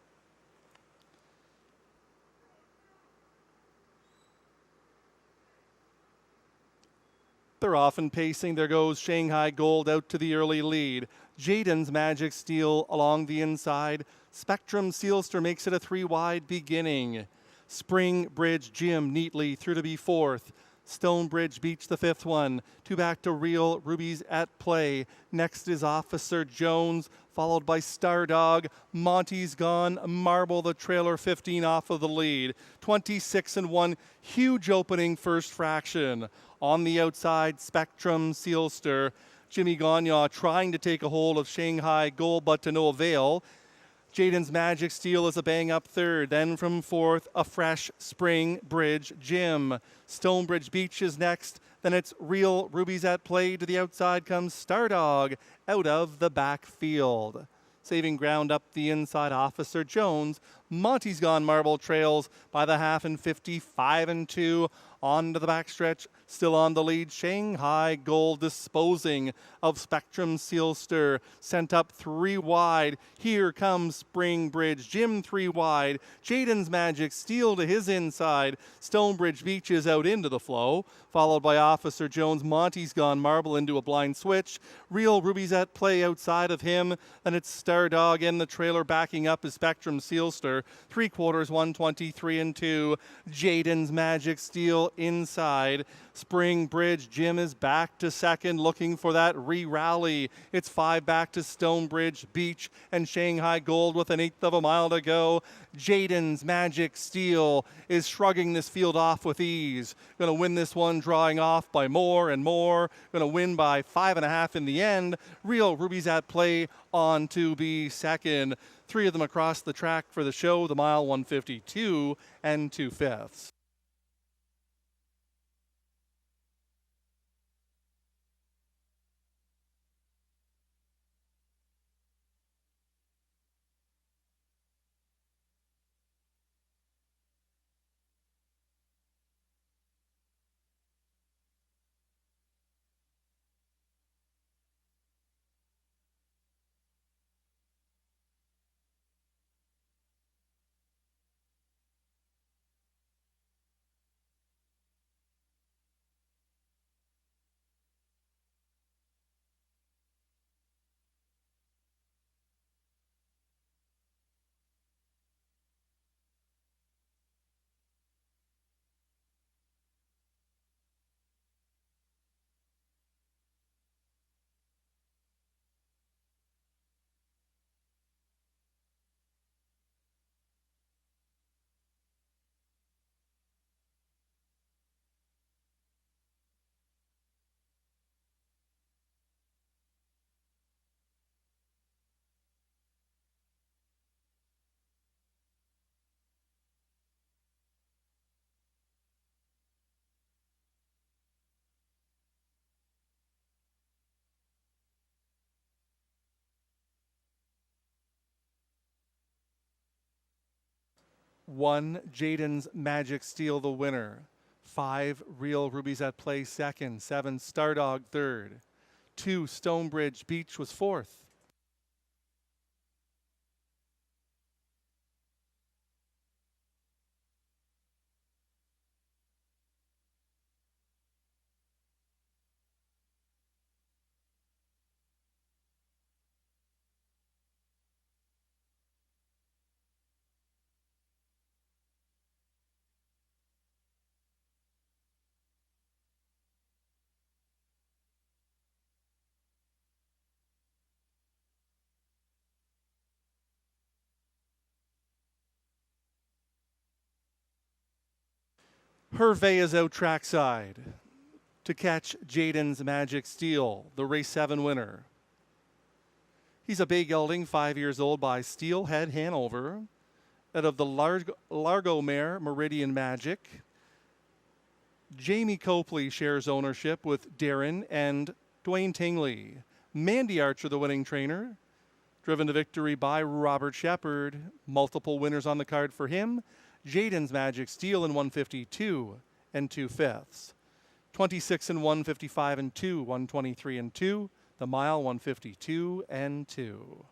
They're often pacing. There goes Shanghai Gold out to the early lead. Jaden's Magic Steel along the inside. Spectrum Sealster makes it a 3 wide beginning. Springbridge Gym neatly through to be 4th. Stonebridge Beach, the 5th one. 2 back to Real Rubies at Play. Next is Officer Jones, followed by Stardog. Monty's Gone Marble, the trailer, 15 off of the lead. 26-1, huge opening first fraction. On the outside, Spectrum Sealster. Jimmy Gagnon trying to take a hold of Shanghai Gold, but to no avail. Jaden's Magic Steel is a bang-up third. Then from 4th, a fresh Springbridge Gym. Stonebridge Beach is next. Then it's Real Rubies at Play. To the outside comes Stardog out of the backfield. Saving ground up the inside, Officer Jones. Monty's Gone Marble trails by the half and 55-2. On to the backstretch, still on the lead. Shanghai Gold disposing of Spectrum Sealster. Sent up 3 wide. Here comes Springbridge Gym 3 wide. Jaden's Magic Steel to his inside. Stonebridge Beach is out into the flow. Followed by Officer Jones. Monty's Gone Marble into a blind switch. Real Rubies at Play outside of him. Then it's Stardog in the trailer backing up is Spectrum Sealster. 3/4, 123-2. Jaden's Magic Steel inside. Springbridge Gym is back to second, looking for that re-rally. It's 5 back to Stonebridge Beach and Shanghai Gold with an 1/8 of a mile to go. Jaden's Magic Steel is shrugging this field off with ease. Going to win this one, drawing off by more and more. Going to win by 5.5 in the end. Real Rubies at Play on to be second. 3 of them across the track for the show, the mile 152 and 2/5. 1, Jaden's Magic Steel, the winner. 5, Real Rubies at Play, second. 7, Stardog, third. 2, Stonebridge Beach was fourth. Hervé is out trackside to catch Jaden's Magic Steel, the race 7 winner. He's a bay gelding, 5 years old, by Steelhead Hanover, out of the Largo mare Meridian Magic. Jamie Copley shares ownership with Darren and Dwayne Tingley. Mandy Archer, the winning trainer, driven to victory by Robert Shepard. Multiple winners on the card for him. Jaden's Magic Steel in 152 and 2/5. 26 and 155 and 2, 123 and 2. The mile 152 and 2.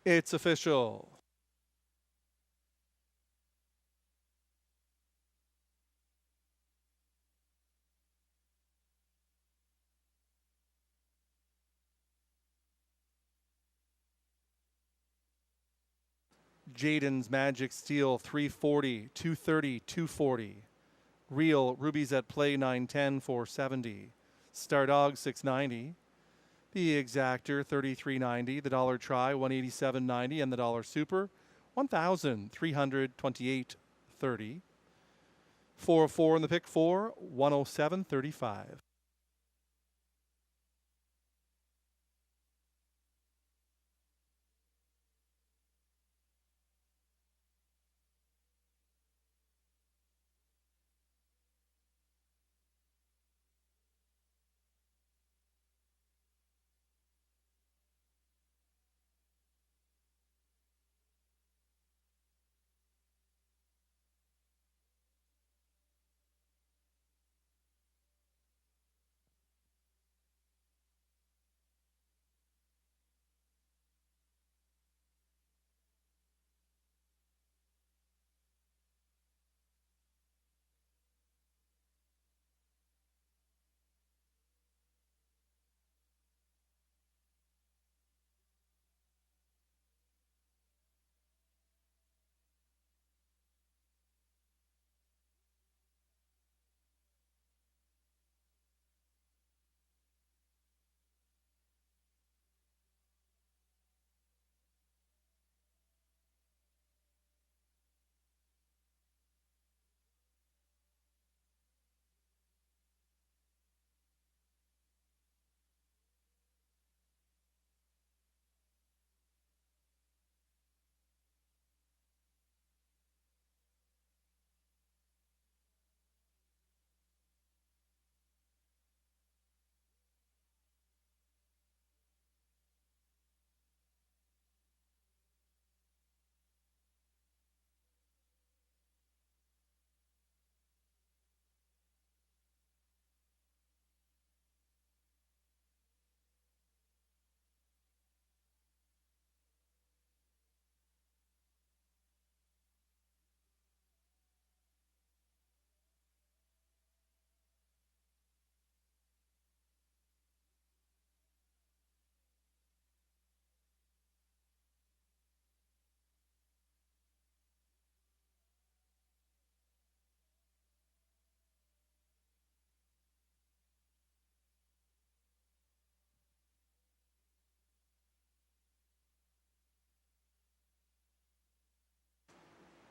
It's official. Jaden's Magic Steel 340, 230, 240. Real Rubies at Play 910, 470. Stardog 690. The Exactor 3390. The Dollar Try 187.90, and the Dollar Super 1,328.30. 404 in the pick 4, 107.35.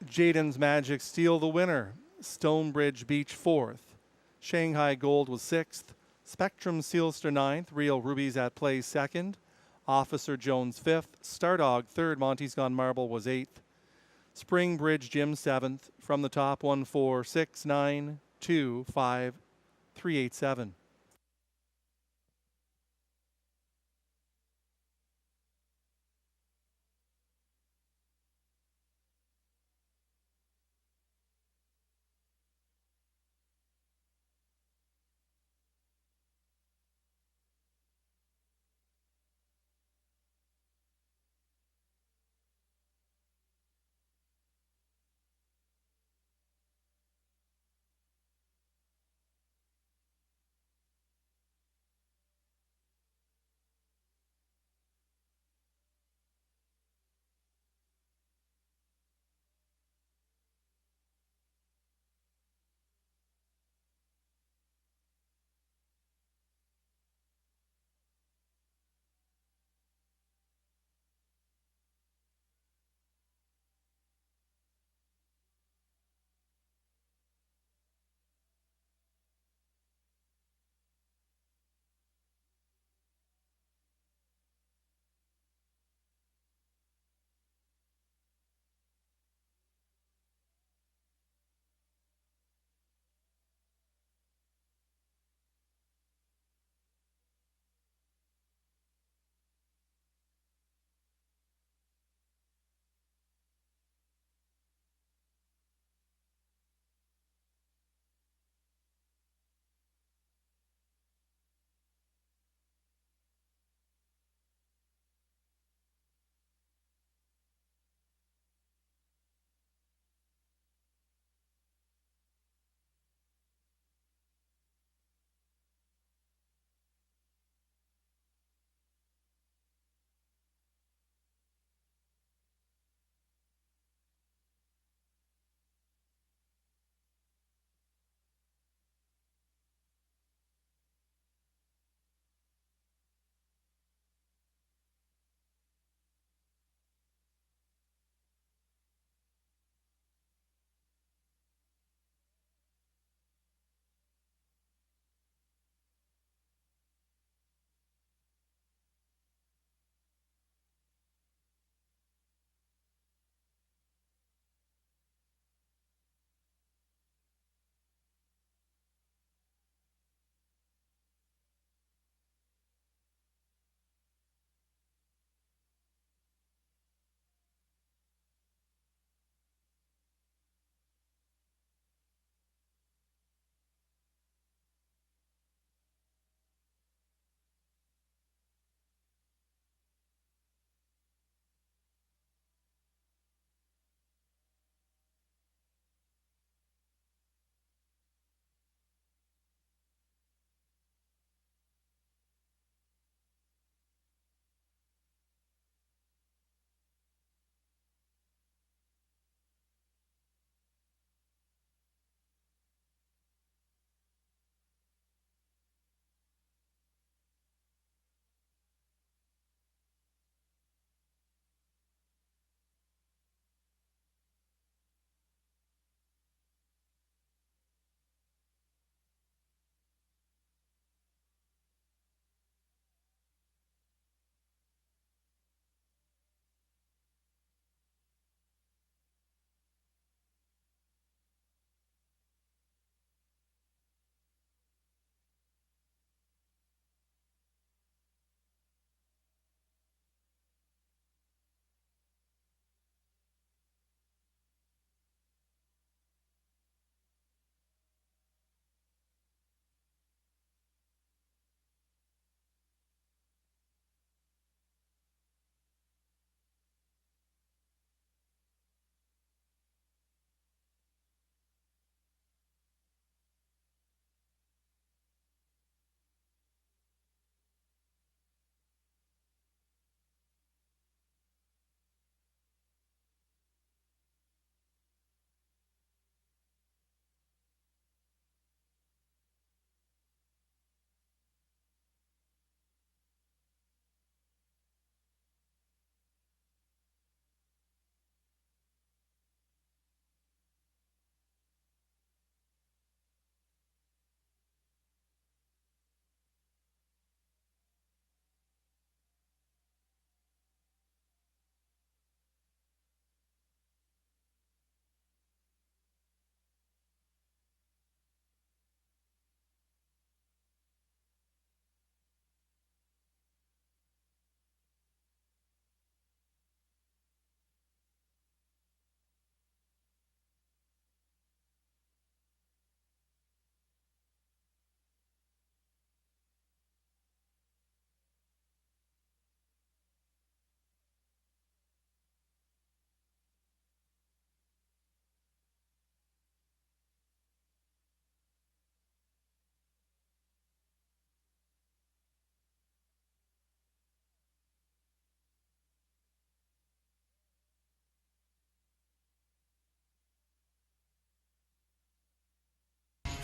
Jaden's Magic Steel the winner. Stonebridge Beach 4th. Shanghai Gold was 6th. Spectrum Sealster 9th. Real Rubies at Play 2nd. Officer Jones 5th. Stardog 3rd. Monty's Gone Marble was 8th. Spring Bridge Jim 7th. From the top 1, 4, 6, 9, 2, 5, 3, 8, 7.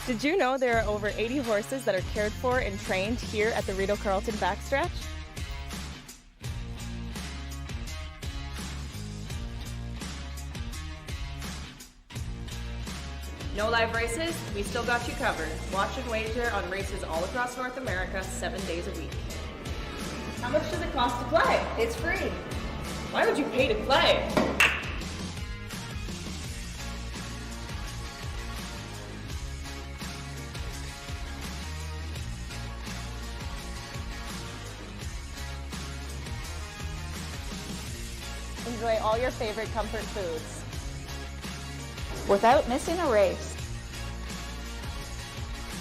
Did you know there are over 80 horses that are cared for and trained here at the Rideau Carleton backstretch? No live races? We still got you covered. Watch and wager on races all across North America 7 days a week. How much does it cost to play? It's free. Why would you pay to play? Enjoy all your favorite comfort foods without missing a race.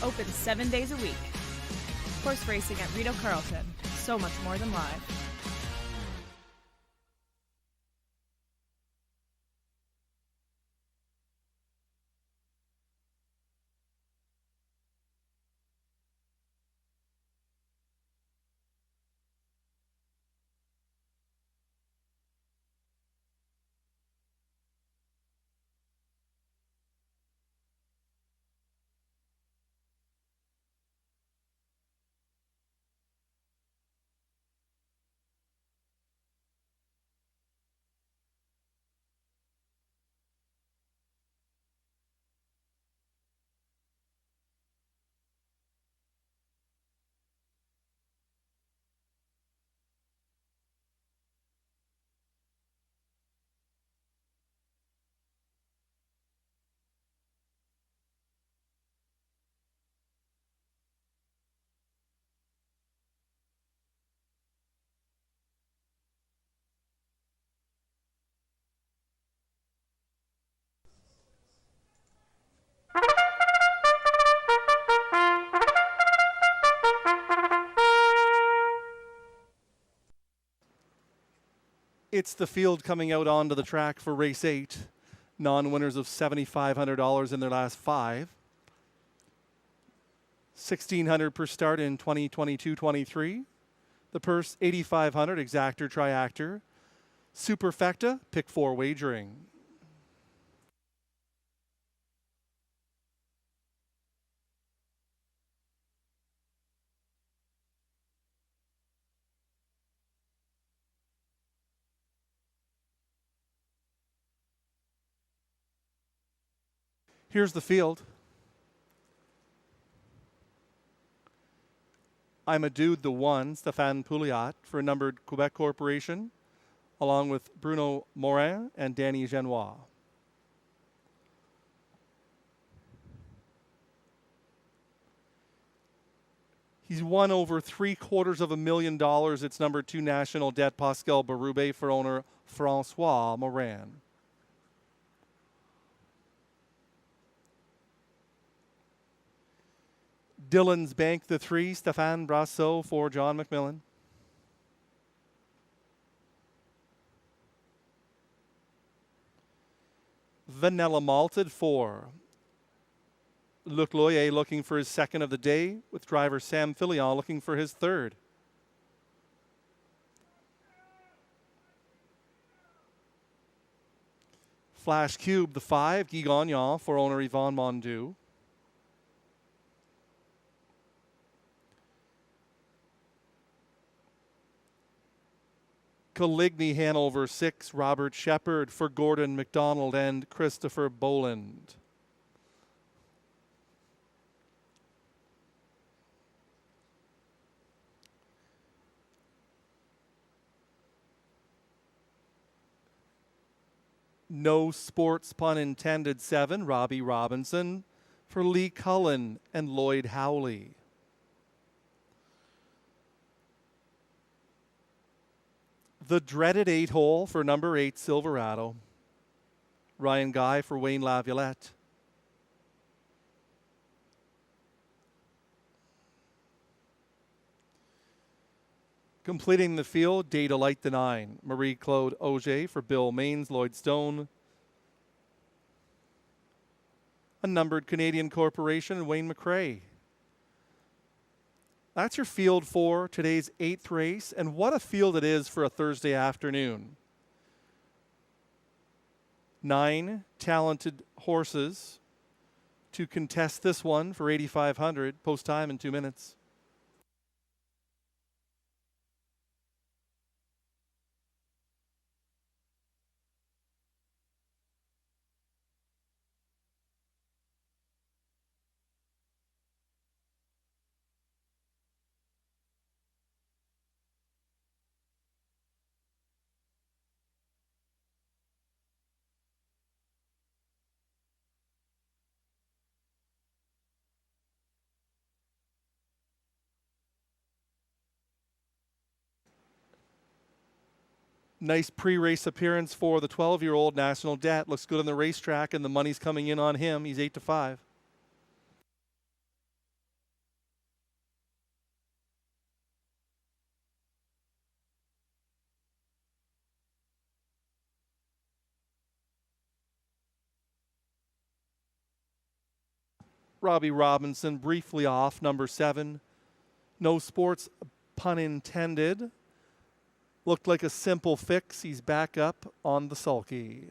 Open 7 days a week. Horse racing at Rideau Carleton. So much more than live. It's the field coming out onto the track for race 8. Non-winners of $7,500 in their last 5. $1,600 per start in 2022-23. The purse $8,500, exactor, triactor. Superfecta, pick 4 wagering. Here's the field. I'm a Dude the One, Stéphane Pouliot, for a numbered Quebec Corporation, along with Bruno Morin and Danny Genois. He's won over $750,000. It's number 2 National Debt Pascal Berube for owner Francois Morin. Dillon's Bank the 3, Stéphane Brassot for John McMillan. Vanilla Malted for Luc Loyer, looking for his second of the day, with driver Sam Filion looking for his third. Flash Cube the 5, Guy Gagnon for owner Yvonne Mondu. Coligny Hanover 6, Robert Shepard for Gordon McDonald and Christopher Boland. No sports pun intended 7, Robbie Robinson for Lee Cullen and Lloyd Howley. The dreaded 8-hole for number 8, Silverado. Ryan Guy for Wayne Laviolette. Completing the field, Day to Light the 9. Marie-Claude Auger for Bill Maines, Lloyd Stone. A numbered Canadian Corporation, Wayne McRae. That's your field for today's 8th race, and what a field it is for a Thursday afternoon. 9 talented horses, to contest this one for 8,500. Post time in 2 minutes. Nice pre-race appearance for the 12-year-old. National Debt looks good on the racetrack, and the money's coming in on him. He's 8-5. Robbie Robinson briefly off, number 7. No Sports, pun intended. Looked like a simple fix. He's back up on the sulky.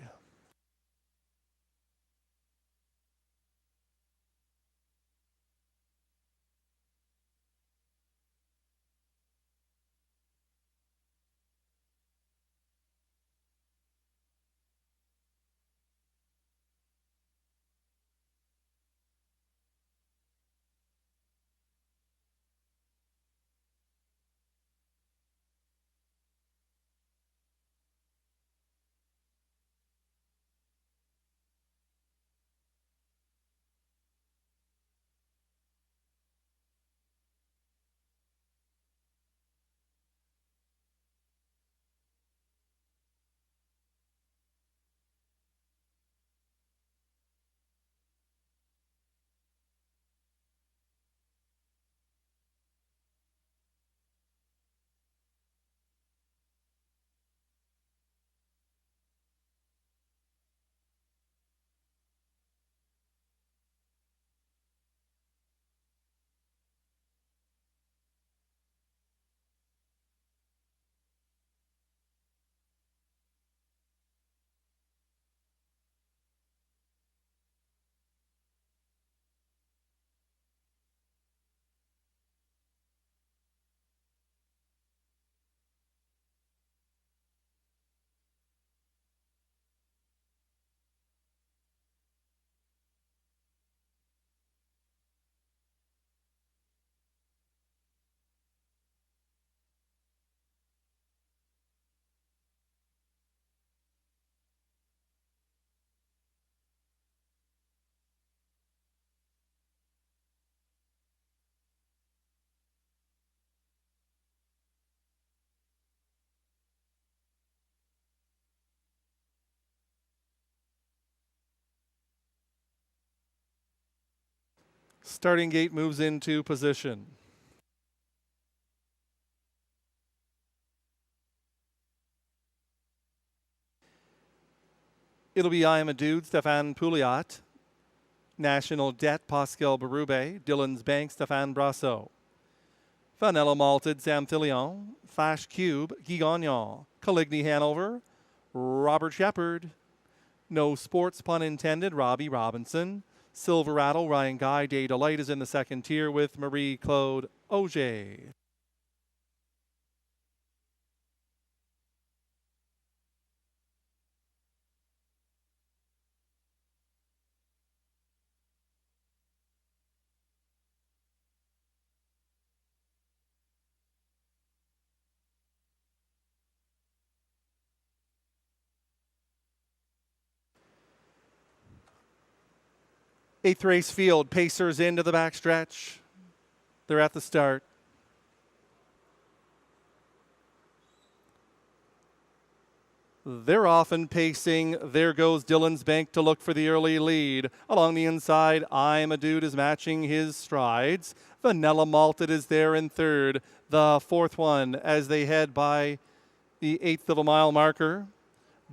Starting gate moves into position. It'll be I Am a Dude, Stefan Pouliot. National Debt, Pascal Berube. Dylan's Bank, Stéphane Brasso. Vanilla Malted, Sam Fillion. Fash Cube, Guy Gagnon. Coligny Hanover, Robert Shepard. No Sports, pun intended, Robbie Robinson. Silverado, Ryan Guy. Day Delight is in the second tier with Marie-Claude Auger. Eighth race field, Pacers into the backstretch. They're at the start. They're often pacing. There goes Dylan's Bank to look for the early lead. Along the inside, I'm a Dude is matching his strides. Vanilla Malted is there in third. The fourth one as they head by the eighth of a mile marker.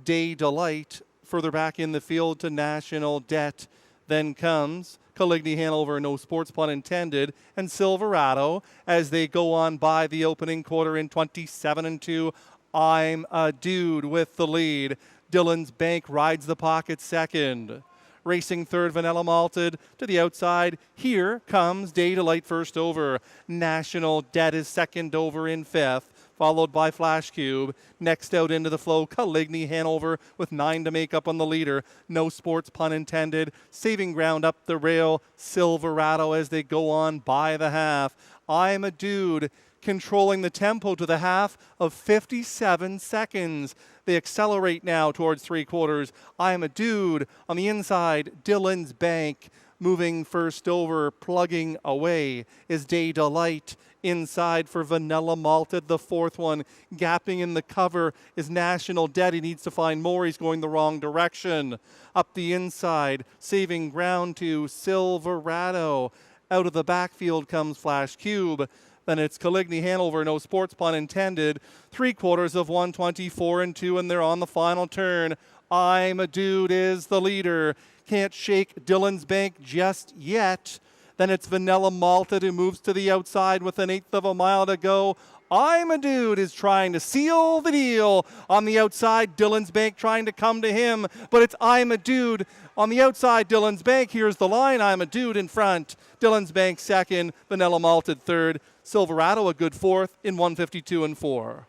Day Delight further back in the field to National Debt. Then comes Coligny Hanover, No Sports, pun intended, and Silverado as they go on by the opening quarter in 27-2. I'm a Dude with the lead. Dylan's Bank rides the pocket second. Racing third, Vanilla Malted. To the outside, here comes Day Delight first over. National Debt is second over in fifth, followed by Flash Cube. Next out into the flow, Caligny Hanover with 9 to make up on the leader. No Sports, pun intended. Saving ground up the rail, Silverado as they go on by the half. I'm a Dude controlling the tempo to the half of 57 seconds. They accelerate now towards three quarters. I'm a Dude on the inside. Dylan's Bank moving first over, plugging away is Day Delight. Inside for Vanilla Malted, the fourth one. Gapping in the cover is National Debt. He needs to find more. He's going the wrong direction. Up the inside, saving ground to Silverado. Out of the backfield comes Flash Cube. Then it's Caligny Hanover, no sports pun intended. Three quarters of 124 and 2, and they're on the final turn. I'm a Dude is the leader. Can't shake Dylan's Bank just yet. Then it's Vanilla Malted who moves to the outside with an eighth of a mile to go. I'm a Dude is trying to seal the deal. On the outside, Dylan's Bank trying to come to him, but it's I'm a Dude. On the outside, Dylan's Bank, here's the line. I'm a Dude in front. Dylan's Bank second, Vanilla Malted third. Silverado a good fourth in 152 and 4.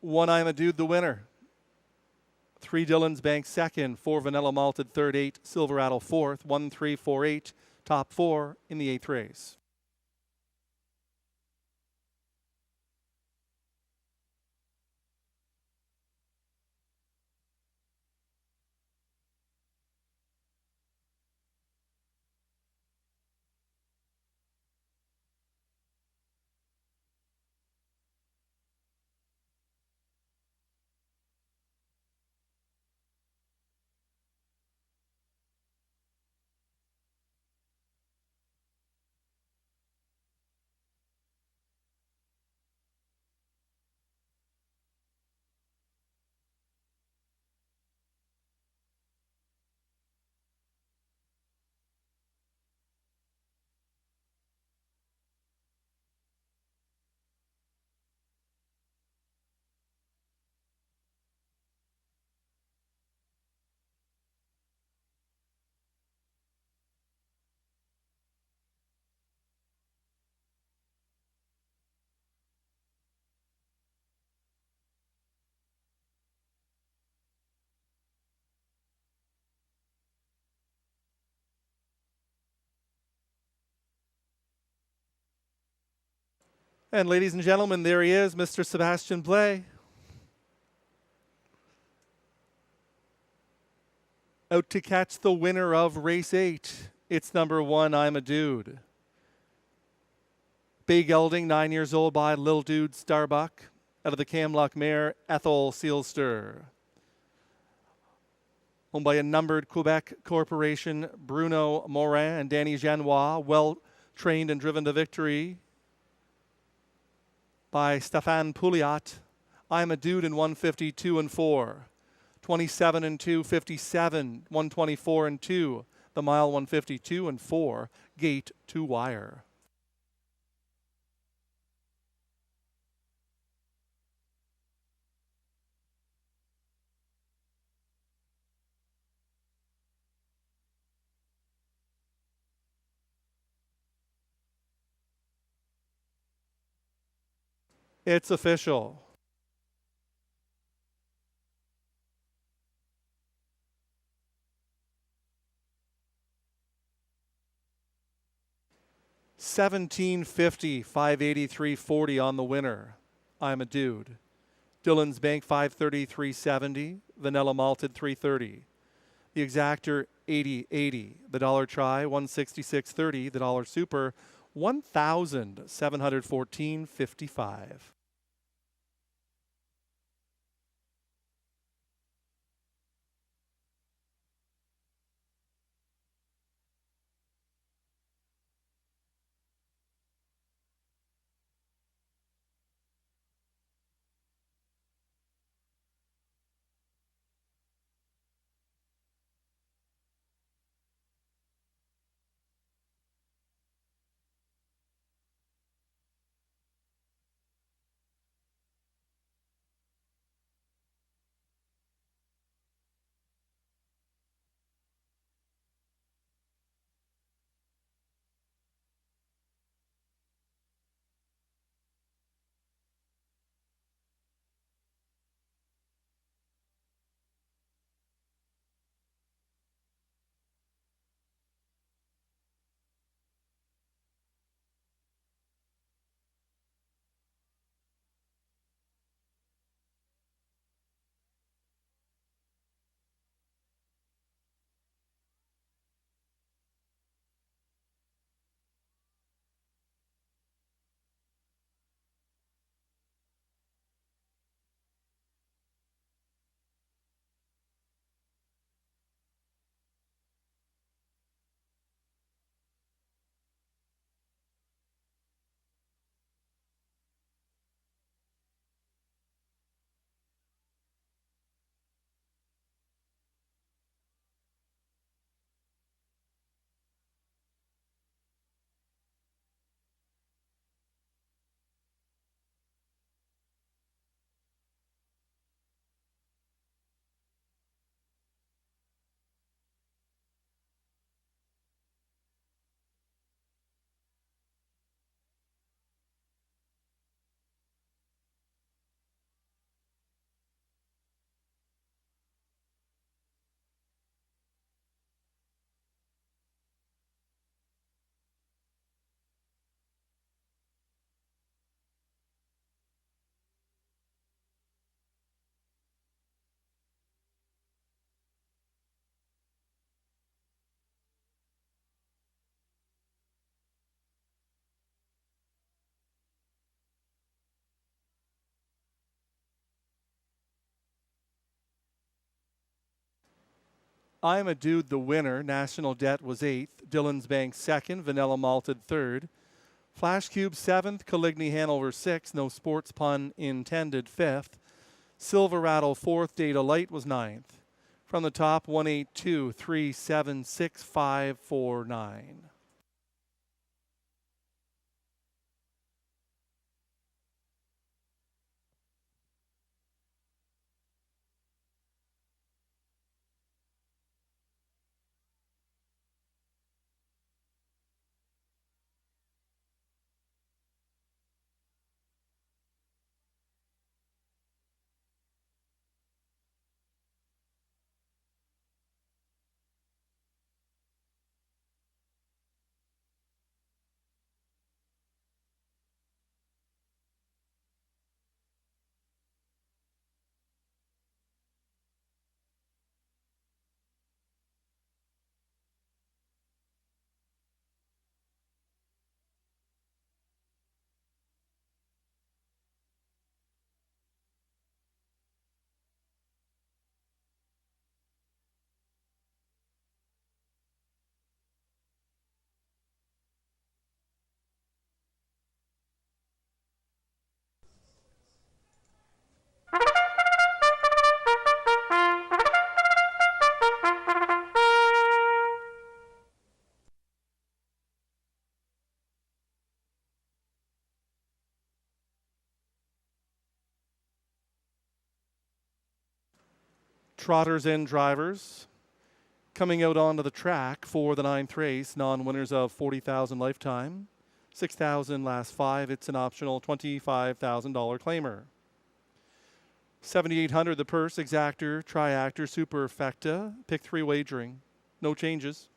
One I'm a Dude, the winner. 3 Dylan's Bank second, 4 Vanilla Malted third, 8 Silverado fourth, 1, 3, 4, 8, top 4 in the 8th race. And ladies and gentlemen, there he is, Mr. Sebastian Blais. Out to catch the winner of race 8. It's number 1, I'm a Dude. Bay Gelding, 9 years old by Lil Dude Starbuck. Out of the Camluck mare, Ethel Sealster. Owned by a numbered Quebec corporation, Bruno Morin and Danny Janois. Well trained and driven to victory by Stéphane Pouliot. I'm a Dude in 152 and 4. 27 and 2, 57, 124 and 2. The mile 152 and 4. Gate to wire. It's official. $17.50, $583.40 on the winner. I'm a Dude. Dylan's Bank $530, $370. Vanilla Malted $330. The Exactor $80.80. The Dollar Try $166.30. The Dollar Super $1,714.55. I'm a Dude, the winner. National Debt was 8th. Dylan's Bank 2nd. Vanilla Malted 3rd. Flash Cube 7th. Caligny Hanover 6th. No sports pun intended 5th. Silver Rattle 4th. Data Light was 9th. From the top, 182 376 549. Trotters and drivers coming out onto the track for the 9th race, non-winners of $40,000 lifetime. $6,000 last 5. It's an optional $25,000 claimer. $7,800 the purse, exactor, triactor, superfecta. Pick 3 wagering. No changes.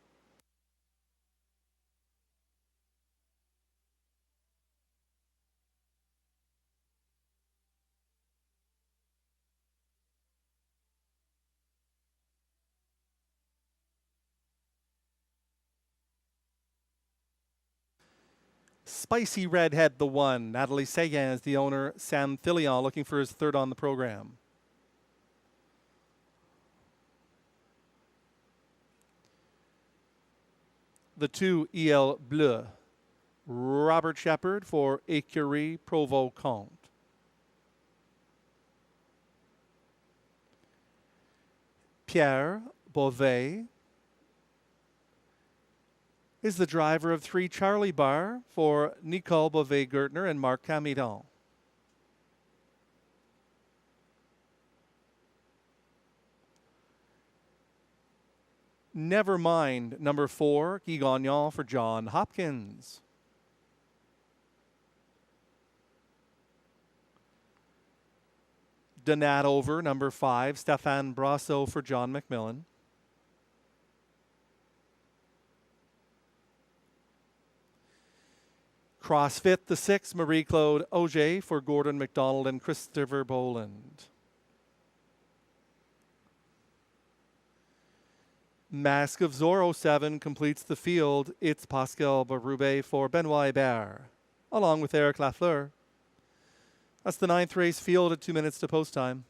Spicy Redhead, the 1. Natalie Seguin is the owner. Sam Thillion looking for his 3rd on the program. The 2, El Bleu. Robert Shepard for Écurie Provocante. Pierre Beauvais is the driver of 3 Charlie Bar for Nicole Beauvais-Gertner and Marc Camidon. Never Mind, number 4, Guy Gagnon for John Hopkins. Donat Over, number 5, Stéphane Brasso for John McMillan. CrossFit, the 6, Marie-Claude Auger for Gordon McDonald and Christopher Boland. Mask of Zorro 7 completes the field. It's Pascal Berube for Benoit Hébert, along with Eric Lafleur. That's the 9th race field at 2 minutes to post time.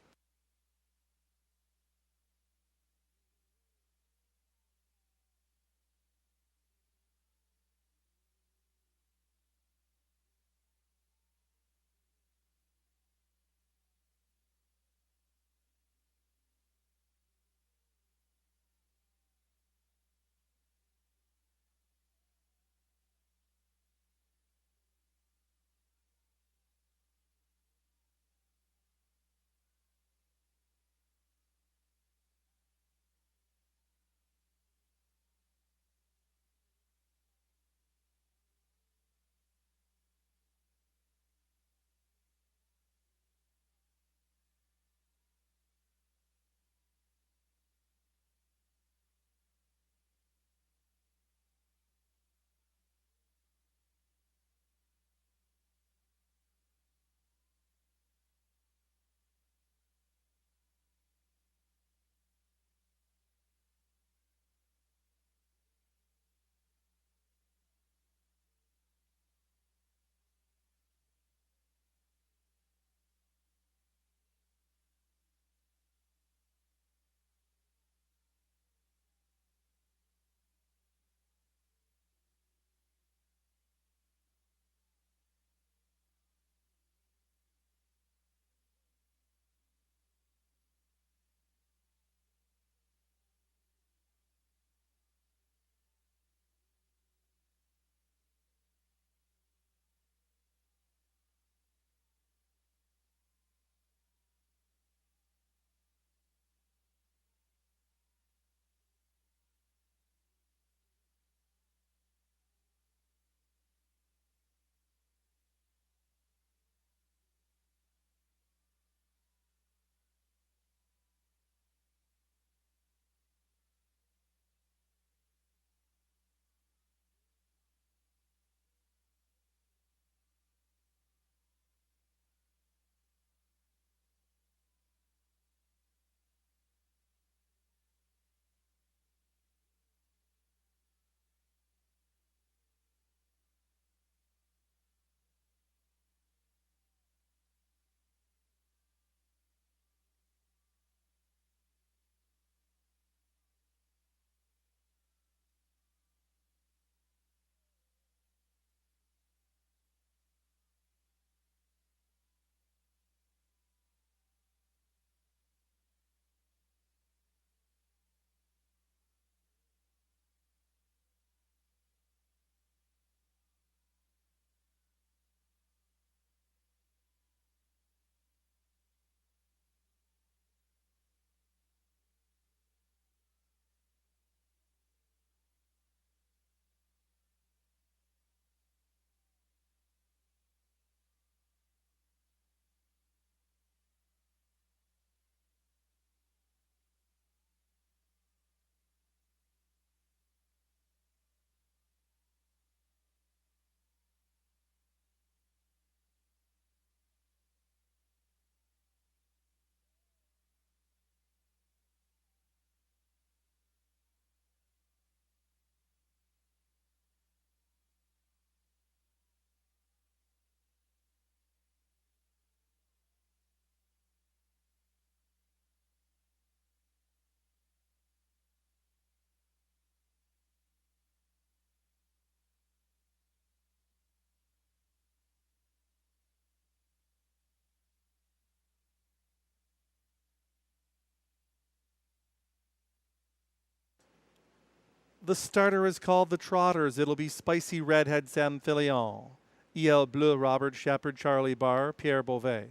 The starter is called the Trotters. It'll be Spicy Redhead Sam Filion, EL Bleu Robert Shepherd Charlie Barr, Pierre Beauvais.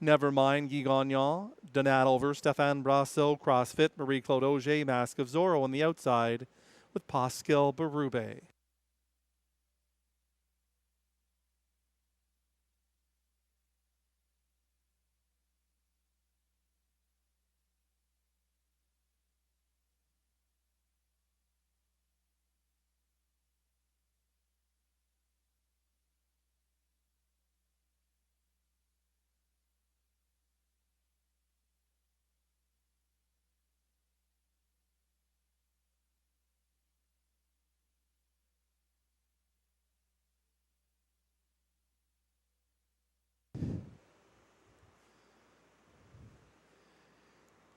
Nevermind Guy Gagnon, Donat Over, Stéphane Brasso, CrossFit, Marie-Claude Auger, Mask of Zorro on the outside with Pascal Berube.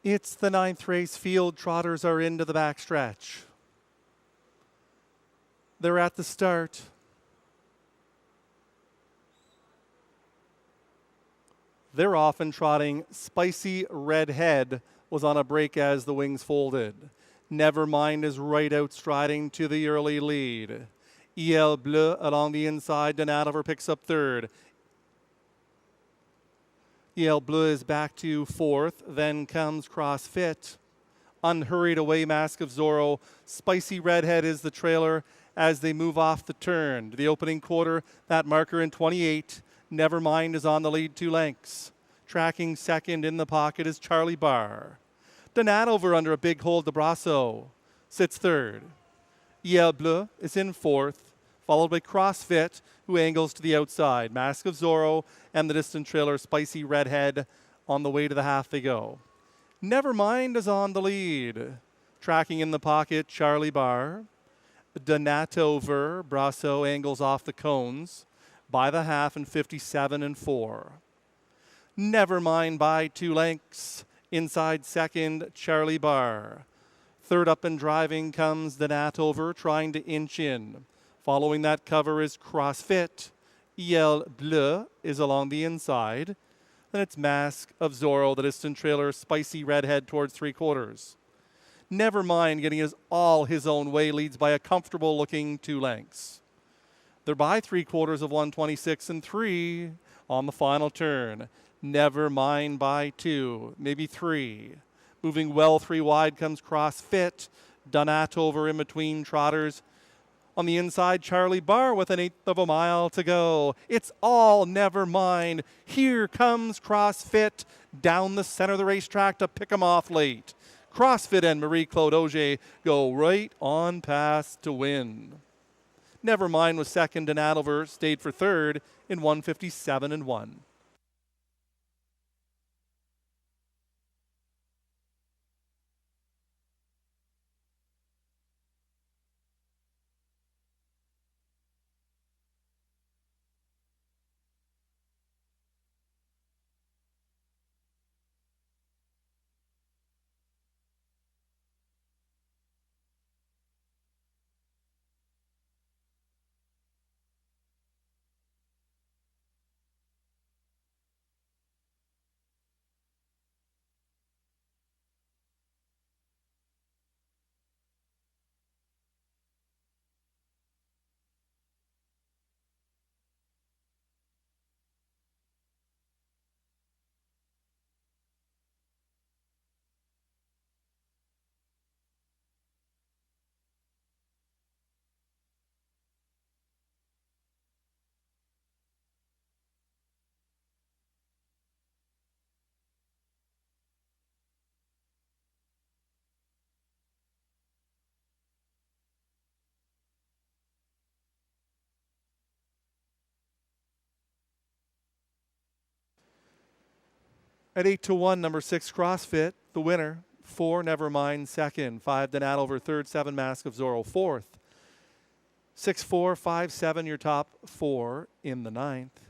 It's the 9th race. Field Trotters are into the backstretch. They're at the start. They're off and trotting. Spicy Redhead was on a break as the wings folded. Nevermind is right out striding to the early lead. EL Bleu along the inside. Donatover picks up third. EL Bleu is back to fourth. Then comes CrossFit. Unhurried away, Mask of Zorro. Spicy Redhead is the trailer as they move off the turn. To the opening quarter, that marker in 28. Nevermind is on the lead 2 lengths. Tracking second in the pocket is Charlie Barr. Donatover under a big hold to Brasso. Sits third. EL Bleu is in fourth, followed by CrossFit, who angles to the outside. Mask of Zorro and the distant trailer Spicy Redhead on the way to the half they go. Nevermind is on the lead. Tracking in the pocket, Charlie Barr. Donatover, Brasso angles off the cones by the half in 57 and 4. Nevermind by 2 lengths. Inside second, Charlie Barr. Third up and driving comes Donatover, trying to inch in. Following that cover is CrossFit. EL Bleu is along the inside. Then it's Mask of Zorro, the distant trailer, Spicy Redhead towards 3/4. Nevermind getting all his own way, leads by a comfortable looking 2 lengths. They're by 3/4 of 126 and 3 on the final turn. Nevermind by 2, maybe 3. Moving well 3 wide comes CrossFit. Donatover in between Trotters. On the inside, Charlie Barr with 1/8 of a mile to go. It's all Nevermind. Here comes CrossFit down the center of the racetrack to pick him off late. CrossFit and Marie-Claude Auger go right on past to win. Nevermind was second, and Donatover stayed for third in 157 and 1. At 8-1, number 6 CrossFit, the winner. 4 Nevermind second. 5 Donatover third. 7 Mask of Zorro fourth. 6-4, 5-7, your top 4 in the 9th.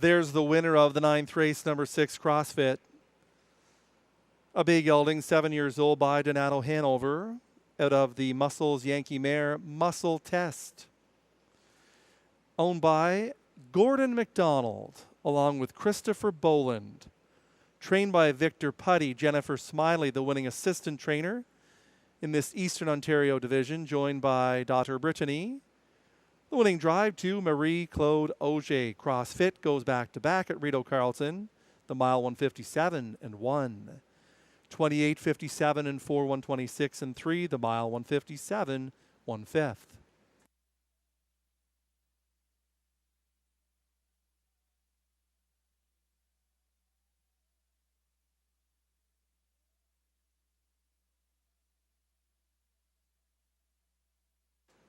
There's the winner of the 9th race, number 6 CrossFit. A big gelding, 7 years old, by Donato Hanover, out of the Muscles Yankee mare Muscle Test. Owned by Gordon McDonald, along with Christopher Boland. Trained by Victor Putty, Jennifer Smiley, the winning assistant trainer in this Eastern Ontario division, joined by daughter Brittany. The winning drive to Marie-Claude Auger. CrossFit goes back-to-back at Rideau Carleton. The mile 157 and 1. 28:57 and 4, 126 and 3. The mile 157, 1/5.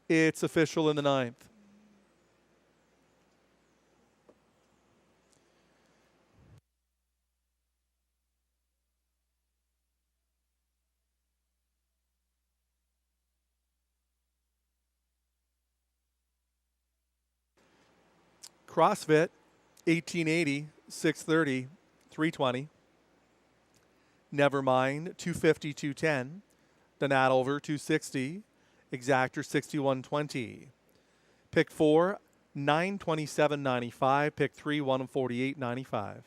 It's official in the 9th. CrossFit, 1880, 630, 320. Nevermind, 250, 210. Donadover, 260. Exactor, 6120. Pick 4, 927.95. Pick 3, 148.95.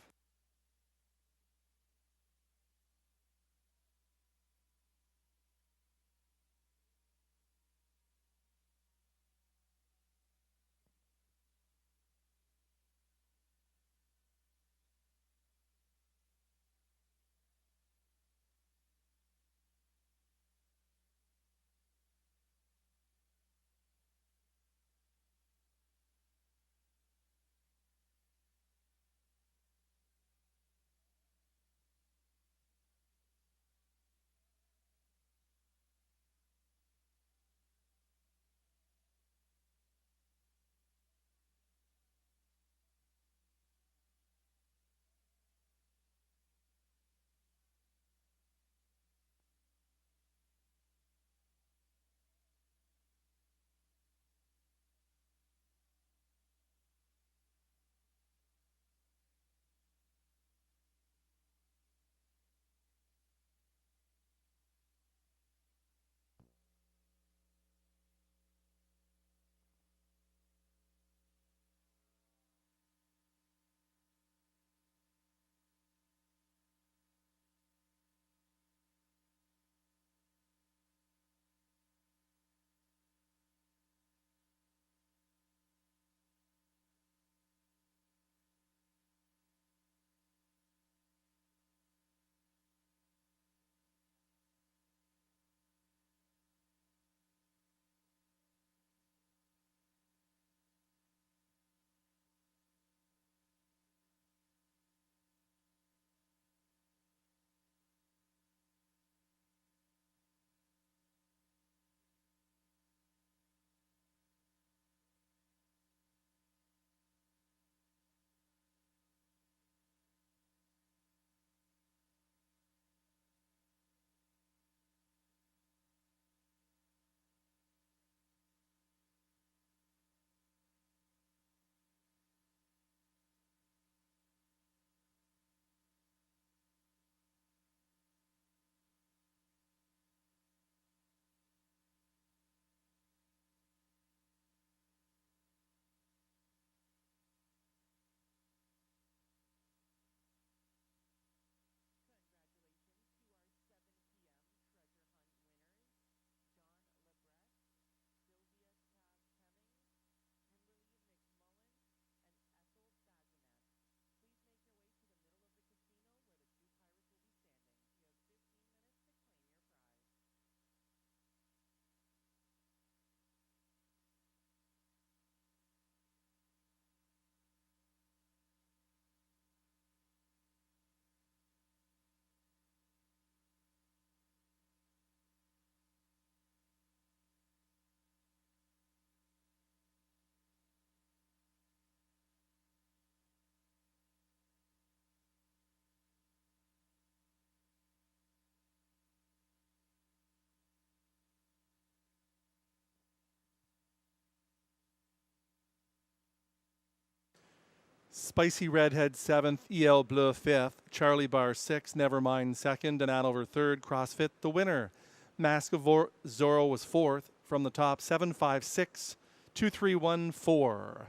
Spicy Redhead 7th, EL Bleu 5th, Charlie Bar 6th, Nevermind 2nd, and Hanover 3rd, CrossFit the winner. Mask of Zorro was 4th from the top, 7.56, 2.314.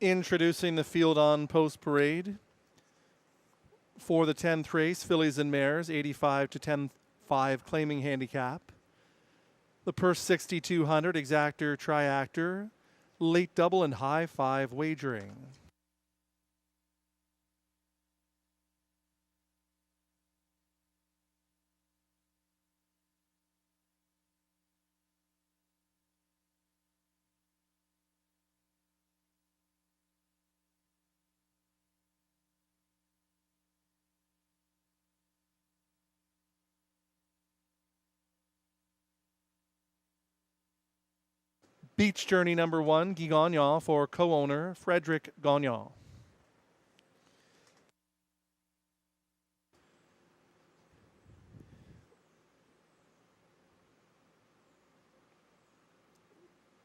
Introducing the field on post parade for the 10th race, fillies and mares, 85 to 10.5 claiming handicap. The purse 6,200, exactor, triactor, late double and high 5 wagering. Beach Journey number 1, Guy Gagnon for co-owner Frederick Gagnon.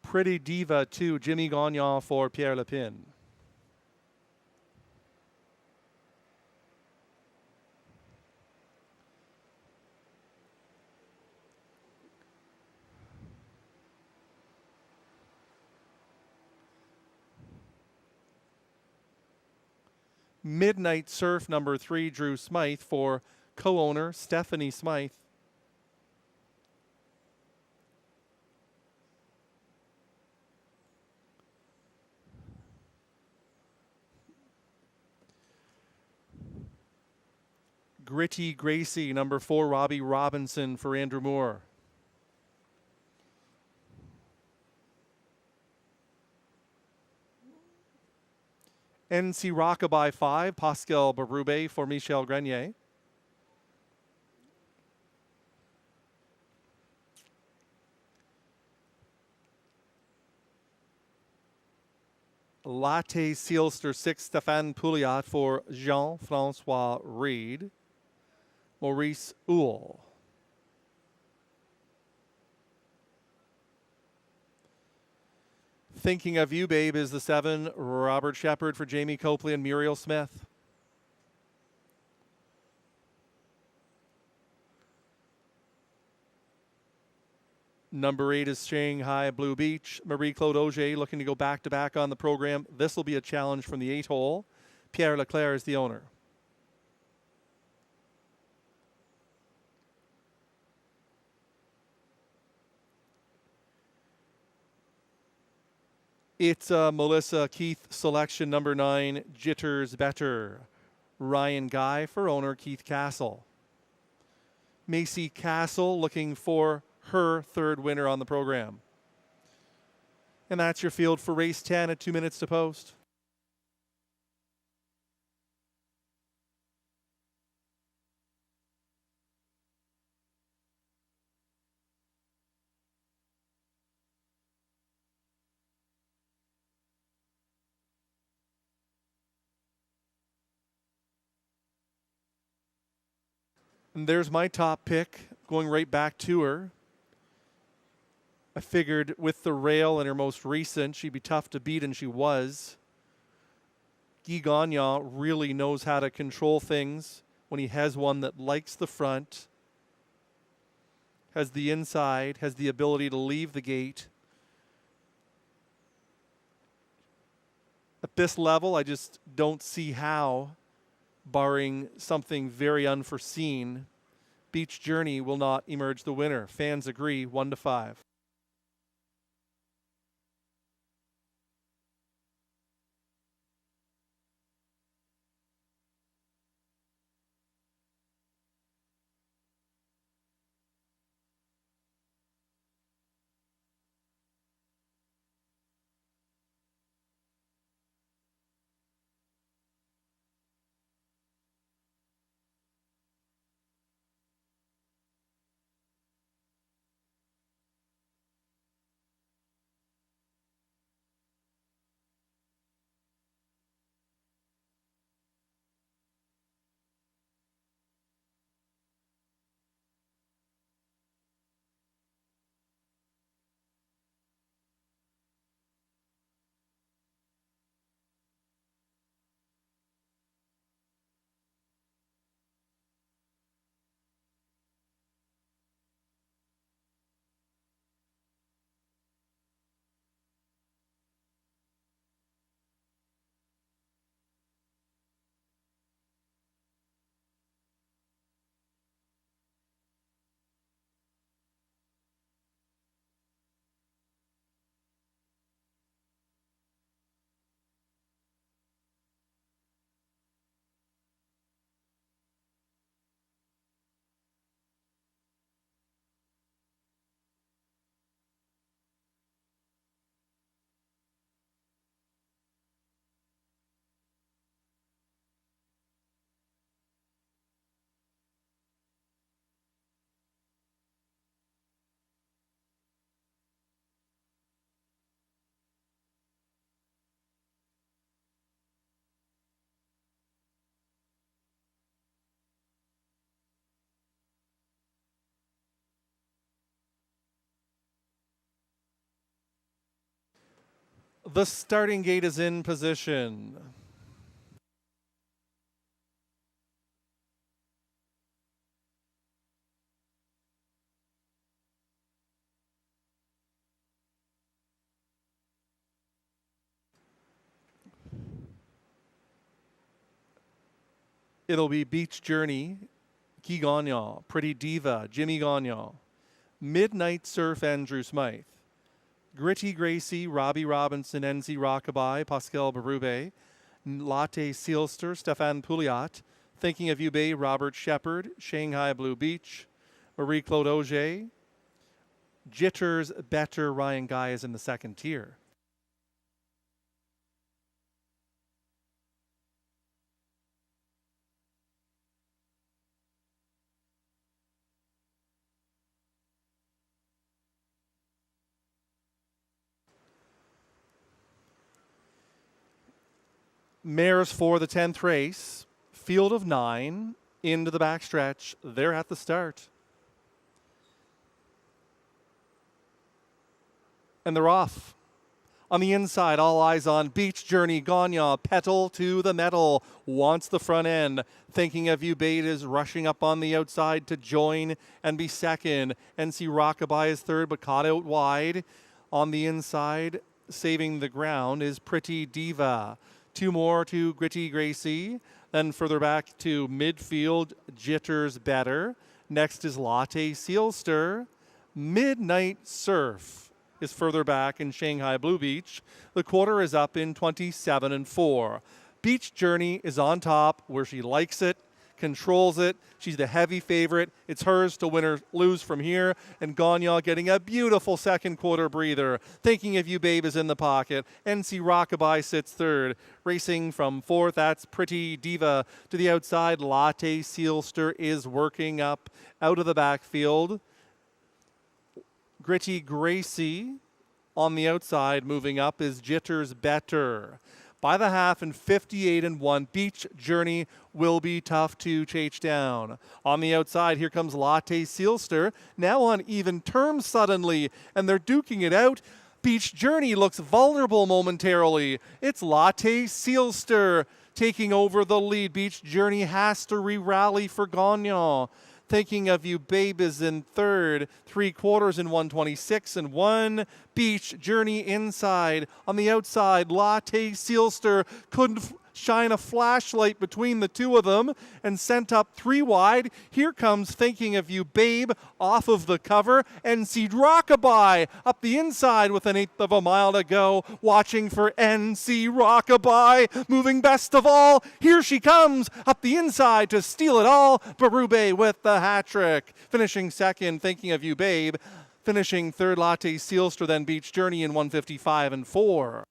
Pretty Diva 2, Jimmy Gagnon for Pierre Lepine. Midnight Surf number 3, Drew Smythe for co-owner Stephanie Smythe. Gritty Gracie number 4, Robbie Robinson for Andrew Moore. NC Rockabye 5, Pascal Barube for Michel Grenier. Latte Sealster 6, Stéphane Pouliot for Jean-Francois Reed. Maurice Oul. Thinking of You, Babe is the 7, Robert Shepard for Jamie Copley and Muriel Smith. Number 8 is Shanghai Blue Beach. Marie-Claude Auger looking to go back-to-back on the program. This will be a challenge from the 8-hole. Pierre Leclerc is the owner. It's Melissa Keith selection number 9, Jitters Better. Ryan Guy for owner Keith Castle. Macy Castle looking for her third winner on the program. And that's your field for race 10 at 2 minutes to post. And there's my top pick, going right back to her. I figured with the rail in her most recent, she'd be tough to beat, and she was. Guy Gagnon really knows how to control things when he has one that likes the front, has the inside, has the ability to leave the gate. At this level, I just don't see how, barring something very unforeseen, Beach Journey will not emerge the winner. Fans agree, 1-5. The starting gate is in position. It'll be Beach Journey, Guy Gagnon, Pretty Diva, Jimmy Gagnon, Midnight Surf, Andrew Smythe, Gritty Gracie, Robbie Robinson, NZ Rockabye, Pascal Berube, Latte Sealster, Stefan Pouliot, Thinking of You Bay, Robert Shepard, Shanghai Blue Beach, Marie-Claude Auger, Jitters Better, Ryan Guy is in the second tier. Mares for the 10th race, field of 9, into the backstretch. They're at the start. And they're off. On the inside, all eyes on Beach Journey. Gagnon, pedal to the metal, wants the front end. Thinking of You Bait is rushing up on the outside to join and be second. NC Rockabye is third, but caught out wide. On the inside, saving the ground, is Pretty Diva. 2 more to Gritty Gracie. Then further back to midfield, Jitters Better. Next is Latte Sealster. Midnight Surf is further back in Shanghai Blue Beach. The quarter is up in 27-4. Beach Journey is on top where she likes it, controls it. She's the heavy favorite. It's hers to win or lose from here. And Gagnon getting a beautiful second quarter breather. Thinking of You Babe is in the pocket. NC Rockabye sits third. Racing from fourth, that's Pretty Diva. To the outside, Latte Sealster is working up out of the backfield. Gritty Gracie on the outside moving up is Jitters Better. By the half and 58-1, Beach Journey will be tough to chase down. On the outside, here comes Latte Sealster, now on even terms suddenly, and they're duking it out. Beach Journey looks vulnerable momentarily. It's Latte Sealster taking over the lead. Beach Journey has to re-rally for Gagnon. Thinking of You Babe is in third, 3/4 in 126-1. Beach Journey inside. On the outside, Latte Sealster couldn't shine a flashlight between the two of them and sent up 3 wide. Here comes Thinking of You Babe off of the cover, and NC Rockabye up the inside with 1/8 of a mile to go. Watching for NC Rockabye, moving best of all. Here she comes up the inside to steal it all. Berube with the hat trick. Finishing second, Thinking of You Babe. Finishing third, Latte Sealster, then Beach Journey in 155-4.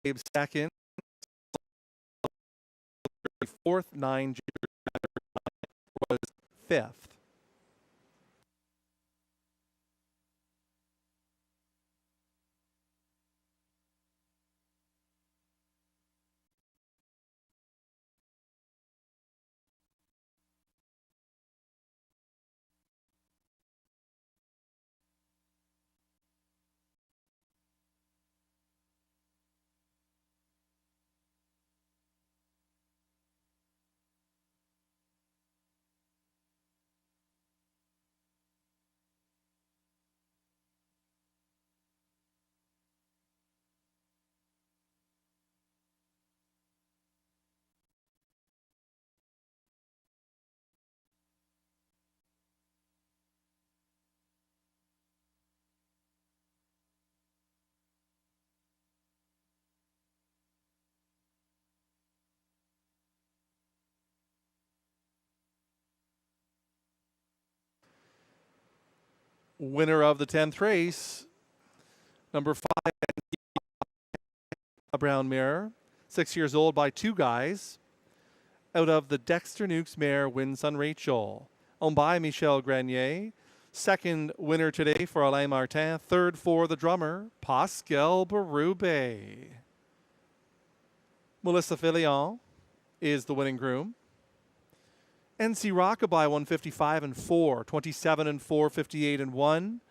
Babe second, fourth, 9 was fifth. Winner of the 10th race, number 5, a brown mare, 6 years old by 2 guys. Out of the Dexter Nukes mare, Win Sun Rachel. Owned by Michel Grenier. Second winner today for Alain Martin. Third for the drummer, Pascal Berube. Melissa Filion is the winning groom. NC Rockabye 155-4, 27-4, 58-1,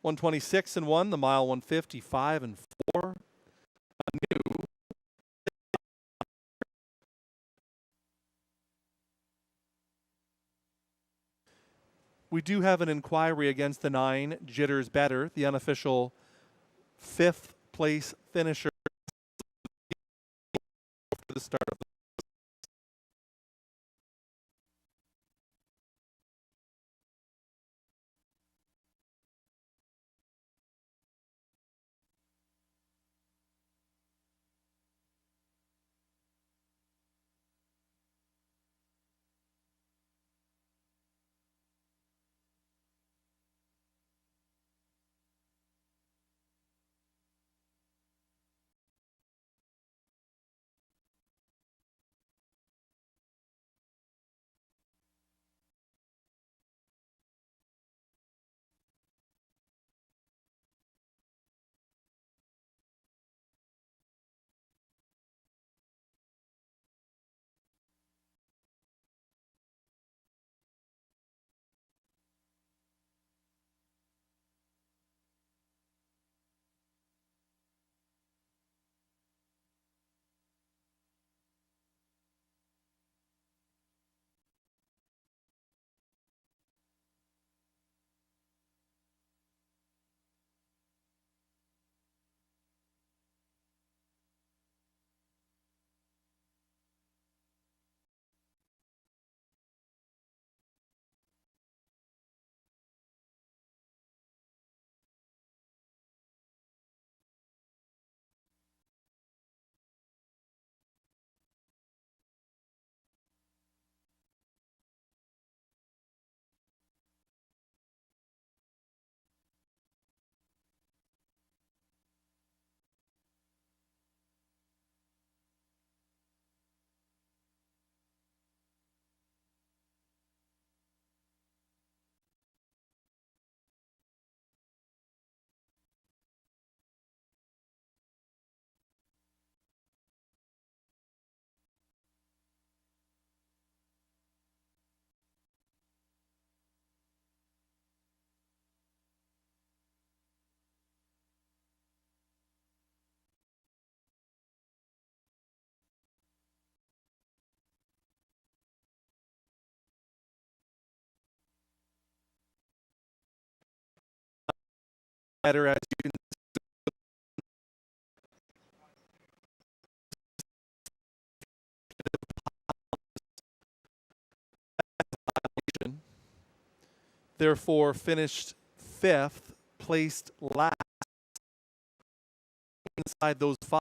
126-1, the mile 155-4. A new We do have an inquiry against the 9 Jitters Better, the unofficial 5th place finisher for the start of the better, as you can see, therefore finished 5th, placed last inside those 5.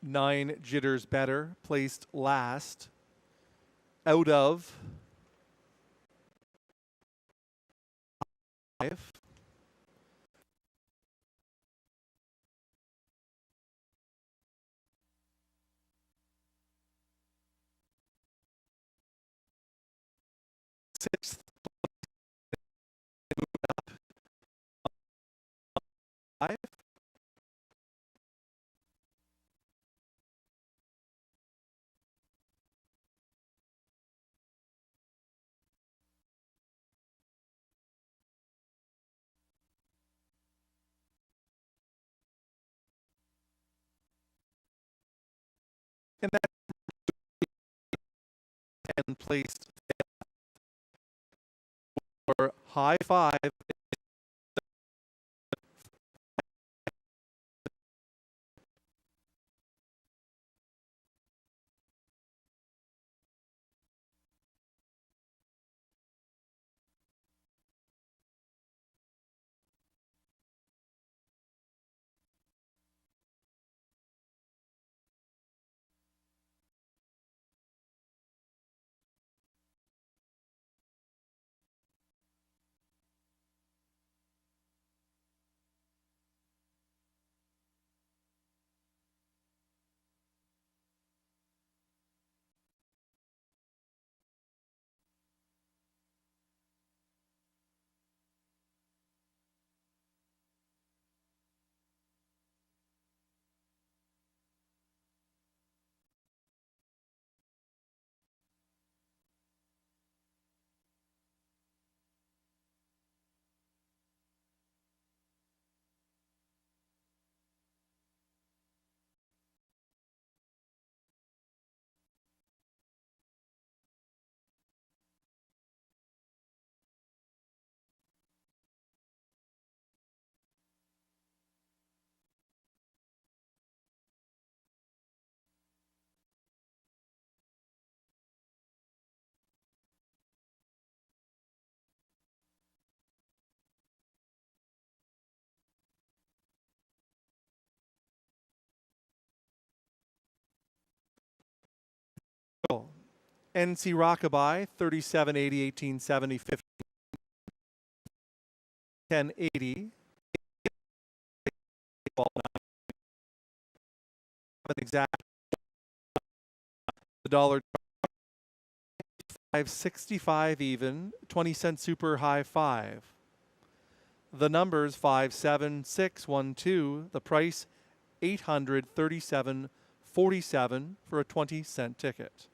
Nine Jitters Better, placed last out of 5. Sixth, 5. And that and placed for high 5. NC Rockabye, 3780, 1870, 50, 1080. Exact. The dollar 565 even, 20-cent super high 5. The numbers 57612, the price 837.47 for a 20-cent ticket.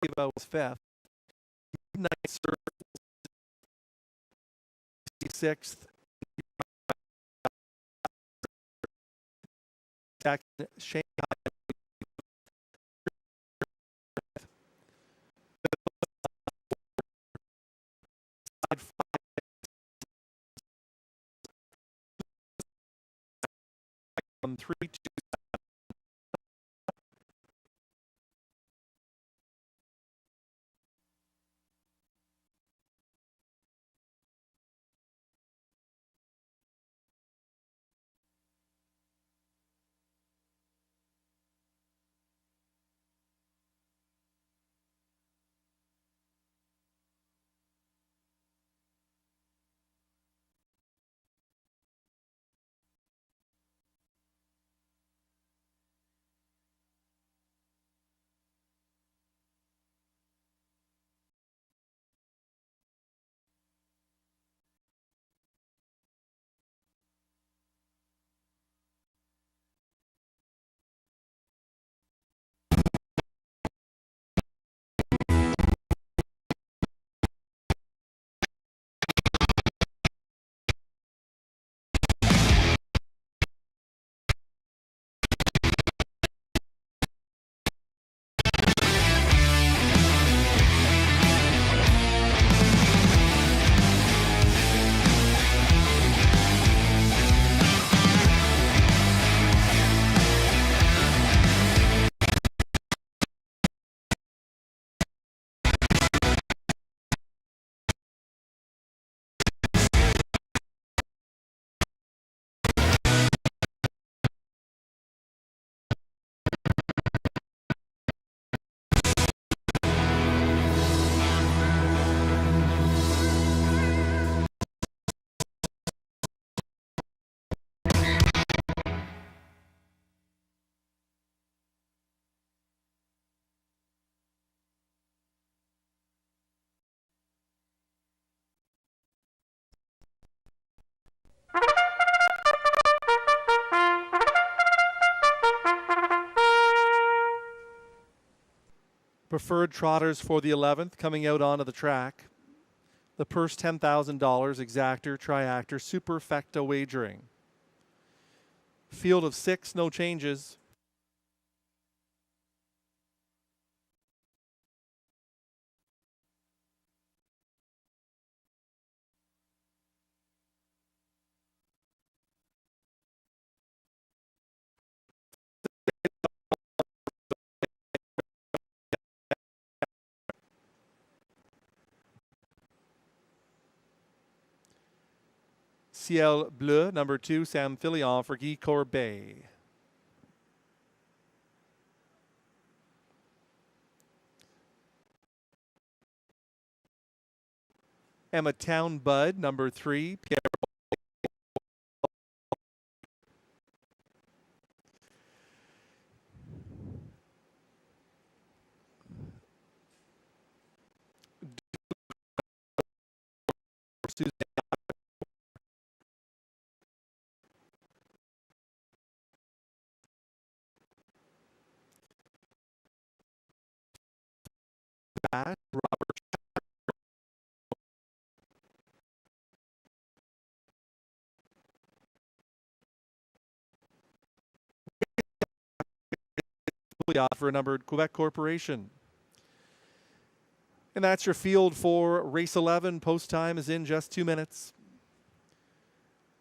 About was fifth. Midnight Surf 66th. Second, Shanghai. On 3-2. Preferred trotters for the 11th coming out onto the track. The purse $10,000, exactor, triactor, superfecta wagering. Field of 6, no changes. Ciel Bleu, number 2, Sam Fillion for Guy Corbeil. Emma Town Bud, number 3, Pierre. Robert for a numbered Quebec Corporation. And that's your field for race 11. Post time is in just 2 minutes.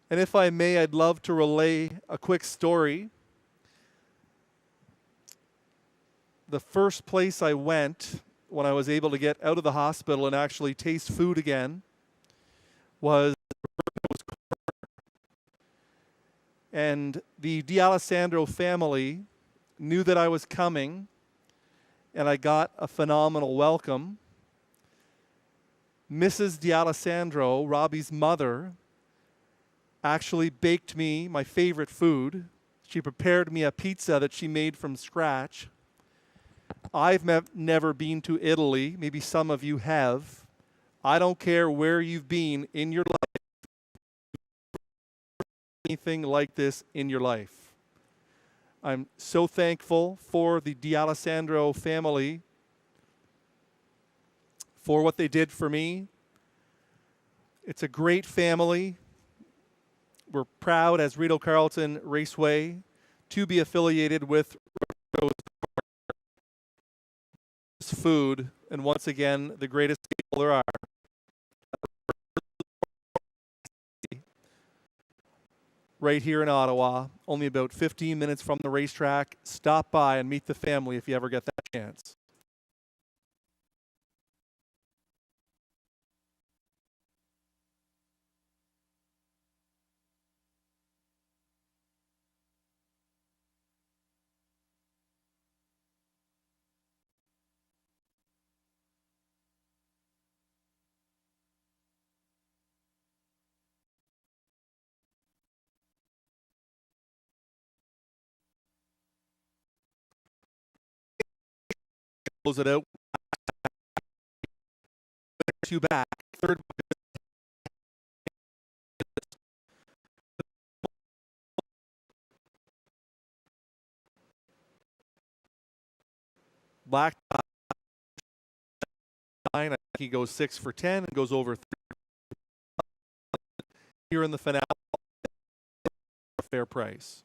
And if I may, I'd love to relay a quick story. The first place I went when I was able to get out of the hospital and actually taste food again was and the D'Alessandro family knew that I was coming, and I got a phenomenal welcome. Mrs. D'Alessandro, Robbie's mother, actually baked me my favorite food. She prepared me a pizza that she made from scratch. I've never been to Italy. Maybe some of you have. I don't care where you've been in your life. Anything like this in your life. I'm so thankful for the D'Alessandro family for what they did for me. It's a great family. We're proud as Rideau Carleton Raceway to be affiliated with Rideau's food, and once again, the greatest people there are. Right here in Ottawa, only about 15 minutes from the racetrack. Stop by and meet the family if you ever get that chance. Close it out. 2 back. Third. Black 9. He goes 6 for 10 and goes over 3. Here in the finale, a fair price.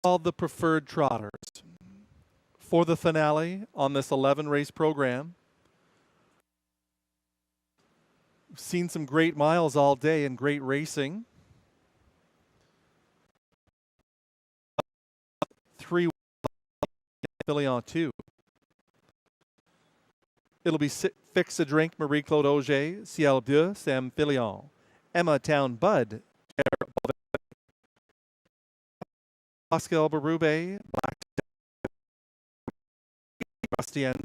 All the preferred trotters for the finale on this 11 race program. We've seen some great miles all day and great racing. 3 Filion 2. It'll be Fix a Drink, Marie-Claude Auger, Ciel Bleu, Sam Filion, Emma Town Bud, Pascal Berube, Black Bastien.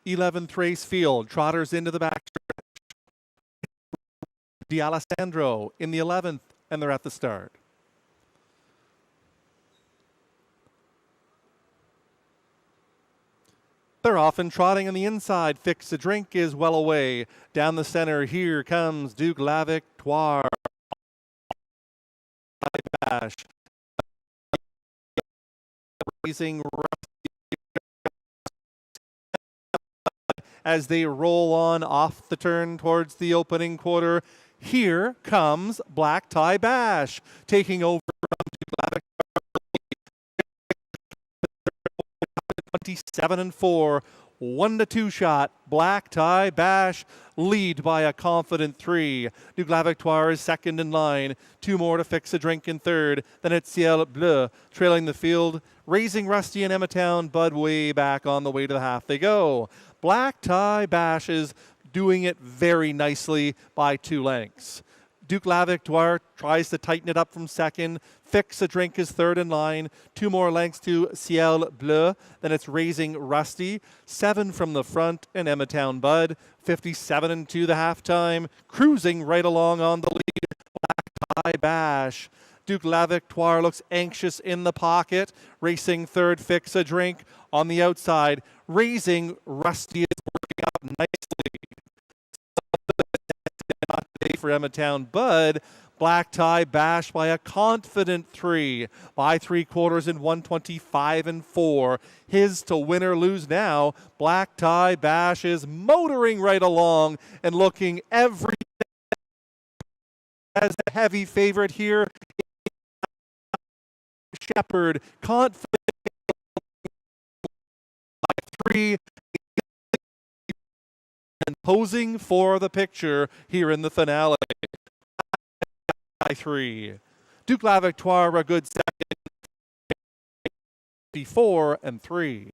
11th race field, trotters into the back. D'Alessandro in the 11th, and they're at the start. They're often trotting on the inside. Fix a Drink is well away. Down the center, here comes Duke La Victoire. Bash. Raising as they roll on off the turn towards the opening quarter. Here comes Black Tie Bash taking over from Duke La Victoire. 27-4, 1-2 shot. Black Tie Bash lead by a confident 3. Duke La Victoire is second in line. 2 more to Fix a Drink in third. Then it's Ciel Bleu trailing the field. Raising Rusty and Emma Town Bud way back on the way to the half they go. Black Tie Bash is doing it very nicely by 2 lengths. Duke La Victoire tries to tighten it up from second. Fix a Drink is third in line. 2 more lengths to Ciel Bleu. Then it's Raising Rusty. 7 from the front and Emma Town Bud. 57-2 the halftime. Cruising right along on the lead. Black Tie Bash. Duke La Victoire looks anxious in the pocket. Racing third, Fix a Drink on the outside. Raising Rusty is working up nicely. For Emma Town Bud, Black Tie Bash by a confident 3 by 3/4 in 125-4. His to win or lose now. Black Tie Bash is motoring right along and looking every as a heavy favorite here. Shepherd confident by 3 and posing for the picture here in the finale. By 3. Duke La Victoire a good second. 4-3.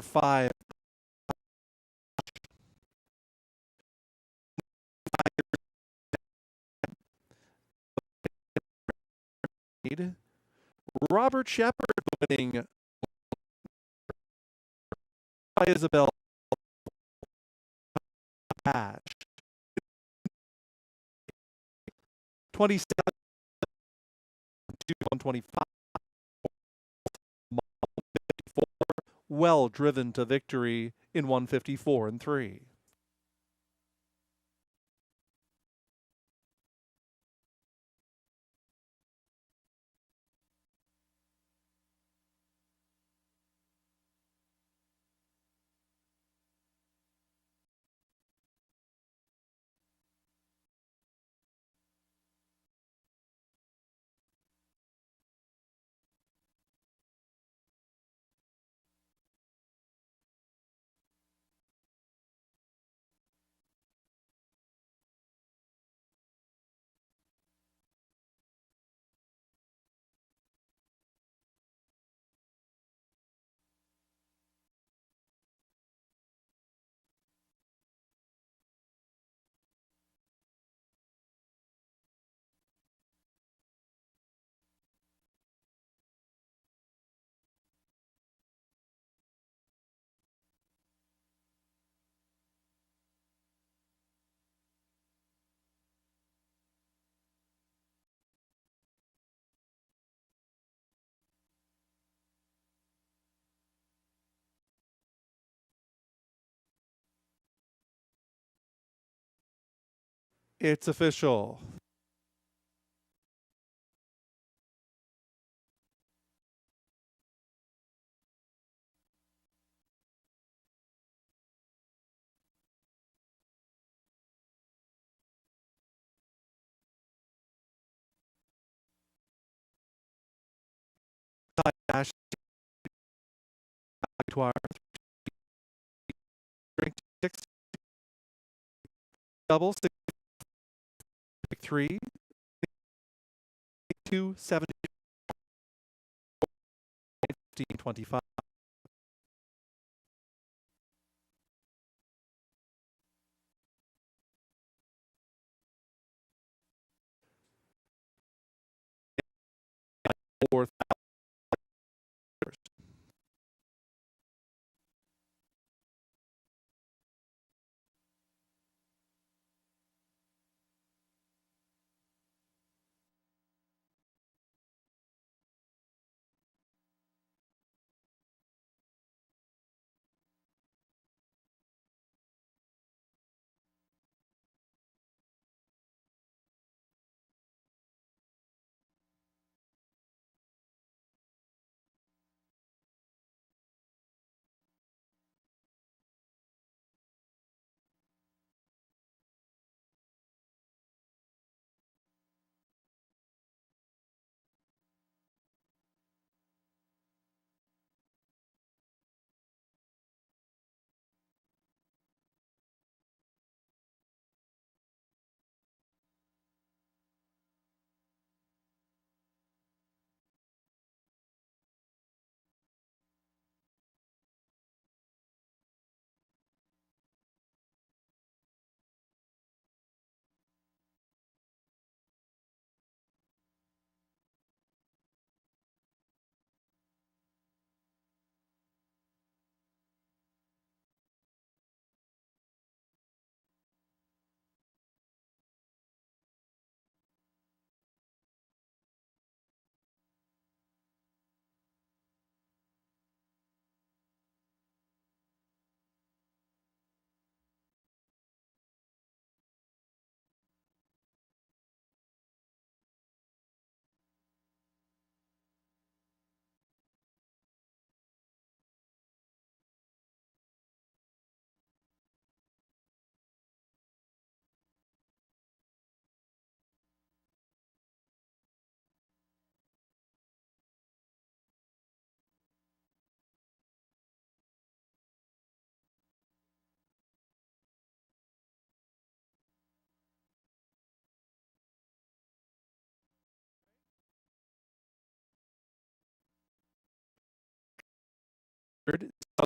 5. Robert Shepard winning by Isabel Ash. 27 to 125. Well driven to victory in 154 and 3. It's official. Dash to our 6 double 3 2 7 15 25. Fourth.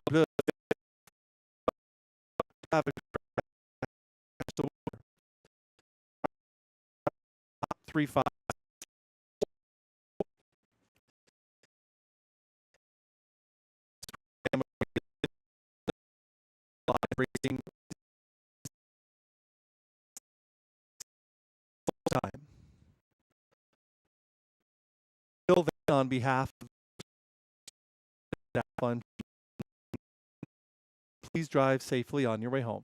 Good. 3-5. Racing time. Bill Van on behalf of that fund. Please drive safely on your way home.